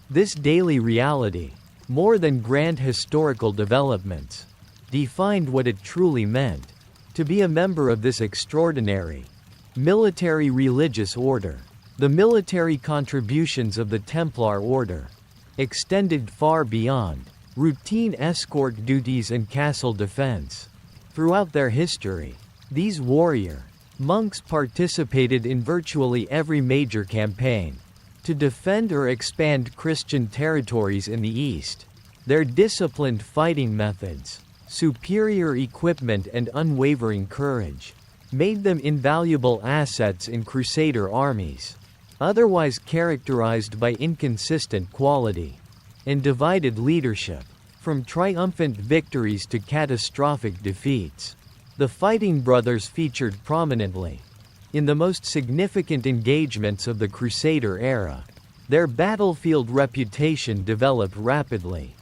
This daily reality, more than grand historical developments, defined what it truly meant to be a member of this extraordinary military religious order. The military contributions of the Templar order extended far beyond routine escort duties and castle defense. Throughout their history, these warrior monks participated in virtually every major campaign to defend or expand Christian territories in the East. Their disciplined fighting methods, superior equipment and unwavering courage made them invaluable assets in Crusader armies, otherwise characterized by inconsistent quality and divided leadership. From triumphant victories to catastrophic defeats, the Fighting Brothers featured prominently in the most significant engagements of the Crusader era. Their battlefield reputation developed rapidly,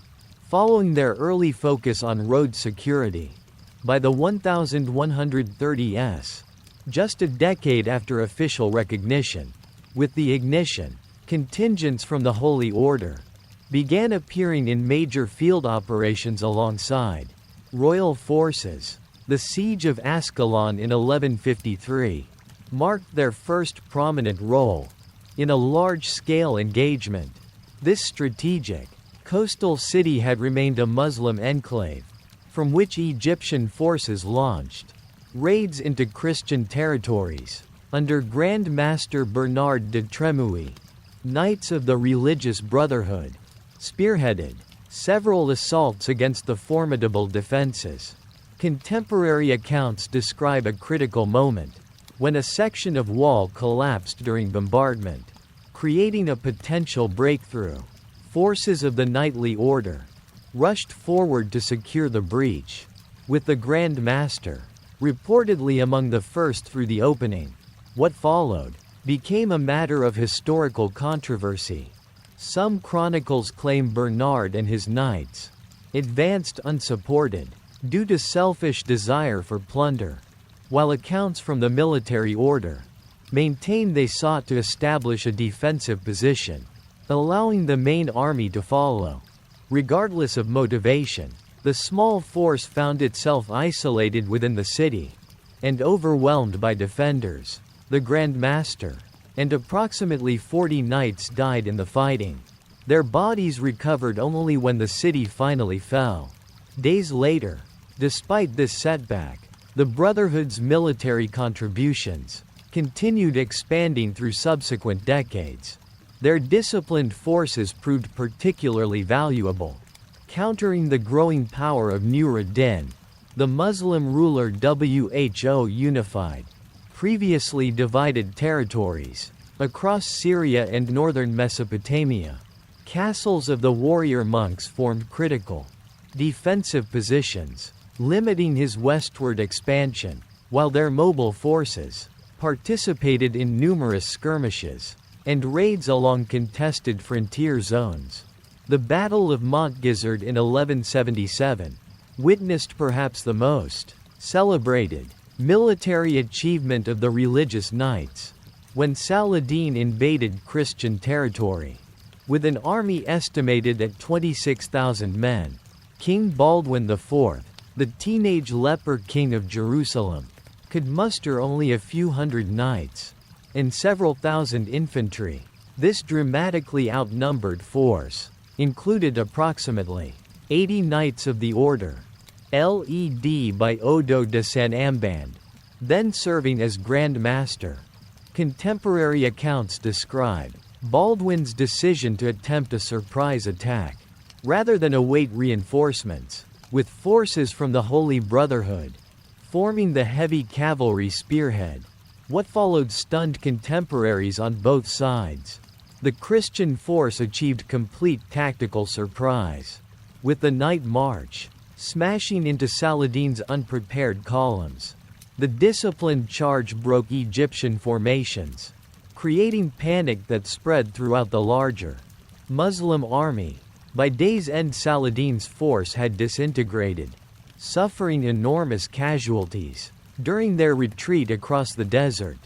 following their early focus on road security. By the 1130s, just a decade after official recognition, with the ignition, contingents from the Holy Order began appearing in major field operations alongside royal forces. The Siege of Ascalon in 1153 marked their first prominent role in a large-scale engagement. This strategic, coastal city had remained a Muslim enclave, from which Egyptian forces launched raids into Christian territories. Under Grand Master Bernard de Tremouille, Knights of the Religious Brotherhood spearheaded several assaults against the formidable defenses. Contemporary accounts describe a critical moment, when a section of wall collapsed during bombardment, creating a potential breakthrough. Forces of the Knightly Order rushed forward to secure the breach, with the Grand Master reportedly among the first through the opening. What followed became a matter of historical controversy. Some chronicles claim Bernard and his knights advanced unsupported, due to selfish desire for plunder, while accounts from the military order maintain they sought to establish a defensive position, allowing the main army to follow. Regardless of motivation, the small force found itself isolated within the city and overwhelmed by defenders. The Grand Master and approximately 40 knights died in the fighting. Their bodies recovered only when the city finally fell. Days later, despite this setback, the Brotherhood's military contributions continued expanding through subsequent decades. Their disciplined forces proved particularly valuable, countering the growing power of Nur ad-Din, the Muslim ruler who unified previously divided territories across Syria and northern Mesopotamia. Castles of the warrior monks formed critical defensive positions, limiting his westward expansion, while their mobile forces participated in numerous skirmishes and raids along contested frontier zones. The Battle of Montgizard in 1177 witnessed perhaps the most celebrated military achievement of the religious knights, when Saladin invaded Christian territory. With an army estimated at 26,000 men, King Baldwin IV, the teenage leper king of Jerusalem, could muster only a few hundred knights and several thousand infantry. This dramatically outnumbered force included approximately 80 knights of the order, led by Odo de San Amband, then serving as Grand Master. Contemporary accounts describe Baldwin's decision to attempt a surprise attack, rather than await reinforcements, with forces from the Holy Brotherhood forming the heavy cavalry spearhead. What followed stunned contemporaries on both sides. The Christian force achieved complete tactical surprise, with the night march smashing into Saladin's unprepared columns. The disciplined charge broke Egyptian formations, creating panic that spread throughout the larger Muslim army. By day's end, Saladin's force had disintegrated, suffering enormous casualties during their retreat across the desert.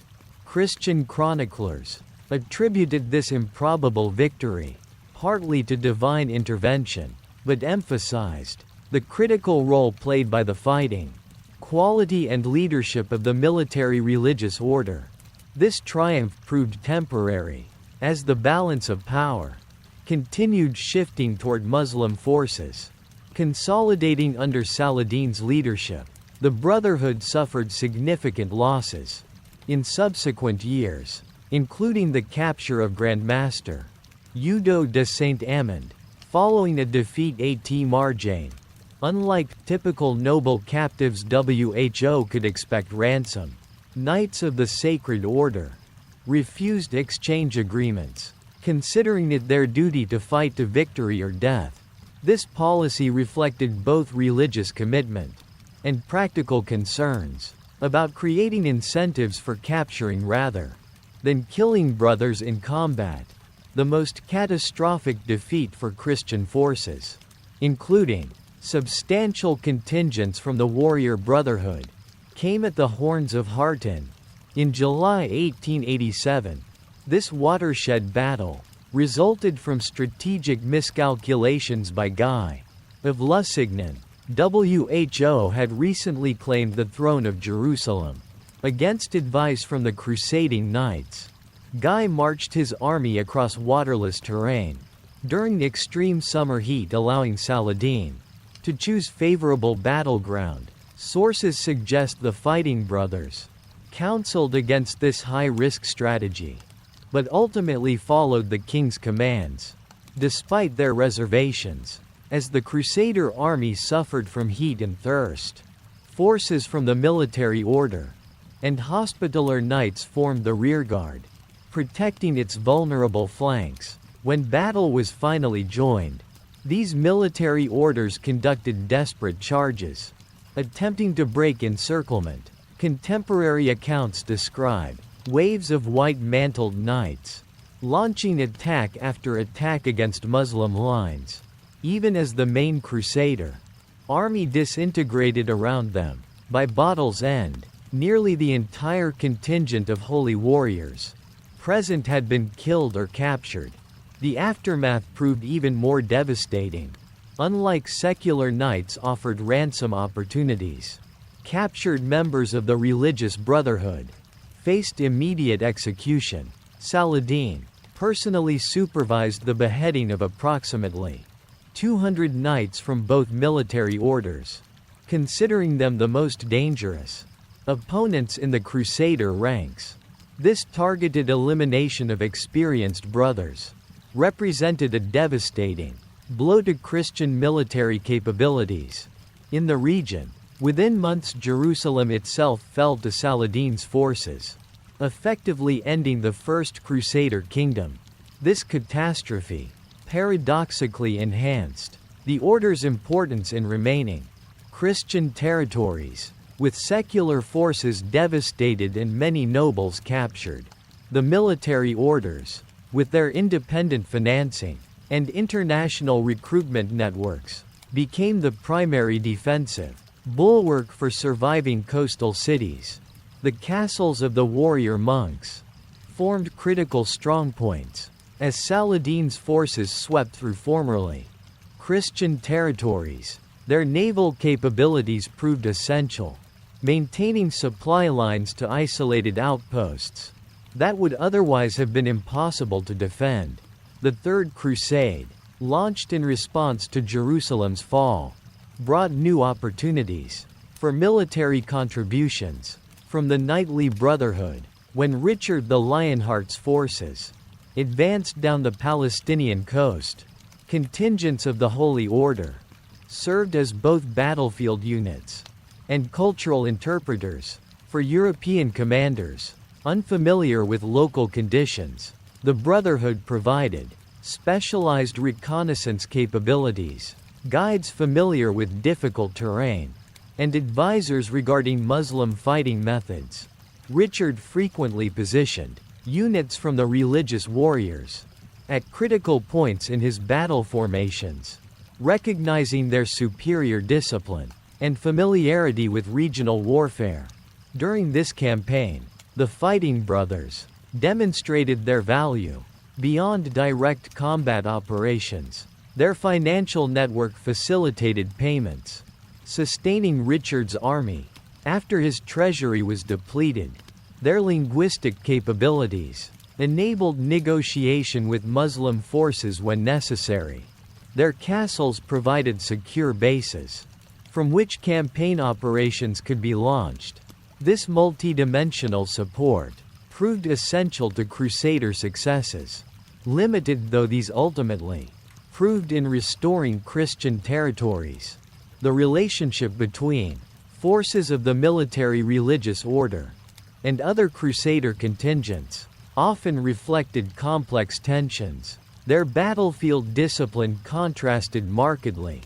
Christian chroniclers attributed this improbable victory partly to divine intervention, but emphasized the critical role played by the fighting quality and leadership of the military religious order. This triumph proved temporary, as the balance of power continued shifting toward Muslim forces. Consolidating under Saladin's leadership, the Brotherhood suffered significant losses in subsequent years, including the capture of Grand Master Udo de Saint Amand, following a defeat at Marjane. Unlike typical noble captives who could expect ransom, Knights of the Sacred Order refused exchange agreements, considering it their duty to fight to victory or death. This policy reflected both religious commitment and practical concerns about creating incentives for capturing rather than killing brothers in combat. The most catastrophic defeat for Christian forces, including substantial contingents from the warrior brotherhood, came at the Horns of Harten in July 1887. This watershed battle resulted from strategic miscalculations by Guy of Lusignan. WHO had recently claimed the throne of Jerusalem. Against advice from the crusading knights, Guy marched his army across waterless terrain during extreme summer heat, allowing Saladin to choose favorable battleground. Sources suggest the Fighting Brothers counseled against this high-risk strategy, but ultimately followed the king's commands. Despite their reservations, as the Crusader army suffered from heat and thirst. Forces from the military order and Hospitaller Knights formed the rearguard, protecting its vulnerable flanks. When battle was finally joined, these military orders conducted desperate charges, attempting to break encirclement. Contemporary accounts describe waves of white-mantled knights launching attack after attack against Muslim lines. Even as the main Crusader army disintegrated around them, by battle's end, nearly the entire contingent of holy warriors present had been killed or captured. The aftermath proved even more devastating. Unlike secular knights offered ransom opportunities, captured members of the religious brotherhood faced immediate execution. Saladin personally supervised the beheading of approximately 200 knights from both military orders, considering them the most dangerous opponents in the Crusader ranks. This targeted elimination of experienced brothers represented a devastating blow to Christian military capabilities in the region. Within months, Jerusalem itself fell to Saladin's forces, effectively ending the First Crusader kingdom. This catastrophe paradoxically enhanced the order's importance in remaining Christian territories, with secular forces devastated and many nobles captured. The military orders, with their independent financing and international recruitment networks, became the primary defensive bulwark for surviving coastal cities. The castles of the warrior monks formed critical strongpoints as Saladin's forces swept through formerly Christian territories. Their naval capabilities proved essential, maintaining supply lines to isolated outposts that would otherwise have been impossible to defend. The Third Crusade, launched in response to Jerusalem's fall, brought new opportunities for military contributions from the knightly brotherhood. When Richard the Lionheart's forces advanced down the Palestinian coast, contingents of the Holy Order served as both battlefield units and cultural interpreters for European commanders unfamiliar with local conditions. The Brotherhood provided specialized reconnaissance capabilities, guides familiar with difficult terrain, and advisors regarding Muslim fighting methods. Richard frequently positioned units from the religious warriors at critical points in his battle formations, recognizing their superior discipline and familiarity with regional warfare. During this campaign, the Fighting Brothers demonstrated their value beyond direct combat operations. Their financial network facilitated payments, sustaining Richard's army after his treasury was depleted. Their linguistic capabilities enabled negotiation with Muslim forces when necessary. Their castles provided secure bases from which campaign operations could be launched. This multidimensional support proved essential to Crusader successes, limited though these ultimately proved in restoring Christian territories. The relationship between forces of the military religious order and other Crusader contingents often reflected complex tensions. Their battlefield discipline contrasted markedly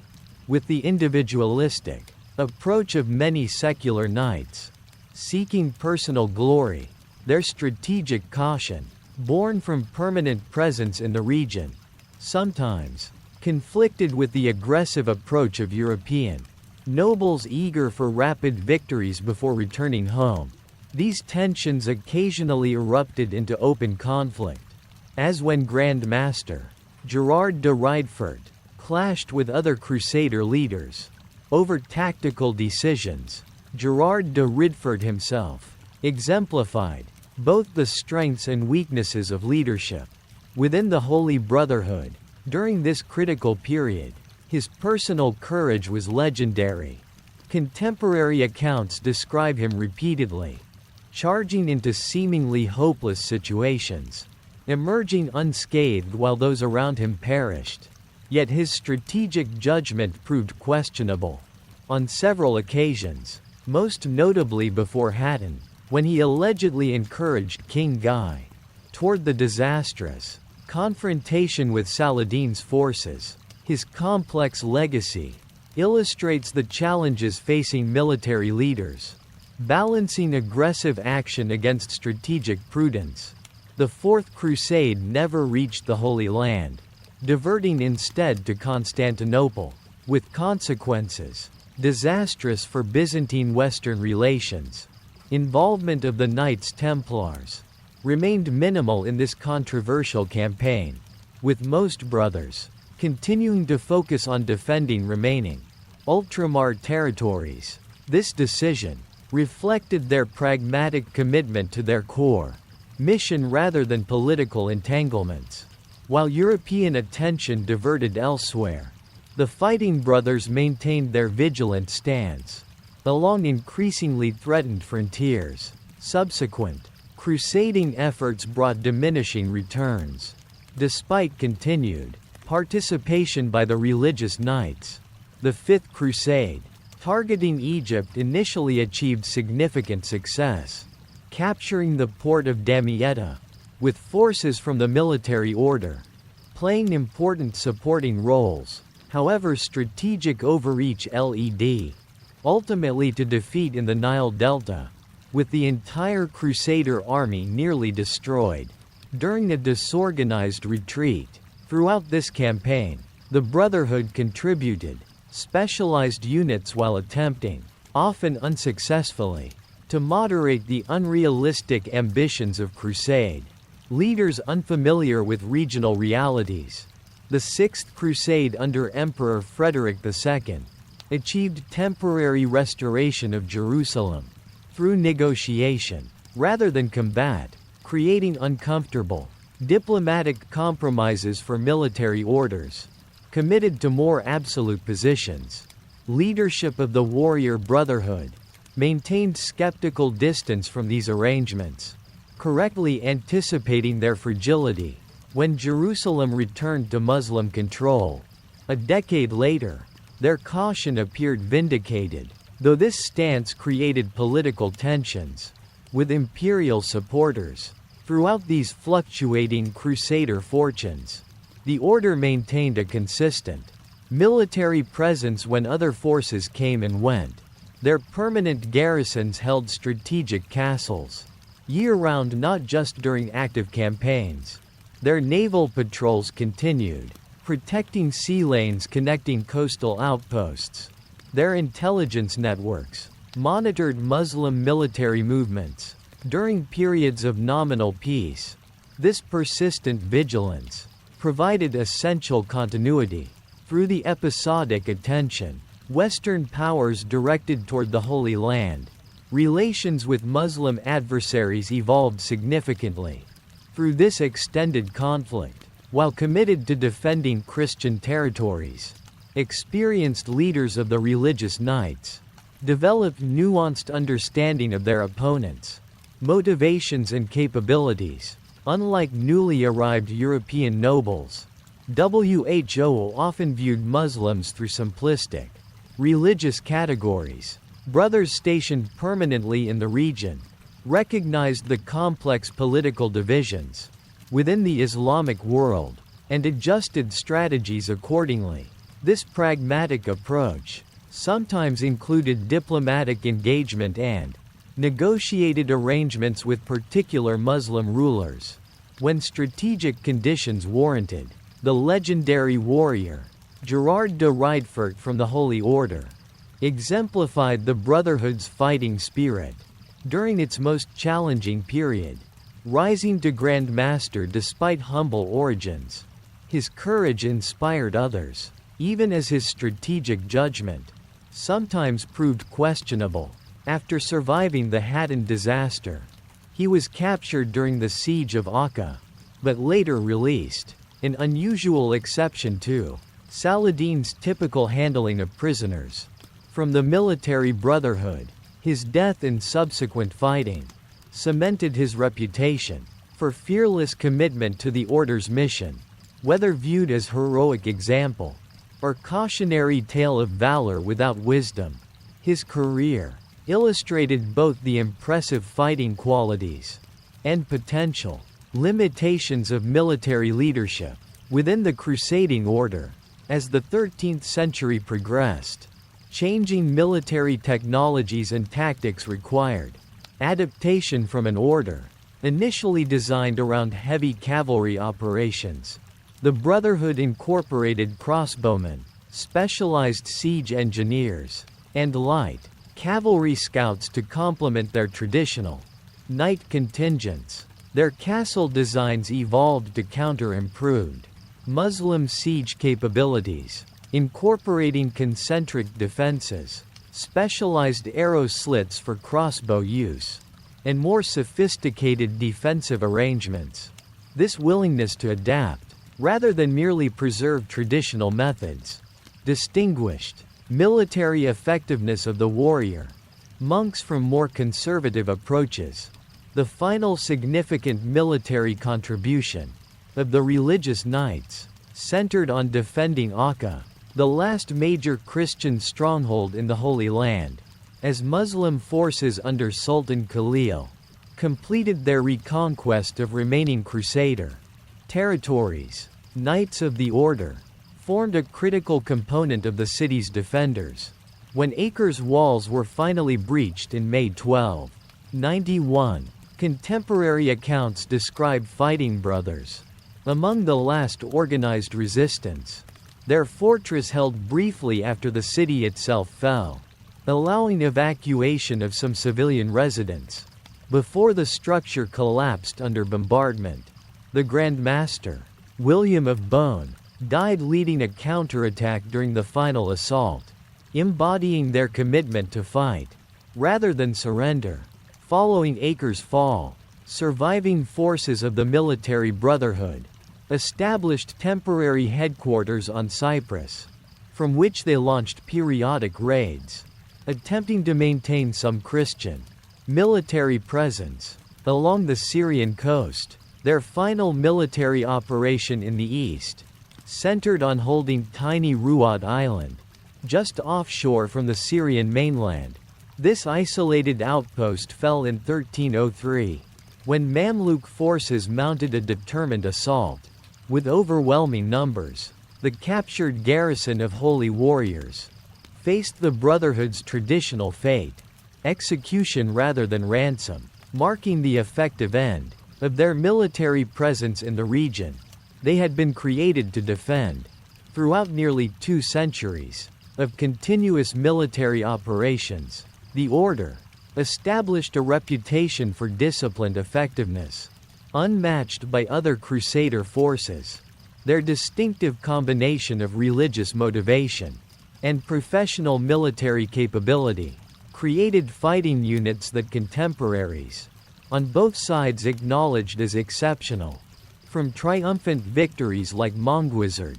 with the individualistic approach of many secular knights, seeking personal glory. Their strategic caution, born from permanent presence in the region, sometimes conflicted with the aggressive approach of European nobles eager for rapid victories before returning home. These tensions occasionally erupted into open conflict, as when Grand Master Gerard de Riedfort clashed with other Crusader leaders over tactical decisions. Gerard de Riedfort himself exemplified both the strengths and weaknesses of leadership within the Holy Brotherhood. During this critical period, his personal courage was legendary. Contemporary accounts describe him repeatedly charging into seemingly hopeless situations, emerging unscathed while those around him perished. Yet his strategic judgment proved questionable. On several occasions, most notably before Hatton, when he allegedly encouraged King Guy toward the disastrous confrontation with Saladin's forces, his complex legacy illustrates the challenges facing military leaders, balancing aggressive action against strategic prudence. The Fourth Crusade never reached the Holy Land, diverting instead to Constantinople, with consequences disastrous for Byzantine-Western relations. Involvement of the Knights Templars remained minimal in this controversial campaign, with most brothers continuing to focus on defending remaining Outremer territories. This decision reflected their pragmatic commitment to their core mission rather than political entanglements. While European attention diverted elsewhere, the Fighting Brothers maintained their vigilant stance along increasingly threatened frontiers. Subsequent crusading efforts brought diminishing returns. Despite continued participation by the religious knights, the Fifth Crusade, targeting Egypt, initially achieved significant success, capturing the port of Damietta, with forces from the military order playing important supporting roles. However, strategic overreach led ultimately to defeat in the Nile Delta, with the entire Crusader army nearly destroyed during a disorganized retreat. Throughout this campaign, the Brotherhood contributed specialized units while attempting, often unsuccessfully, to moderate the unrealistic ambitions of Crusade leaders unfamiliar with regional realities. The Sixth Crusade under Emperor Frederick II achieved temporary restoration of Jerusalem through negotiation, rather than combat, creating uncomfortable diplomatic compromises for military orders committed to more absolute positions. Leadership of the warrior brotherhood maintained skeptical distance from these arrangements, correctly anticipating their fragility. When Jerusalem returned to Muslim control a decade later, their caution appeared vindicated, though this stance created political tensions with imperial supporters. Throughout these fluctuating Crusader fortunes, the order maintained a consistent military presence when other forces came and went. Their permanent garrisons held strategic castles year-round, not just during active campaigns. Their naval patrols continued, protecting sea lanes connecting coastal outposts. Their intelligence networks monitored Muslim military movements during periods of nominal peace. This persistent vigilance provided essential continuity. Through the episodic attention Western powers directed toward the Holy Land, relations with Muslim adversaries evolved significantly. Through this extended conflict, while committed to defending Christian territories, experienced leaders of the religious knights developed nuanced understanding of their opponents' motivations and capabilities. Unlike newly arrived European nobles, WHO often viewed Muslims through simplistic religious categories. Brothers stationed permanently in the region recognized the complex political divisions within the Islamic world and adjusted strategies accordingly. This pragmatic approach sometimes included diplomatic engagement and negotiated arrangements with particular Muslim rulers when strategic conditions warranted. The legendary warrior Gerard de Riedfort from the Holy Order exemplified the Brotherhood's fighting spirit during its most challenging period, rising to Grand Master despite humble origins. His courage inspired others, even as his strategic judgment sometimes proved questionable. After surviving the Hatton disaster, he was captured during the Siege of Akka, but later released, an unusual exception to Saladin's typical handling of prisoners. From the military brotherhood, his death and subsequent fighting cemented his reputation for fearless commitment to the order's mission. whether viewed as heroic example or cautionary tale of valor without wisdom. His career illustrated both the impressive fighting qualities and potential limitations of military leadership within the crusading order. As the 13th century progressed, changing military technologies and tactics required adaptation from an order initially designed around heavy cavalry operations. The Brotherhood incorporated crossbowmen, specialized siege engineers, and light cavalry scouts to complement their traditional knight contingents. Their castle designs evolved to counter improved Muslim siege capabilities, incorporating concentric defenses, specialized arrow slits for crossbow use, and more sophisticated defensive arrangements. This willingness to adapt, rather than merely preserve traditional methods, distinguished military effectiveness of the warrior. Monks from more conservative approaches. The final significant military contribution of the religious knights centered on defending Akka, the last major Christian stronghold in the Holy Land, as Muslim forces under Sultan Khalil completed their reconquest of remaining Crusader territories. Knights of the Order formed a critical component of the city's defenders. When Acre's walls were finally breached in May 1291, contemporary accounts describe fighting brothers among the last organized resistance. Their fortress held briefly after the city itself fell, allowing evacuation of some civilian residents before the structure collapsed under bombardment. The Grand Master, William of Bone, died leading a counterattack during the final assault, embodying their commitment to fight rather than surrender. Following Acre's fall, surviving forces of the Military Brotherhood established temporary headquarters on Cyprus, from which they launched periodic raids, attempting to maintain some Christian military presence along the Syrian coast. Their final military operation in the east centered on holding tiny Ruat Island, just offshore from the Syrian mainland. This isolated outpost fell in 1303, when Mamluk forces mounted a determined assault. With overwhelming numbers, the captured garrison of holy warriors faced the Brotherhood's traditional fate, execution rather than ransom, marking the effective end of their military presence in the region they had been created to defend. Throughout nearly 2 centuries of continuous military operations, the Order established a reputation for disciplined effectiveness, unmatched by other Crusader forces. Their distinctive combination of religious motivation and professional military capability created fighting units that contemporaries on both sides acknowledged as exceptional. From triumphant victories like Mongwizard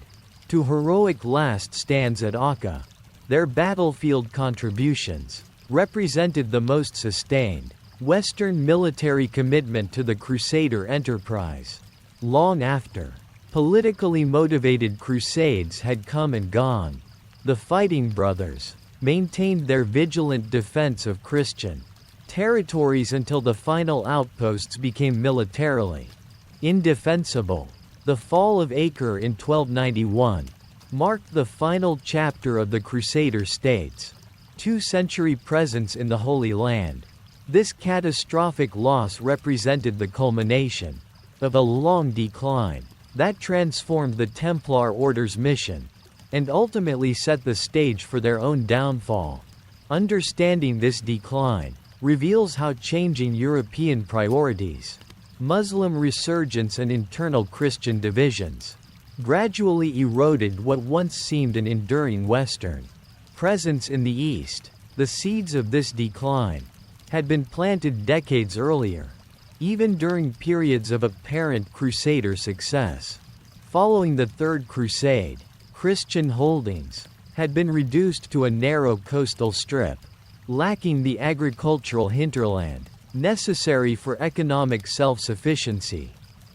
to heroic last stands at Akka, their battlefield contributions represented the most sustained Western military commitment to the Crusader enterprise. Long after politically motivated crusades had come and gone, the Fighting Brothers maintained their vigilant defense of Christian territories until the final outposts became militarily indefensible. The fall of Acre in 1291 marked the final chapter of the Crusader states' 2-century presence in the Holy Land. This catastrophic loss represented the culmination of a long decline that transformed the Templar Order's mission and ultimately set the stage for their own downfall. Understanding this decline reveals how changing European priorities, Muslim resurgence and internal Christian divisions gradually eroded what once seemed an enduring Western presence in the East. The seeds of this decline had been planted decades earlier, even during periods of apparent Crusader success. Following the Third Crusade, Christian holdings had been reduced to a narrow coastal strip, lacking the agricultural hinterland necessary for economic self-sufficiency.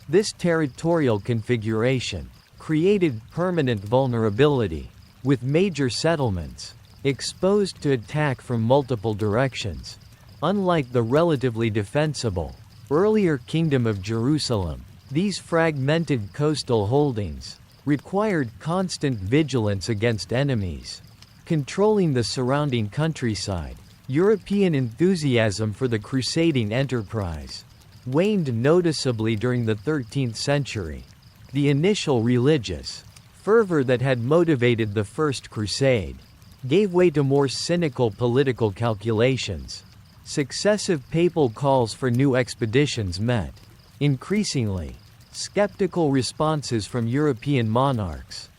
This territorial configuration created permanent vulnerability, with major settlements exposed to attack from multiple directions. Unlike the relatively defensible, earlier Kingdom of Jerusalem, these fragmented coastal holdings required constant vigilance against enemies. Controlling the surrounding countryside, European enthusiasm for the crusading enterprise waned noticeably during the 13th century. The initial religious fervor that had motivated the First Crusade gave way to more cynical political calculations. Successive papal calls for new expeditions met increasingly skeptical responses from European monarchs,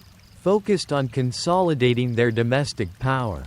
focused on consolidating their domestic power.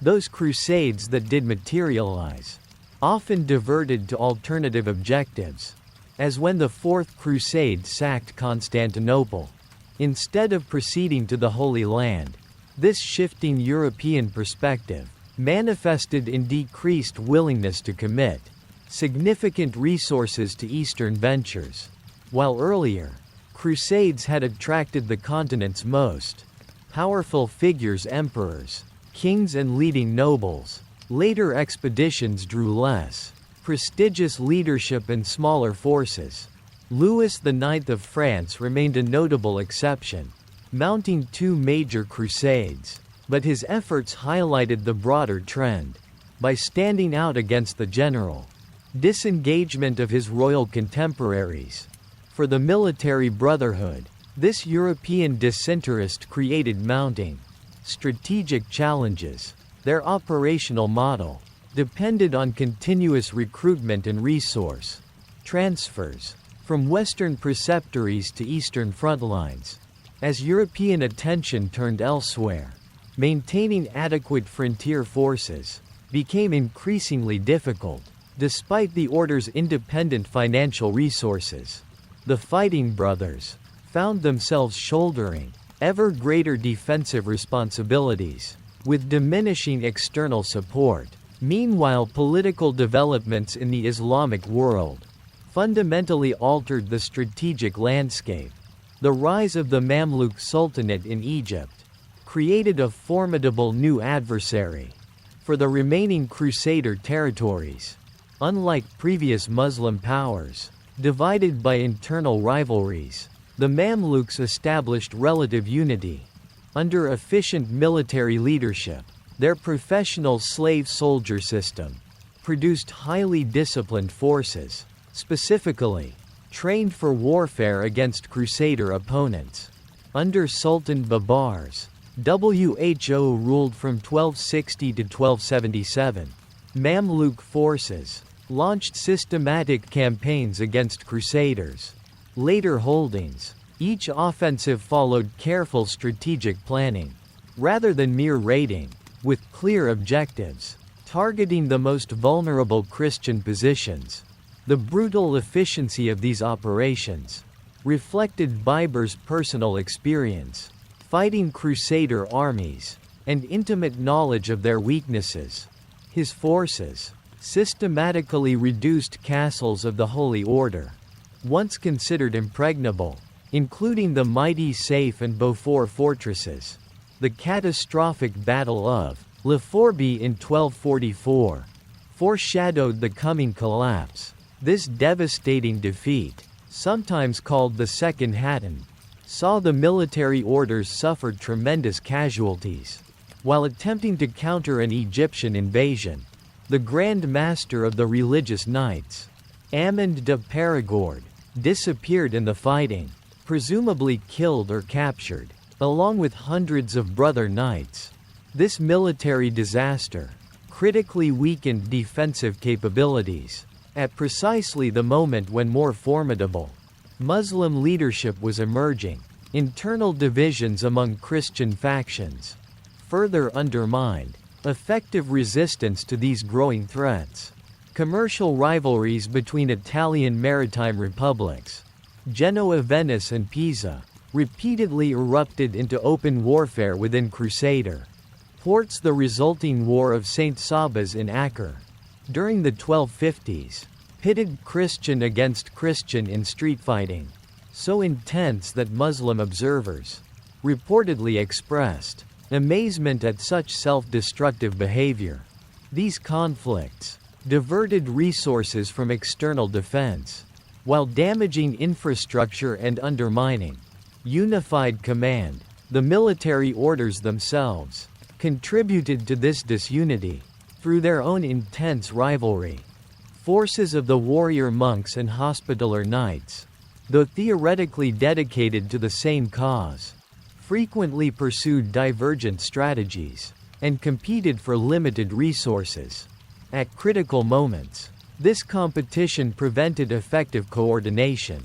Those crusades that did materialize often diverted to alternative objectives, as when the Fourth Crusade sacked Constantinople. Instead of proceeding to the Holy Land, this shifting European perspective manifested in decreased willingness to commit significant resources to Eastern ventures. While earlier Crusades had attracted the continent's most powerful figures, emperors, kings and leading nobles, later expeditions drew less prestigious leadership and smaller forces. Louis IX of France remained a notable exception, mounting 2 major crusades, but his efforts highlighted the broader trend. By standing out against the general disengagement of his royal contemporaries. For the military brotherhood, this European disinterest created mounting strategic challenges. Their operational model depended on continuous recruitment and resource transfers from Western preceptories to Eastern frontlines. As European attention turned elsewhere, maintaining adequate frontier forces became increasingly difficult. Despite the order's independent financial resources, the Fighting Brothers found themselves shouldering ever greater defensive responsibilities, with diminishing external support. Meanwhile, political developments in the Islamic world fundamentally altered the strategic landscape. The rise of the Mamluk Sultanate in Egypt created a formidable new adversary for the remaining Crusader territories. Unlike previous Muslim powers, divided by internal rivalries, the Mamluks established relative unity. Under efficient military leadership, their professional slave soldier system produced highly disciplined forces, specifically trained for warfare against Crusader opponents. Under Sultan Babar's WHO ruled from 1260 to 1277. Mamluk forces launched systematic campaigns against Crusaders' later holdings. Each offensive followed careful strategic planning, rather than mere raiding, with clear objectives, targeting the most vulnerable Christian positions. The brutal efficiency of these operations reflected Biber's personal experience, fighting Crusader armies, and intimate knowledge of their weaknesses. His forces systematically reduced castles of the Holy Order, once considered impregnable, including the mighty Saif and Beaufort fortresses. The catastrophic Battle of Le Fourby in 1244 foreshadowed the coming collapse. This devastating defeat, sometimes called the Second Hattin, saw the military orders suffer tremendous casualties. While attempting to counter an Egyptian invasion, the Grand Master of the religious knights, Amand de Perigord, disappeared in the fighting, presumably killed or captured, along with hundreds of brother knights. This military disaster critically weakened defensive capabilities at precisely the moment when more formidable Muslim leadership was emerging. Internal divisions among Christian factions further undermined effective resistance to these growing threats. Commercial rivalries between Italian maritime republics, Genoa, Venice and Pisa, repeatedly erupted into open warfare within Crusader ports. The resulting War of St. Sabas in Acre, during the 1250s, pitted Christian against Christian in street fighting. so intense that Muslim observers reportedly expressed amazement at such self-destructive behavior. These conflicts diverted resources from external defense, while damaging infrastructure and undermining unified command. The military orders themselves contributed to this disunity through their own intense rivalry. Forces of the warrior monks and hospitaller knights, though theoretically dedicated to the same cause, frequently pursued divergent strategies and competed for limited resources. At critical moments, this competition prevented effective coordination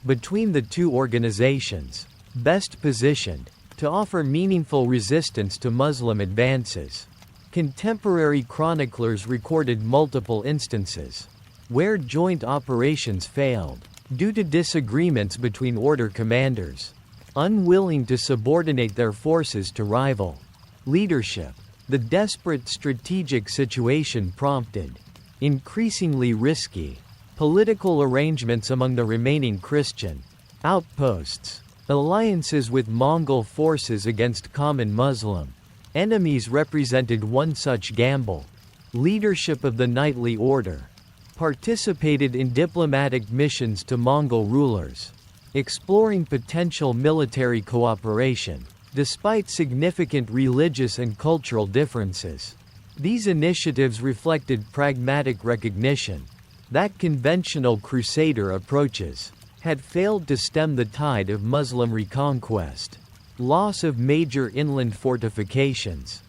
between the two organizations, best positioned to offer meaningful resistance to Muslim advances. Contemporary chroniclers recorded multiple instances where joint operations failed due to disagreements between order commanders, unwilling to subordinate their forces to rival leadership. The desperate strategic situation prompted increasingly risky political arrangements among the remaining Christian outposts. Alliances with Mongol forces against common Muslim enemies represented one such gamble. Leadership of the knightly order participated in diplomatic missions to Mongol rulers, exploring potential military cooperation. Despite significant religious and cultural differences, these initiatives reflected pragmatic recognition that conventional Crusader approaches had failed to stem the tide of Muslim reconquest. Loss of major inland fortifications,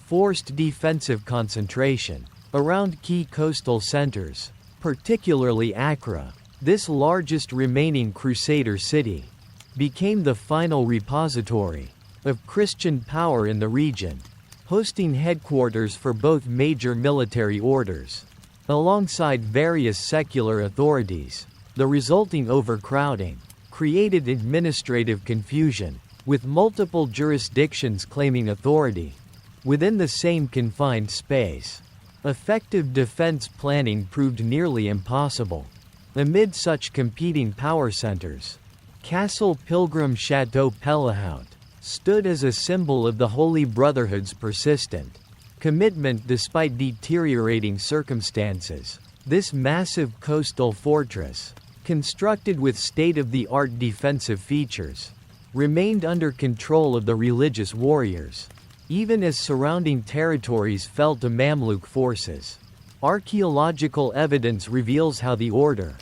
forced defensive concentration around key coastal centers, particularly Accra, this largest remaining Crusader city, became the final repository of Christian power in the region, hosting headquarters for both major military orders, alongside various secular authorities. The resulting overcrowding created administrative confusion, with multiple jurisdictions claiming authority within the same confined space. Effective defense planning proved nearly impossible amid such competing power centers. Castle Pilgrim Chateau Pelahout stood as a symbol of the Holy Brotherhood's persistent commitment despite deteriorating circumstances. This massive coastal fortress, constructed with state-of-the-art defensive features, remained under control of the religious warriors, even as surrounding territories fell to Mamluk forces. Archaeological evidence reveals how the order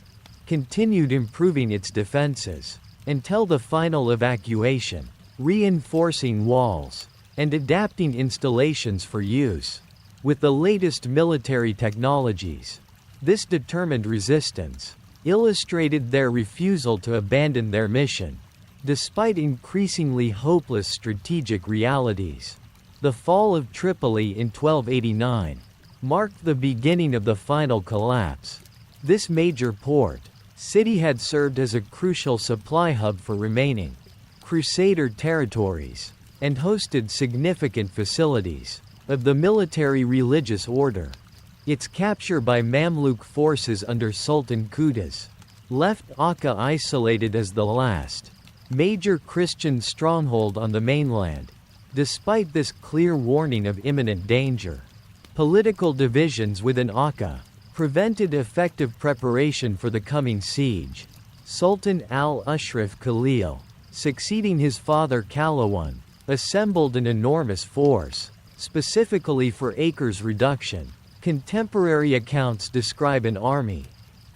continued improving its defenses until the final evacuation, reinforcing walls and adapting installations for use with the latest military technologies. This determined resistance illustrated their refusal to abandon their mission, despite increasingly hopeless strategic realities. The fall of Tripoli in 1289 marked the beginning of the final collapse. This major port city had served as a crucial supply hub for remaining Crusader territories, and hosted significant facilities of the military religious order. Its capture by Mamluk forces under Sultan Qutuz left Akka isolated as the last major Christian stronghold on the mainland. Despite this clear warning of imminent danger, political divisions within Akka prevented effective preparation for the coming siege. Sultan al-Ashraf Khalil, succeeding his father Kalawan, assembled an enormous force, specifically for Acre's reduction. Contemporary accounts describe an army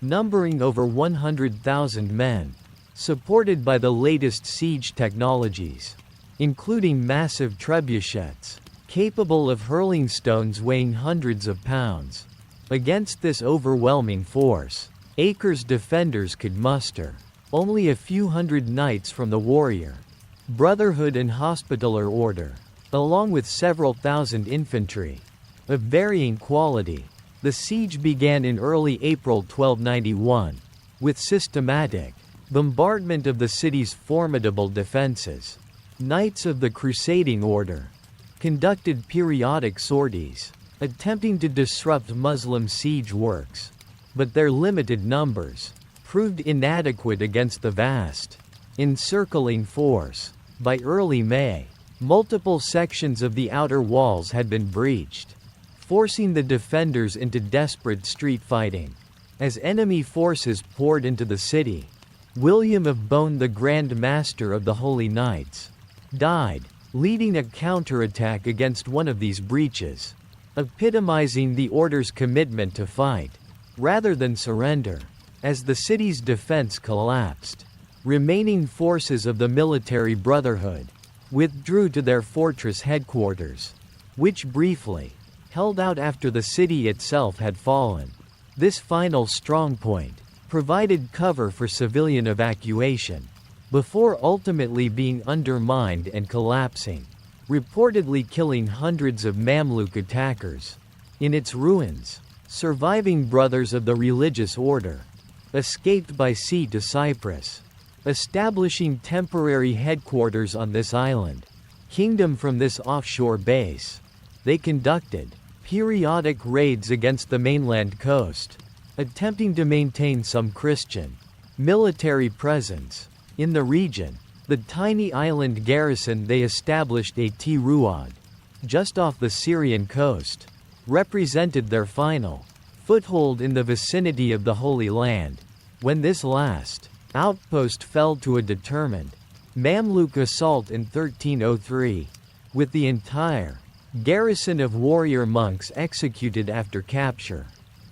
numbering over 100,000 men, supported by the latest siege technologies, including massive trebuchets, capable of hurling stones weighing hundreds of pounds. Against this overwhelming force, Acre's defenders could muster only a few hundred knights from the warrior Brotherhood and Hospitaller Order, along with several thousand infantry of varying quality. The siege began in early April 1291, with systematic bombardment of the city's formidable defenses. Knights of the Crusading Order conducted periodic sorties, attempting to disrupt Muslim siege works, but their limited numbers proved inadequate against the vast encircling force. By early May, multiple sections of the outer walls had been breached, forcing the defenders into desperate street fighting. As enemy forces poured into the city, William of Beaune, the Grand Master of the Holy Knights, died, leading a counterattack against one of these breaches, epitomizing the Order's commitment to fight, rather than surrender. As the city's defense collapsed, remaining forces of the military brotherhood withdrew to their fortress headquarters, which briefly held out after the city itself had fallen. This final strongpoint provided cover for civilian evacuation, before ultimately being undermined and collapsing, reportedly killing hundreds of Mamluk attackers. In its ruins, surviving brothers of the religious order escaped by sea to Cyprus, establishing temporary headquarters on this island kingdom. From this offshore base, they conducted periodic raids against the mainland coast, attempting to maintain some Christian military presence in the region. The tiny island garrison they established at Ruad, just off the Syrian coast, represented their final foothold in the vicinity of the Holy Land. When this last outpost fell to a determined Mamluk assault in 1303, with the entire garrison of warrior monks executed after capture,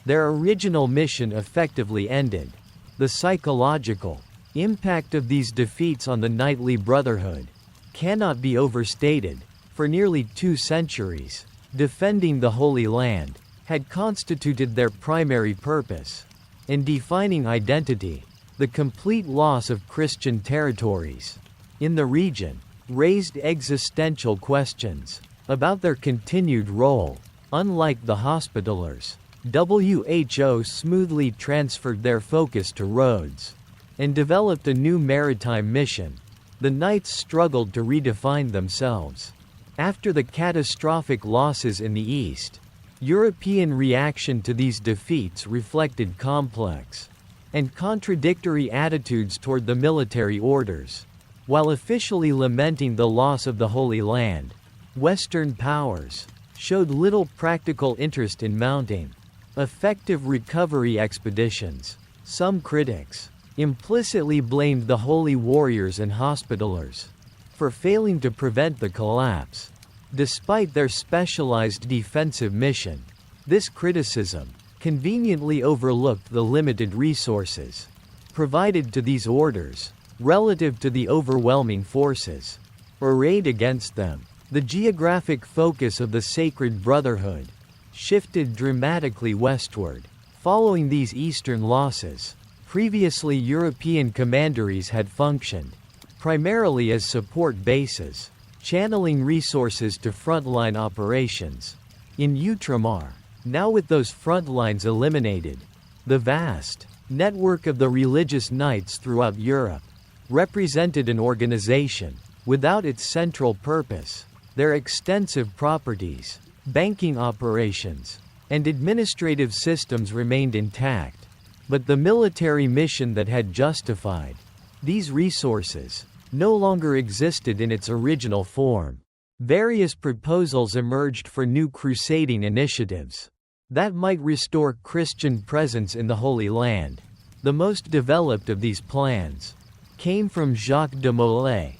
their original mission effectively ended. The psychological impact of these defeats on the knightly brotherhood cannot be overstated. For nearly 2 centuries, defending the Holy Land had constituted their primary purpose and defining identity. The complete loss of Christian territories in the region raised existential questions about their continued role. Unlike the Hospitallers, WHO smoothly transferred their focus to Rhodes and developed a new maritime mission. The Knights struggled to redefine themselves. After the catastrophic losses in the East, European reaction to these defeats reflected complex and contradictory attitudes toward the military orders. While officially lamenting the loss of the Holy Land, Western powers showed little practical interest in mounting effective recovery expeditions. Some critics implicitly blamed the Holy Warriors and Hospitallers for failing to prevent the collapse. Despite their specialized defensive mission, this criticism conveniently overlooked the limited resources provided to these orders relative to the overwhelming forces arrayed against them. The geographic focus of the Sacred Brotherhood shifted dramatically westward. Following these eastern losses, previously European commanderies had functioned primarily as support bases, channeling resources to frontline operations. In Outremer, now with those front lines eliminated, the vast network of the religious knights throughout Europe represented an organization without its central purpose. Their extensive properties, banking operations, and administrative systems remained intact, but the military mission that had justified these resources no longer existed in its original form. Various proposals emerged for new crusading initiatives that might restore Christian presence in the Holy Land. The most developed of these plans came from Jacques de Molay.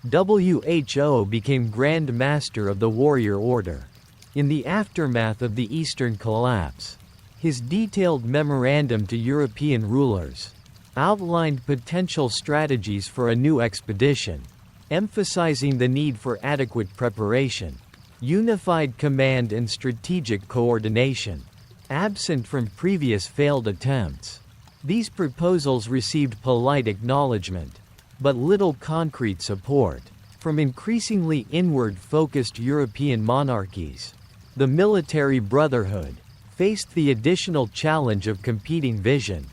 WHO became Grand Master of the Warrior Order. In the aftermath of the Eastern collapse, his detailed memorandum to European rulers outlined potential strategies for a new expedition, emphasizing the need for adequate preparation, unified command and strategic coordination, absent from previous failed attempts. These proposals received polite acknowledgement, but little concrete support from increasingly inward-focused European monarchies. The military brotherhood faced the additional challenge of competing vision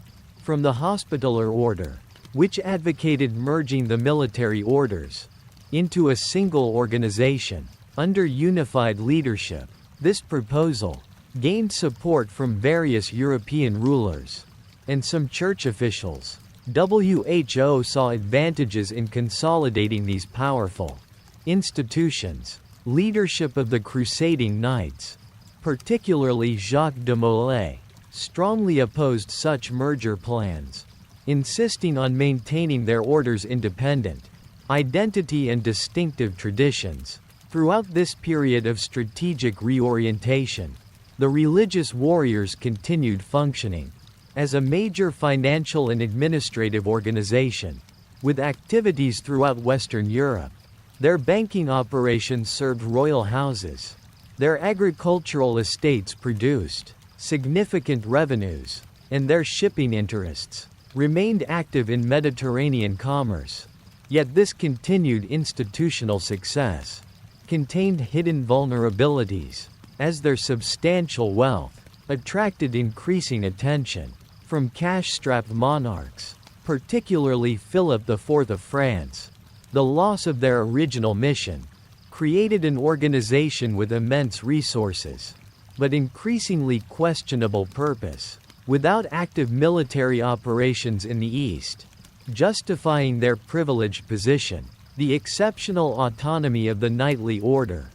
from the Hospitaller Order, which advocated merging the military orders into a single organization under unified leadership. This proposal gained support from various European rulers and some church officials, WHO saw advantages in consolidating these powerful institutions. Leadership of the crusading knights, particularly Jacques de Molay, strongly opposed such merger plans, insisting on maintaining their order's independent identity and distinctive traditions. Throughout this period of strategic reorientation, the religious warriors continued functioning as a major financial and administrative organization, with activities throughout Western Europe. Their banking operations served royal houses. Their agricultural estates produced significant revenues, and their shipping interests remained active in Mediterranean commerce. Yet this continued institutional success contained hidden vulnerabilities, as their substantial wealth attracted increasing attention from cash-strapped monarchs, particularly Philip IV of France. The loss of their original mission created an organization with immense resources, but increasingly questionable purpose, without active military operations in the East, justifying their privileged position. The exceptional autonomy of the knightly order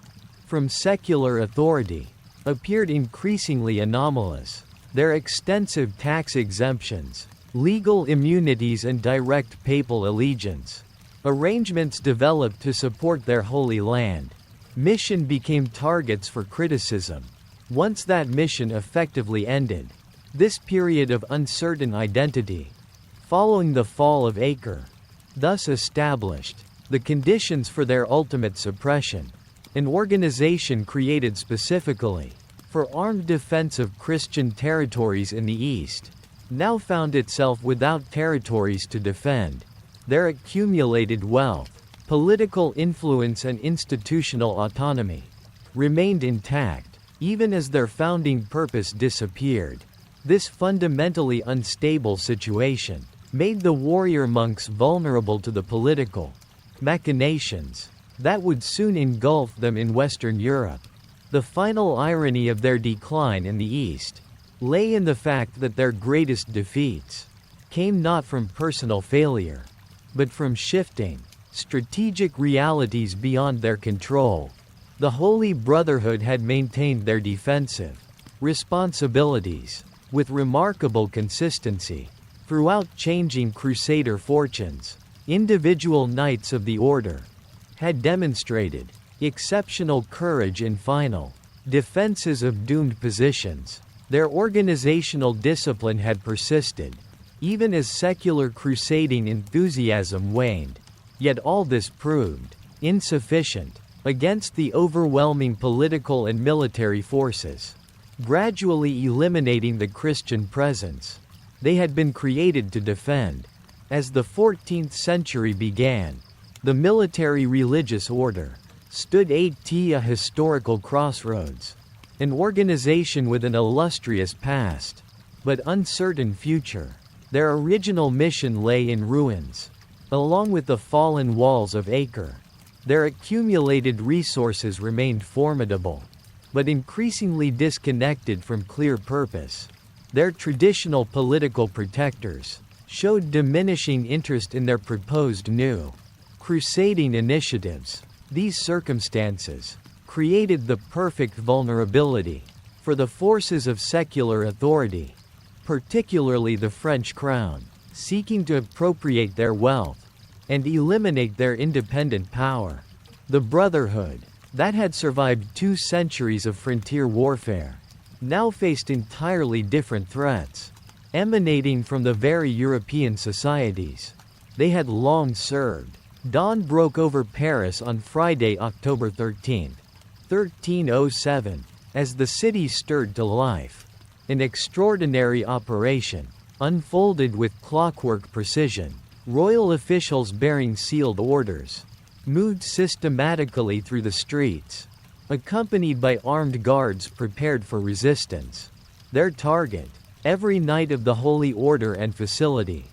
from secular authority appeared increasingly anomalous. Their extensive tax exemptions, legal immunities and direct papal allegiance arrangements developed to support their Holy Land mission became targets for criticism. Once that mission effectively ended, this period of uncertain identity, following the fall of Acre, thus established the conditions for their ultimate suppression. An organization created specifically for armed defense of Christian territories in the East now found itself without territories to defend. Their accumulated wealth, political influence and institutional autonomy remained intact, even as their founding purpose disappeared. This fundamentally unstable situation made the warrior monks vulnerable to the political machinations that would soon engulf them in Western Europe. The final irony of their decline in the East lay in the fact that their greatest defeats came not from personal failure, but from shifting strategic realities beyond their control. The Holy Brotherhood had maintained their defensive responsibilities with remarkable consistency throughout changing Crusader fortunes. Individual knights of the order had demonstrated exceptional courage in final defenses of doomed positions. Their organizational discipline had persisted, even as secular crusading enthusiasm waned. Yet all this proved insufficient against the overwhelming political and military forces, gradually eliminating the Christian presence they had been created to defend. As the 14th century began, the military-religious order stood at a historical crossroads, an organization with an illustrious past, but uncertain future. Their original mission lay in ruins. Along with the fallen walls of Acre, their accumulated resources remained formidable, but increasingly disconnected from clear purpose. Their traditional political protectors showed diminishing interest in their proposed new crusading initiatives. These circumstances created the perfect vulnerability for the forces of secular authority, particularly the French crown, seeking to appropriate their wealth and eliminate their independent power. The Brotherhood, that had survived 2 centuries of frontier warfare, now faced entirely different threats, emanating from the very European societies they had long served. Dawn broke over Paris on Friday, October 13, 1307, as the city stirred to life. An extraordinary operation unfolded with clockwork precision. Royal officials bearing sealed orders moved systematically through the streets, accompanied by armed guards prepared for resistance. Their target, every knight of the Holy Order and facility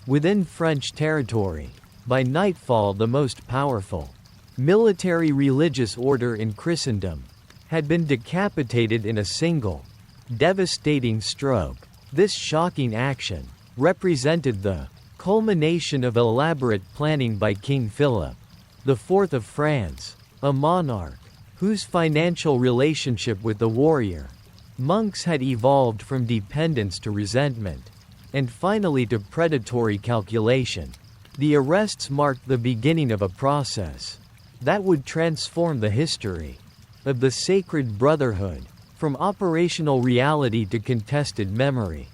within French territory. By nightfall, the most powerful military religious order in Christendom had been decapitated in a single, devastating stroke. This shocking action represented the culmination of elaborate planning by King Philip IV of France, a monarch whose financial relationship with the warrior monks had evolved from dependence to resentment, and finally to predatory calculation. The arrests marked the beginning of a process that would transform the history of the Sacred Brotherhood, from operational reality to contested memory,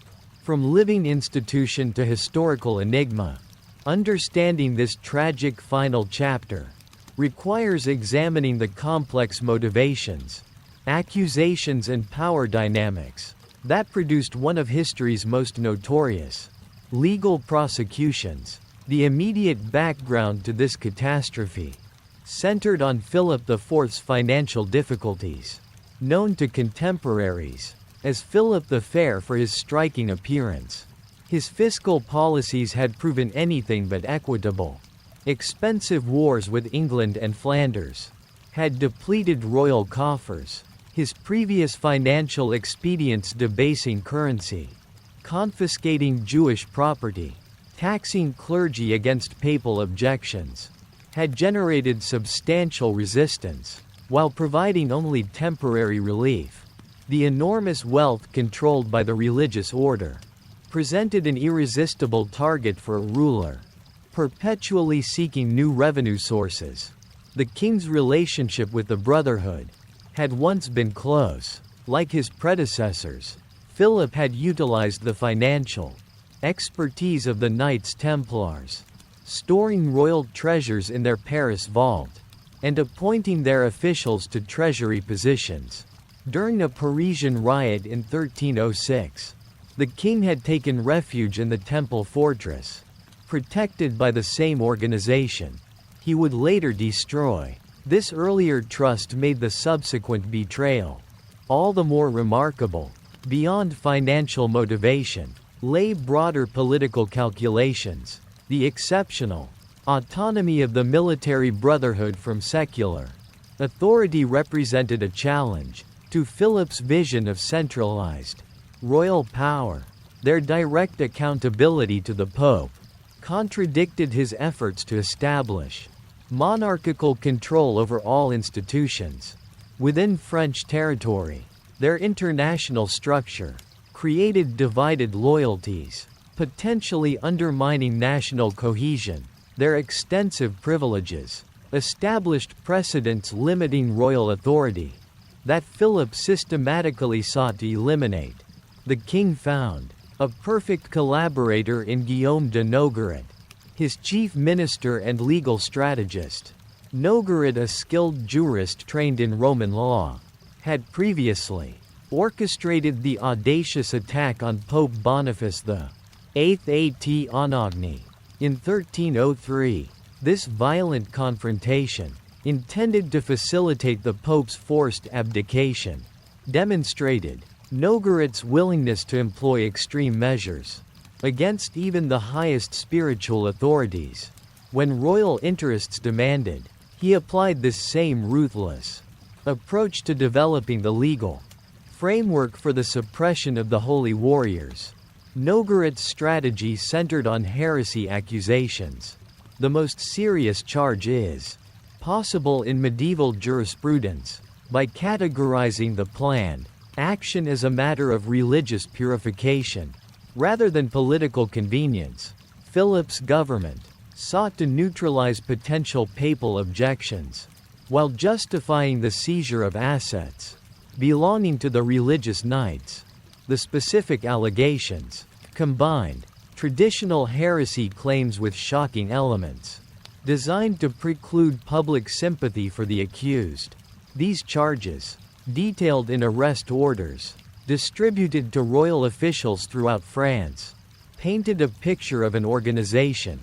from living institution to historical enigma. Understanding this tragic final chapter requires examining the complex motivations, accusations and power dynamics that produced one of history's most notorious legal prosecutions. The immediate background to this catastrophe centered on Philip IV's financial difficulties, known to contemporaries as Philip the Fair for his striking appearance. His fiscal policies had proven anything but equitable. Expensive wars with England and Flanders had depleted royal coffers, his previous financial expedients debasing currency, confiscating Jewish property, taxing clergy against papal objections, had generated substantial resistance, while providing only temporary relief. The enormous wealth controlled by the religious order presented an irresistible target for a ruler, perpetually seeking new revenue sources. The king's relationship with the Brotherhood had once been close. Like his predecessors, Philip had utilized the financial expertise of the Knights Templars, storing royal treasures in their Paris vault, and appointing their officials to treasury positions. During a Parisian riot in 1306, the king had taken refuge in the Temple fortress, protected by the same organization he would later destroy. This earlier trust made the subsequent betrayal all the more remarkable. Beyond financial motivation lay broader political calculations. The exceptional autonomy of the military brotherhood from secular authority represented a challenge to Philip's vision of centralized royal power. Their direct accountability to the Pope contradicted his efforts to establish monarchical control over all institutions within French territory. Their international structure created divided loyalties, potentially undermining national cohesion. Their extensive privileges established precedents limiting royal authority that Philip systematically sought to eliminate. The king found a perfect collaborator in Guillaume de Nogaret, his chief minister and legal strategist. Nogaret, a skilled jurist trained in Roman law, had previously orchestrated the audacious attack on Pope Boniface VIII at Anagni in 1303. This violent confrontation, intended to facilitate the Pope's forced abdication, demonstrated Nogaret's willingness to employ extreme measures against even the highest spiritual authorities. When royal interests demanded, he applied this same ruthless approach to developing the legal framework for the suppression of the holy warriors. Nogaret's strategy centered on heresy accusations. The most serious charge is possible in medieval jurisprudence. By categorizing the planned action as a matter of religious purification rather than political convenience, Philip's government sought to neutralize potential papal objections, while justifying the seizure of assets belonging to the religious knights. The specific allegations combined traditional heresy claims with shocking elements, designed to preclude public sympathy for the accused. These charges, detailed in arrest orders distributed to royal officials throughout France, painted a picture of an organization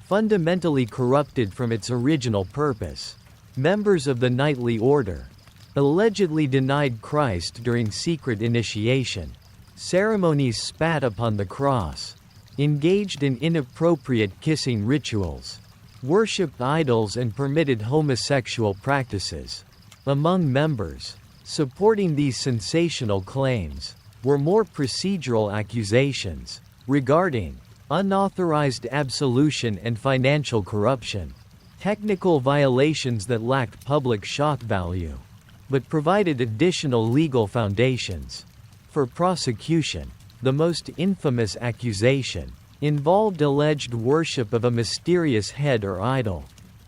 fundamentally corrupted from its original purpose. Members of the knightly order allegedly denied Christ during secret initiation ceremonies, spat upon the cross, engaged in inappropriate kissing rituals, worshipped idols and permitted homosexual practices. Among members supporting these sensational claims were more procedural accusations regarding unauthorized absolution and financial corruption. Technical violations that lacked public shock value, but provided additional legal foundations for prosecution. The most infamous accusation involved alleged worship of a mysterious head or idol,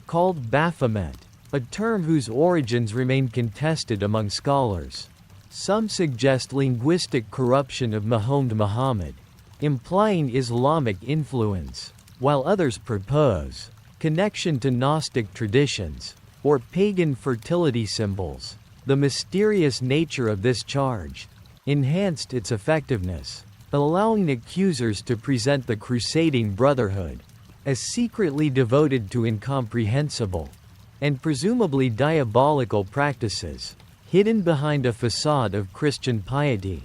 called Baphomet, a term whose origins remain contested among scholars. Some suggest linguistic corruption of Muhammad, implying Islamic influence, while others propose connection to Gnostic traditions, or pagan fertility symbols. The mysterious nature of this charge enhanced its effectiveness, allowing accusers to present the crusading brotherhood as secretly devoted to incomprehensible and presumably diabolical practices, hidden behind a facade of Christian piety.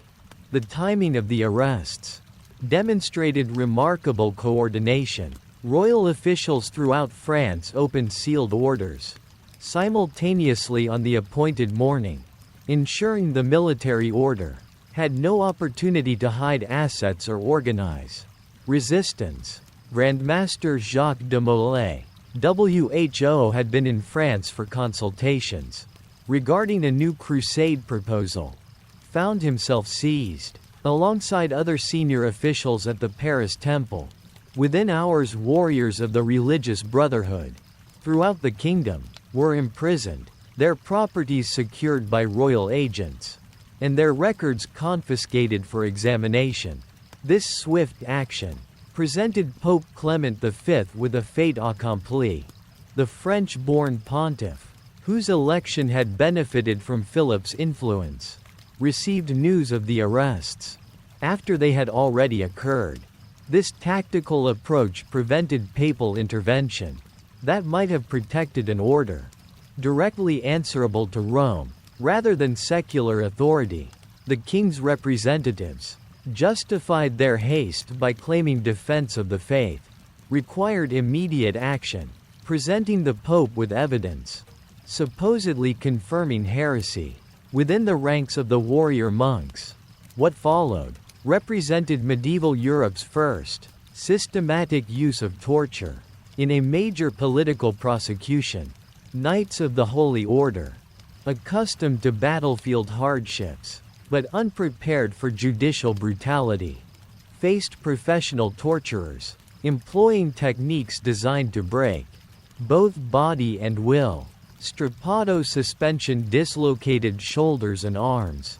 The timing of the arrests demonstrated remarkable coordination. Royal officials throughout France opened sealed orders simultaneously on the appointed morning, ensuring the military order had no opportunity to hide assets or organize resistance. Grandmaster Jacques de Molay, WHO, had been in France for consultations regarding a new crusade proposal, found himself seized, alongside other senior officials at the Paris Temple. Within hours, warriors of the religious brotherhood throughout the kingdom were imprisoned, their properties secured by royal agents, and their records confiscated for examination. This swift action presented Pope Clement V with a fait accompli. The French-born pontiff, whose election had benefited from Philip's influence, received news of the arrests after they had already occurred. This tactical approach prevented papal intervention that might have protected an order directly answerable to Rome, rather than secular authority. The king's representatives justified their haste by claiming defense of the faith required immediate action, presenting the pope with evidence supposedly confirming heresy within the ranks of the warrior monks. What followed represented medieval Europe's first systematic use of torture in a major political prosecution. Knights of the Holy Order, accustomed to battlefield hardships but unprepared for judicial brutality, faced professional torturers employing techniques designed to break both body and will. Strappado suspension dislocated shoulders and arms.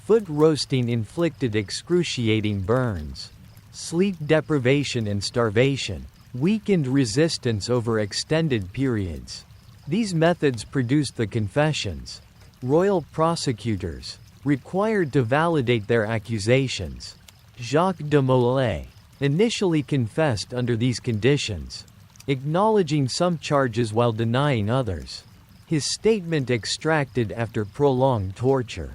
Foot roasting inflicted excruciating burns. Sleep deprivation and starvation weakened resistance over extended periods. These methods produced the confessions royal prosecutors required to validate their accusations. Jacques de Molay initially confessed under these conditions, acknowledging some charges while denying others. His statement, extracted after prolonged torture,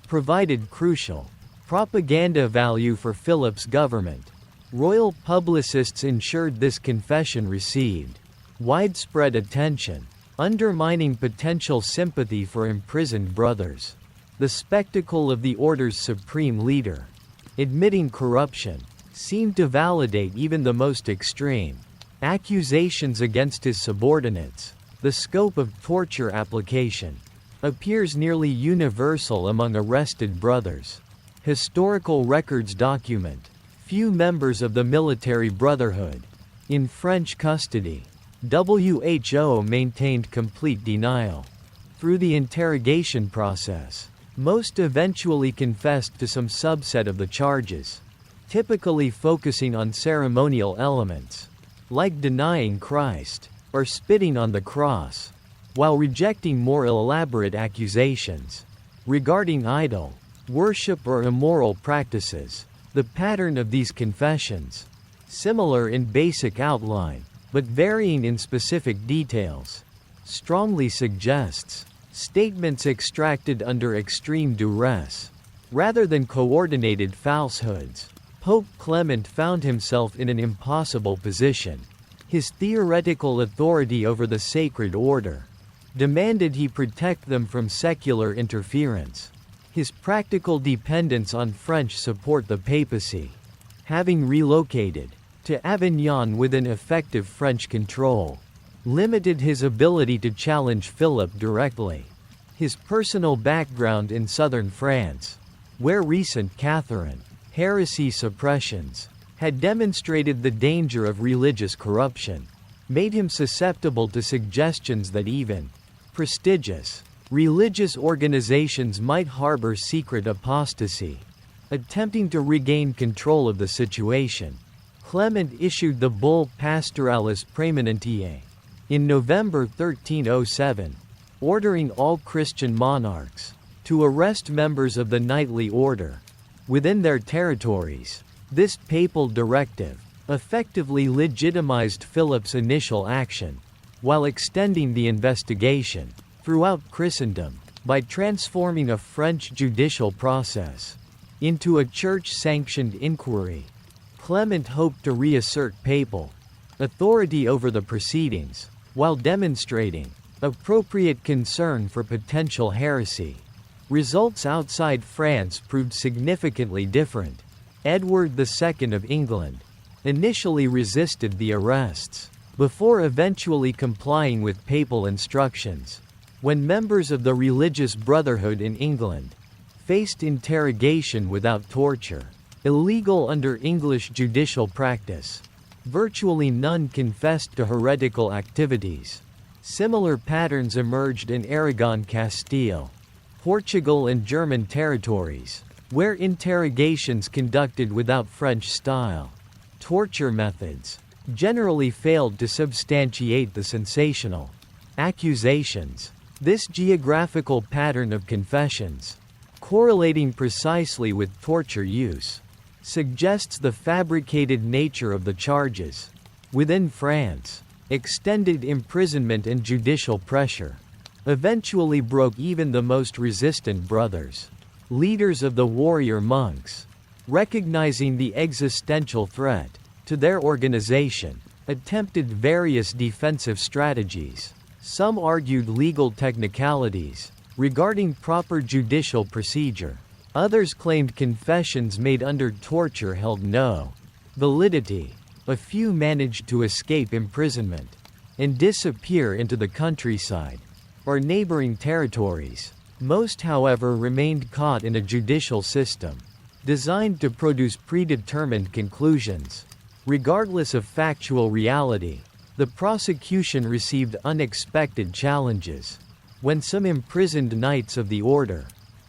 provided crucial propaganda value for Philip's government. Royal publicists ensured this confession received widespread attention, undermining potential sympathy for imprisoned brothers. The spectacle of the order's supreme leader admitting corruption seemed to validate even the most extreme accusations against his subordinates. The scope of torture application appears nearly universal among arrested brothers. Historical records document few members of the military brotherhood in French custody. WHO maintained complete denial through the interrogation process. Most eventually confessed to some subset of the charges, typically focusing on ceremonial elements, like denying Christ or spitting on the cross, while rejecting more elaborate accusations regarding idol worship or immoral practices. The pattern of these confessions, similar in basic outline but varying in specific details, strongly suggests statements extracted under extreme duress, rather than coordinated falsehoods. Pope Clement found himself in an impossible position. His theoretical authority over the Sacred Order demanded he protect them from secular interference. His practical dependence on French support, the papacy, having relocated to Avignon within effective French control, limited his ability to challenge Philip directly. His personal background in southern France, where recent Catherine heresy suppressions had demonstrated the danger of religious corruption, made him susceptible to suggestions that even prestigious religious organizations might harbor secret apostasy. Attempting to regain control of the situation, Clement issued the bull Pastoralis Praemonitiae in November 1307, ordering all Christian monarchs to arrest members of the knightly order within their territories. This papal directive effectively legitimized Philip's initial action, while extending the investigation throughout Christendom by transforming a French judicial process into a church-sanctioned inquiry. Clement hoped to reassert papal authority over the proceedings, while demonstrating appropriate concern for potential heresy. Results outside France proved significantly different. Edward II of England initially resisted the arrests, before eventually complying with papal instructions. When members of the religious brotherhood in England faced interrogation without torture, illegal under English judicial practice, virtually none confessed to heretical activities. Similar patterns emerged in Aragon, Castile, Portugal and German territories, where interrogations conducted without French-style torture methods generally failed to substantiate the sensational accusations. This geographical pattern of confessions, correlating precisely with torture use, suggests the fabricated nature of the charges. Within France, extended imprisonment and judicial pressure eventually broke even the most resistant brothers. Leaders of the warrior monks, recognizing the existential threat to their organization, attempted various defensive strategies. Some argued legal technicalities regarding proper judicial procedure. Others claimed confessions made under torture held no validity. A few managed to escape imprisonment and disappear into the countryside or neighboring territories. Most, however, remained caught in a judicial system designed to produce predetermined conclusions. Regardless of factual reality, the prosecution received unexpected challenges. When some imprisoned knights of the order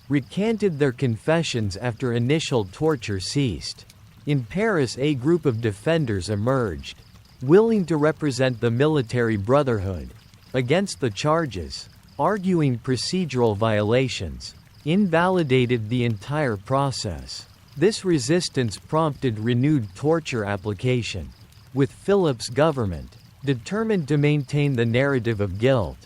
recanted their confessions after initial torture ceased, in Paris a group of defenders emerged, willing to represent the military brotherhood against the charges, arguing procedural violations invalidated the entire process. This resistance prompted renewed torture application, with Philip's government determined to maintain the narrative of guilt,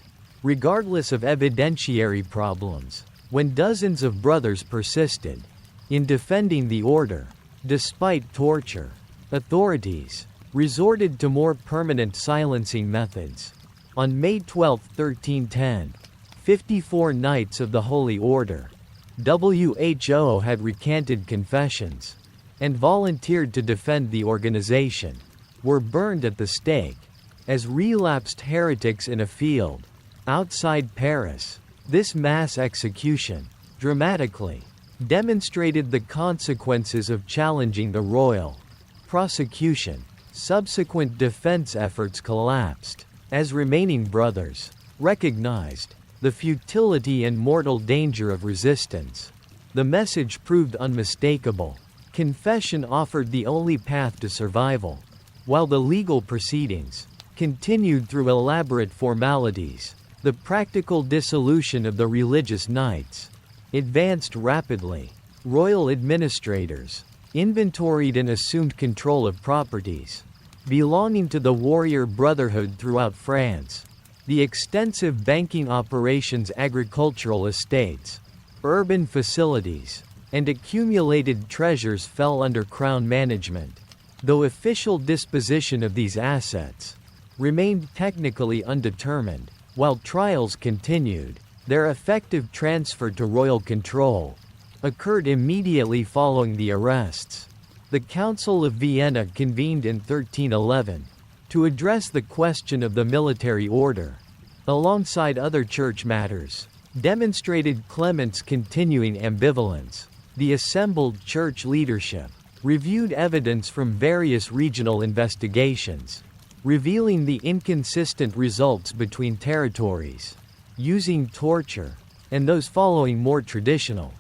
regardless of evidentiary problems. When dozens of brothers persisted in defending the order, despite torture, authorities resorted to more permanent silencing methods. On May 12, 1310, 54 Knights of the Holy Order, WHO, had recanted confessions and volunteered to defend the organization, were burned at the stake as relapsed heretics in a field outside Paris. This mass execution dramatically demonstrated the consequences of challenging the royal prosecution. Subsequent defense efforts collapsed as remaining brothers recognized the futility and mortal danger of resistance. The message proved unmistakable. Confession offered the only path to survival, while the legal proceedings continued through elaborate formalities. The practical dissolution of the religious knights advanced rapidly. Royal administrators inventoried and assumed control of properties belonging to the warrior brotherhood throughout France. The extensive banking operations, agricultural estates, urban facilities, and accumulated treasures fell under crown management, though official disposition of these assets remained technically undetermined. While trials continued, their effective transfer to royal control occurred immediately following the arrests. The Council of Vienna convened in 1311 to address the question of the military order, alongside other church matters, demonstrated Clement's continuing ambivalence. The assembled church leadership reviewed evidence from various regional investigations, revealing the inconsistent results between territories, using torture, and those following more traditional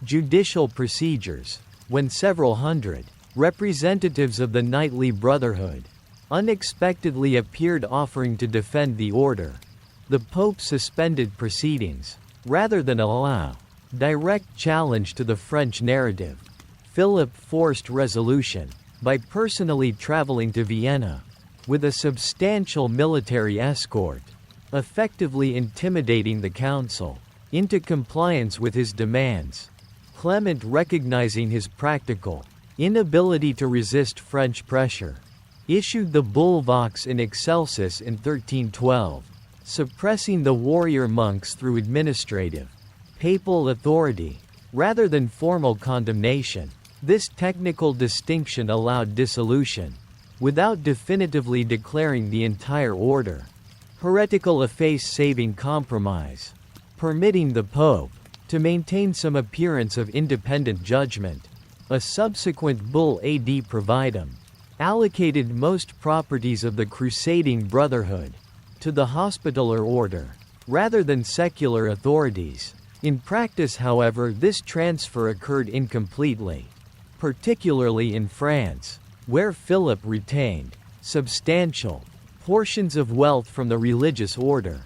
judicial procedures, when several hundred representatives of the knightly brotherhood unexpectedly appeared offering to defend the order. The Pope suspended proceedings, rather than allow direct challenge to the French narrative. Philip forced resolution by personally traveling to Vienna with a substantial military escort, effectively intimidating the council into compliance with his demands. Clement, recognizing his practical inability to resist French pressure, issued the bull Vox in Excelsis in 1312, suppressing the warrior monks through administrative, papal authority, rather than formal condemnation. This technical distinction allowed dissolution, without definitively declaring the entire order heretical, a face-saving compromise, permitting the Pope to maintain some appearance of independent judgment. A subsequent bull AD Providum allocated most properties of the crusading brotherhood to the Hospitaller order, rather than secular authorities. In practice, however, this transfer occurred incompletely, particularly in France, where Philip retained substantial portions of wealth from the religious order,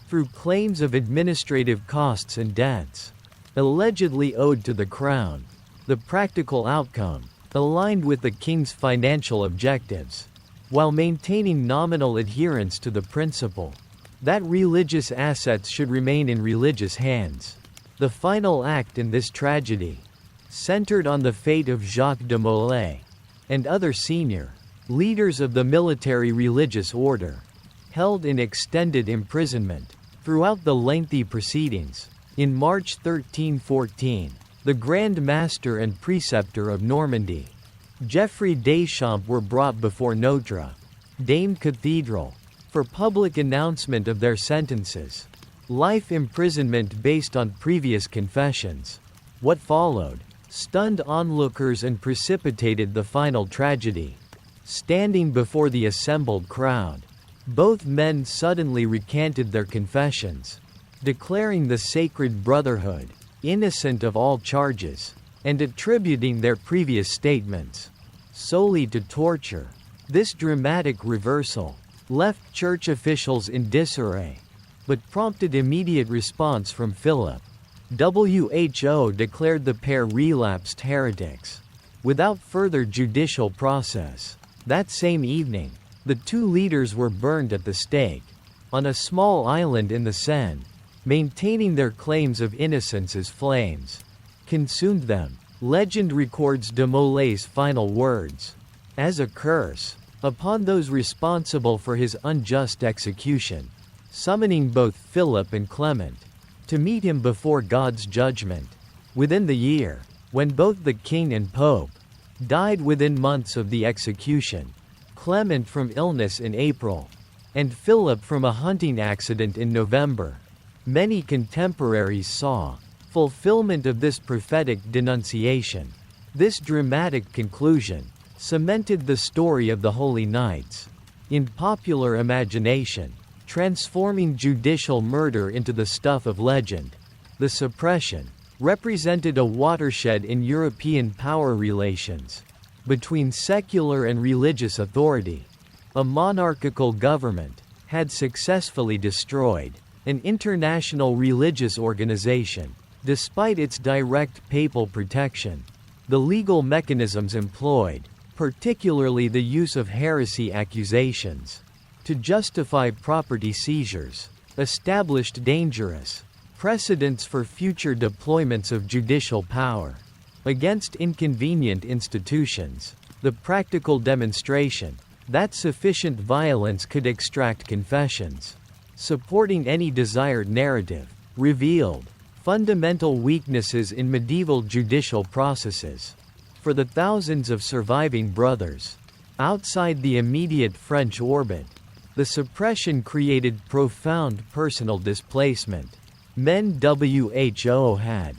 through claims of administrative costs and debts allegedly owed to the crown. The practical outcome aligned with the king's financial objectives, while maintaining nominal adherence to the principle that religious assets should remain in religious hands. The final act in this tragedy centered on the fate of Jacques de Molay and other senior leaders of the military religious order, held in extended imprisonment throughout the lengthy proceedings. In March 1314, the Grand Master and Preceptor of Normandy, Geoffrey Deschamps, were brought before Notre Dame Cathedral for public announcement of their sentences. Life imprisonment based on previous confessions. What followed stunned onlookers and precipitated the final tragedy. Standing before the assembled crowd, both men suddenly recanted their confessions, declaring the Sacred Brotherhood innocent of all charges, and attributing their previous statements solely to torture. This dramatic reversal left church officials in disarray, but prompted immediate response from Philip. WHO declared the pair relapsed heretics, without further judicial process. That same evening, the two leaders were burned at the stake, on a small island in the Seine, maintaining their claims of innocence as flames consumed them. Legend records de Molay's final words as a curse upon those responsible for his unjust execution, summoning both Philip and Clement to meet him before God's judgment. Within the year, when both the king and pope died within months of the execution, Clement from illness in April, and Philip from a hunting accident in November, many contemporaries saw fulfillment of this prophetic denunciation. This dramatic conclusion cemented the story of the Holy Knights in popular imagination, transforming judicial murder into the stuff of legend. The suppression represented a watershed in European power relations between secular and religious authority. A monarchical government had successfully destroyed an international religious organization. Despite its direct papal protection, the legal mechanisms employed, particularly the use of heresy accusations to justify property seizures, established dangerous precedents for future deployments of judicial power against inconvenient institutions. The practical demonstration that sufficient violence could extract confessions supporting any desired narrative revealed fundamental weaknesses in medieval judicial processes. For the thousands of surviving brothers, outside the immediate French orbit, the suppression created profound personal displacement. Men who had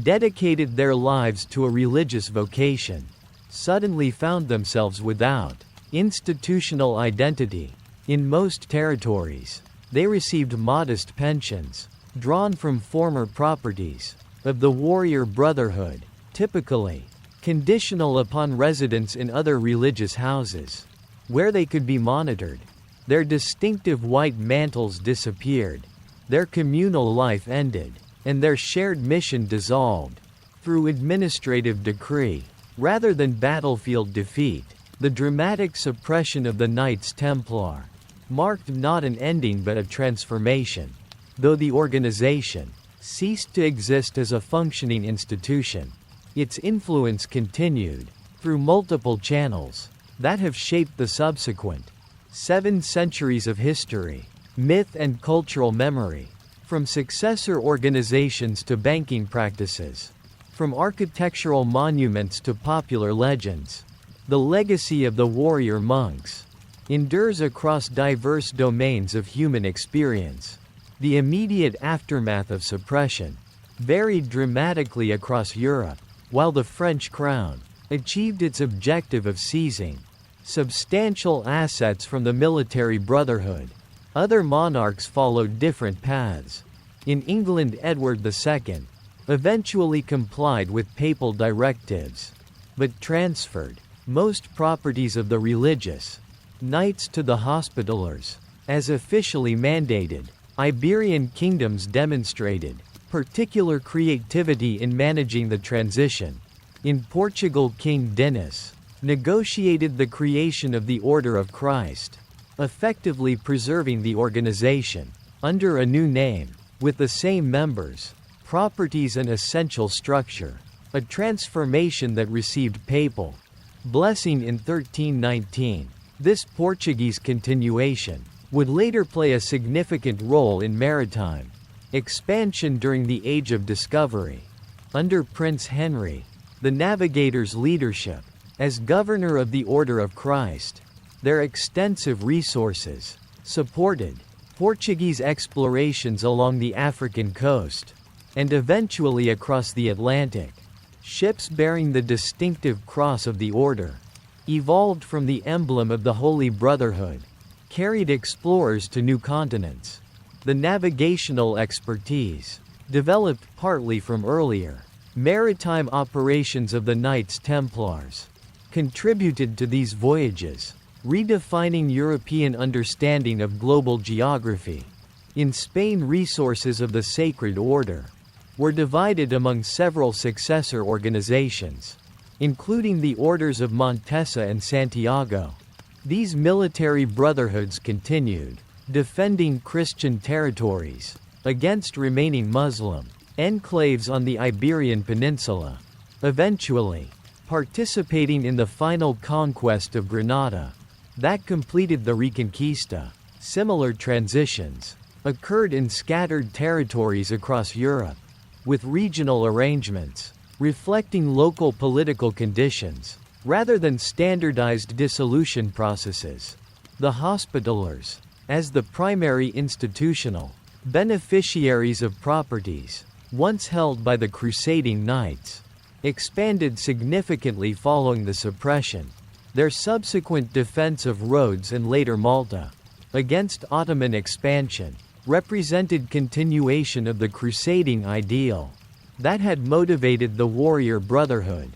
dedicated their lives to a religious vocation suddenly found themselves without institutional identity. In most territories, they received modest pensions, drawn from former properties of the warrior brotherhood, typically conditional upon residence in other religious houses, where they could be monitored. Their distinctive white mantles disappeared, their communal life ended, and their shared mission dissolved through administrative decree, rather than battlefield defeat. The dramatic suppression of the Knights Templar marked not an ending but a transformation. Though the organization ceased to exist as a functioning institution, its influence continued through multiple channels that have shaped the subsequent 7 centuries of history, myth and cultural memory. From successor organizations to banking practices, from architectural monuments to popular legends, the legacy of the warrior monks endures across diverse domains of human experience. The immediate aftermath of suppression varied dramatically across Europe. While the French crown achieved its objective of seizing substantial assets from the military brotherhood, other monarchs followed different paths. In England, Edward II eventually complied with papal directives, but transferred most properties of the religious knights to the Hospitallers, as officially mandated. Iberian kingdoms demonstrated particular creativity in managing the transition. In Portugal, King Dinis negotiated the creation of the Order of Christ, effectively preserving the organization under a new name, with the same members, properties and essential structure, a transformation that received papal blessing in 1319. This Portuguese continuation would later play a significant role in maritime expansion during the Age of Discovery. Under Prince Henry, the navigators' leadership as governor of the Order of Christ, their extensive resources supported Portuguese explorations along the African coast and eventually across the Atlantic. Ships bearing the distinctive cross of the order, evolved from the emblem of the Holy Brotherhood, carried explorers to new continents. The navigational expertise, developed partly from earlier maritime operations of the Knights Templars, contributed to these voyages, redefining European understanding of global geography. In Spain, resources of the Sacred Order were divided among several successor organizations, including the Orders of Montesa and Santiago. These military brotherhoods continued defending Christian territories against remaining Muslim enclaves on the Iberian Peninsula, eventually participating in the final conquest of Granada that completed the Reconquista. Similar transitions occurred in scattered territories across Europe, with regional arrangements reflecting local political conditions rather than standardized dissolution processes. The Hospitallers, as the primary institutional beneficiaries of properties once held by the crusading knights, expanded significantly following the suppression. Their subsequent defense of Rhodes and later Malta against Ottoman expansion represented continuation of the crusading ideal that had motivated the warrior brotherhood.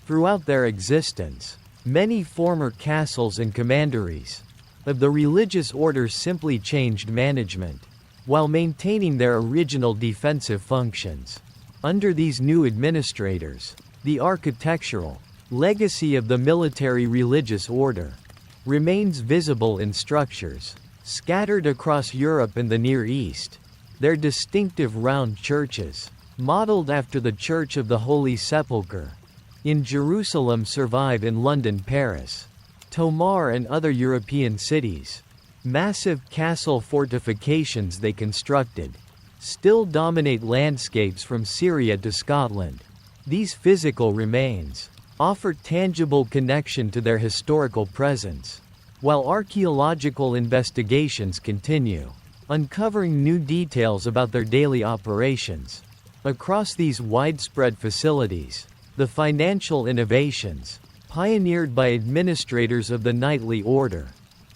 Throughout their existence, many former castles and commanderies of the religious order simply changed management, while maintaining their original defensive functions. Under these new administrators, the architectural legacy of the military religious order remains visible in structures scattered across Europe and the Near East. Their distinctive round churches, modeled after the Church of the Holy Sepulchre in Jerusalem, survive in London, Paris, Tomar and other European cities. Massive castle fortifications they constructed still dominate landscapes from Syria to Scotland. These physical remains offer tangible connection to their historical presence, while archaeological investigations continue, uncovering new details about their daily operations. Across these widespread facilities, the financial innovations, pioneered by administrators of the knightly order,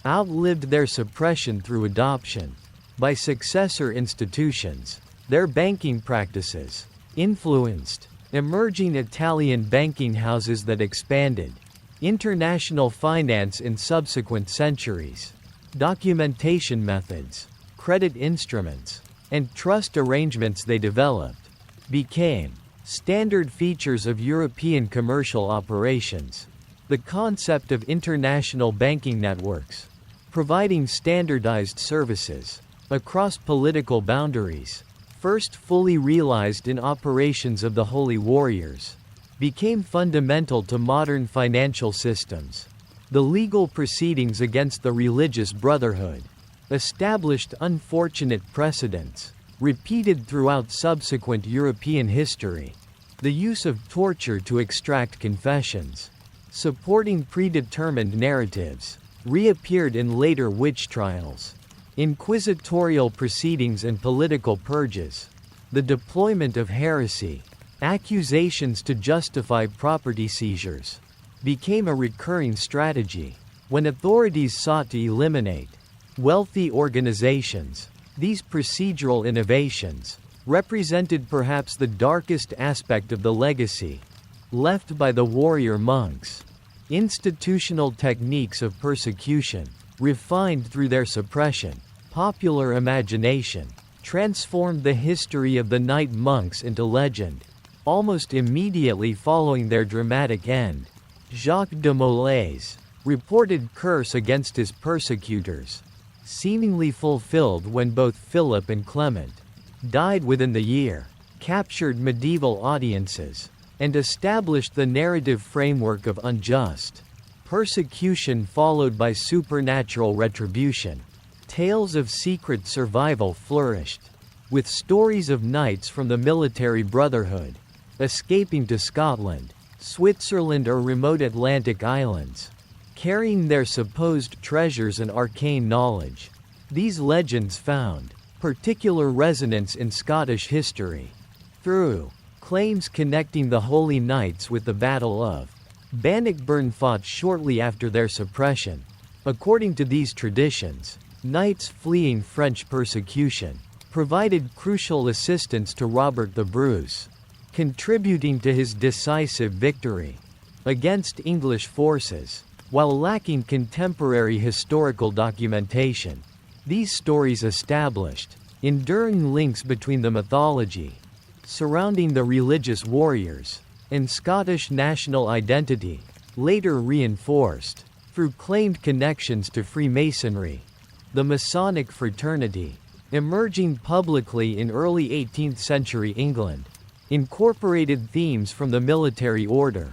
outlived their suppression through adoption by successor institutions. Their banking practices influenced emerging Italian banking houses that expanded international finance in subsequent centuries. Documentation methods, credit instruments, and trust arrangements they developed became standard features of European commercial operations. The concept of international banking networks, providing standardized services across political boundaries, first fully realized in operations of the Holy Warriors, became fundamental to modern financial systems. The legal proceedings against the religious brotherhood established unfortunate precedents, repeated throughout subsequent European history. The use of torture to extract confessions, supporting predetermined narratives, reappeared in later witch trials, inquisitorial proceedings and political purges. The deployment of heresy, accusations to justify property seizures, became a recurring strategy. When authorities sought to eliminate wealthy organizations, these procedural innovations represented perhaps the darkest aspect of the legacy left by the warrior monks. Institutional techniques of persecution, refined through their suppression, popular imagination, transformed the history of the knight monks into legend. Almost immediately following their dramatic end, Jacques de Molay's reported curse against his persecutors, seemingly fulfilled when both Philip and Clement died within the year, captured medieval audiences, and established the narrative framework of unjust persecution followed by supernatural retribution. Tales of secret survival flourished, with stories of knights from the military brotherhood escaping to Scotland, Switzerland or remote Atlantic islands, carrying their supposed treasures and arcane knowledge. These legends found particular resonance in Scottish history through claims connecting the Holy Knights with the Battle of Bannockburn fought shortly after their suppression. According to these traditions, knights fleeing French persecution provided crucial assistance to Robert the Bruce, contributing to his decisive victory against English forces. While lacking contemporary historical documentation, these stories established enduring links between the mythology surrounding the religious warriors and Scottish national identity, later reinforced through claimed connections to Freemasonry. The Masonic fraternity, emerging publicly in early 18th century England, incorporated themes from the military order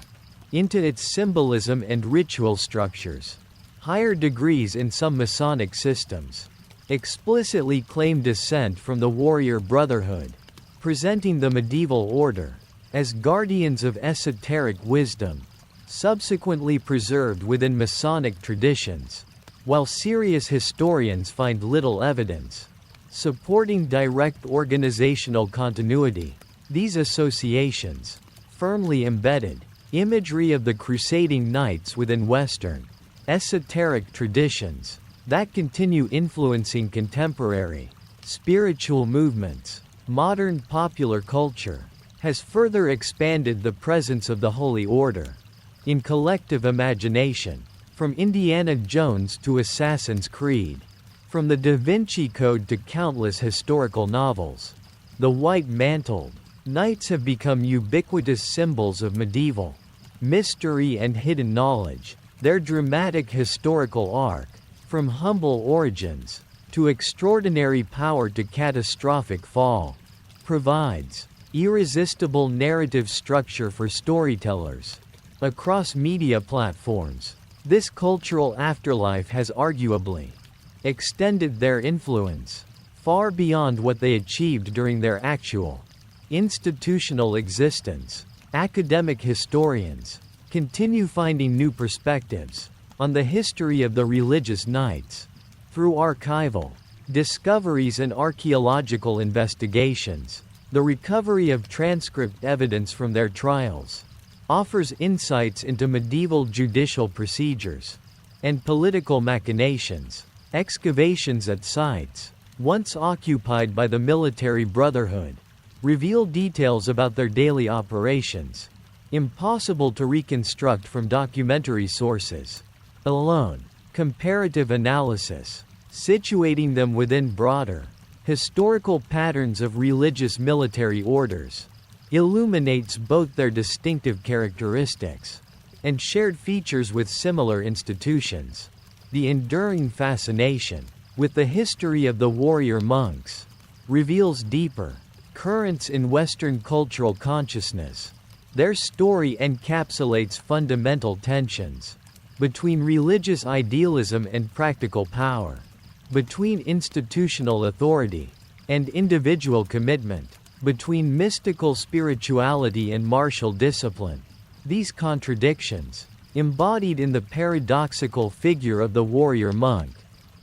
into its symbolism and ritual structures. Higher degrees in some Masonic systems explicitly claim descent from the warrior brotherhood, presenting the medieval order as guardians of esoteric wisdom, subsequently preserved within Masonic traditions, while serious historians find little evidence supporting direct organizational continuity. These associations firmly embedded imagery of the crusading knights within Western esoteric traditions that continue influencing contemporary spiritual movements. Modern popular culture has further expanded the presence of the Holy Order in collective imagination, from Indiana Jones to Assassin's Creed, from the Da Vinci Code to countless historical novels. The white-mantled knights have become ubiquitous symbols of medieval mystery and hidden knowledge. Their dramatic historical arc, from humble origins to extraordinary power to catastrophic fall, provides irresistible narrative structure for storytellers across media platforms. This cultural afterlife has arguably extended their influence far beyond what they achieved during their actual institutional existence. Academic historians Continue finding new perspectives on the history of the religious knights through archival discoveries and archaeological investigations. The recovery of transcript evidence from their trials offers insights into medieval judicial procedures and political machinations. Excavations at sites once occupied by the military brotherhood reveal details about their daily operations, impossible to reconstruct from documentary sources alone. Comparative analysis, situating them within broader historical patterns of religious military orders, illuminates both their distinctive characteristics and shared features with similar institutions. The enduring fascination with the history of the warrior monks reveals deeper currents in Western cultural consciousness. Their story encapsulates fundamental tensions between religious idealism and practical power, between institutional authority and individual commitment, between mystical spirituality and martial discipline. These contradictions, embodied in the paradoxical figure of the warrior monk,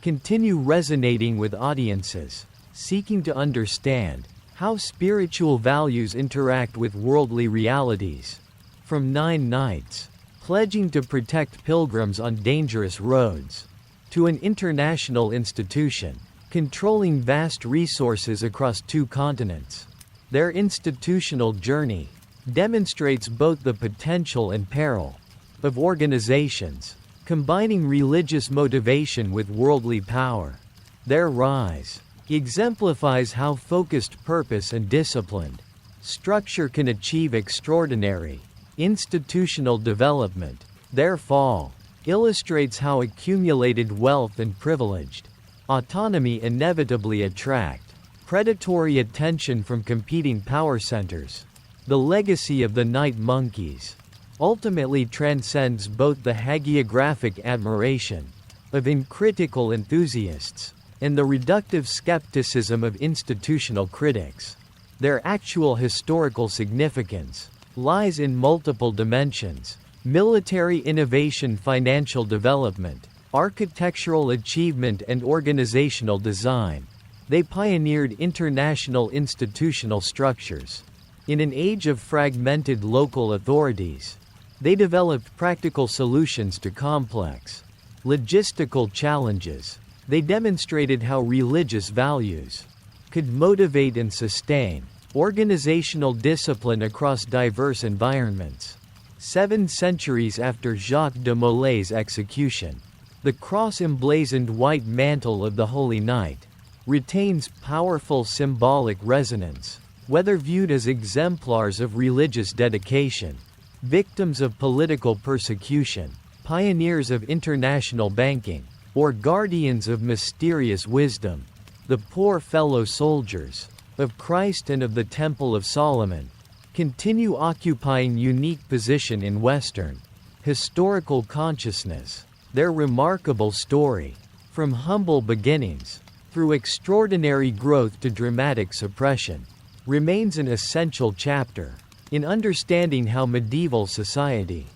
continue resonating with audiences seeking to understand how spiritual values interact with worldly realities. From 9 knights pledging to protect pilgrims on dangerous roads, to an international institution controlling vast resources across 2 continents, their institutional journey demonstrates both the potential and peril of organizations combining religious motivation with worldly power. Their rise exemplifies how focused purpose and disciplined structure can achieve extraordinary institutional development. Their fall illustrates how accumulated wealth and privileged autonomy inevitably attract predatory attention from competing power centers. The legacy of the Night Monkeys ultimately transcends both the hagiographic admiration of uncritical enthusiasts and the reductive skepticism of institutional critics. Their actual historical significance lies in multiple dimensions: military innovation, financial development, architectural achievement, and organizational design. They pioneered international institutional structures. In an age of fragmented local authorities, they developed practical solutions to complex logistical challenges. They demonstrated how religious values could motivate and sustain organizational discipline across diverse environments. 7 centuries after Jacques de Molay's execution, the cross-emblazoned white mantle of the Holy Knight retains powerful symbolic resonance. Whether viewed as exemplars of religious dedication, victims of political persecution, pioneers of international banking, or guardians of mysterious wisdom, the poor fellow soldiers of Christ and of the Temple of Solomon continue occupying unique position in Western historical consciousness. Their remarkable story, from humble beginnings through extraordinary growth to dramatic suppression, remains an essential chapter in understanding how medieval society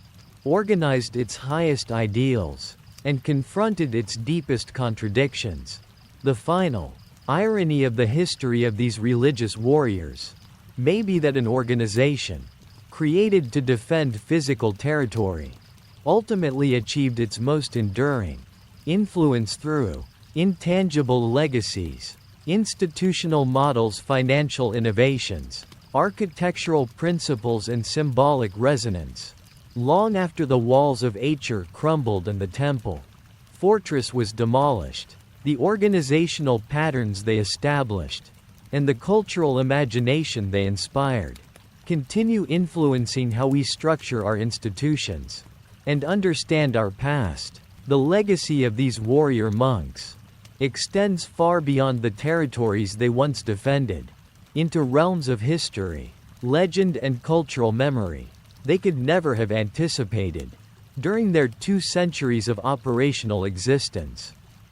organized its highest ideals and confronted its deepest contradictions. The final irony of the history of these religious warriors may be that an organization created to defend physical territory ultimately achieved its most enduring influence through intangible legacies, institutional models, financial innovations, architectural principles, and symbolic resonance. Long after the walls of Acre crumbled and the temple fortress was demolished, the organizational patterns they established and the cultural imagination they inspired continue influencing how we structure our institutions and understand our past. The legacy of these warrior monks extends far beyond the territories they once defended, into realms of history, legend, and cultural memory they could never have anticipated during their 2 centuries of operational existence.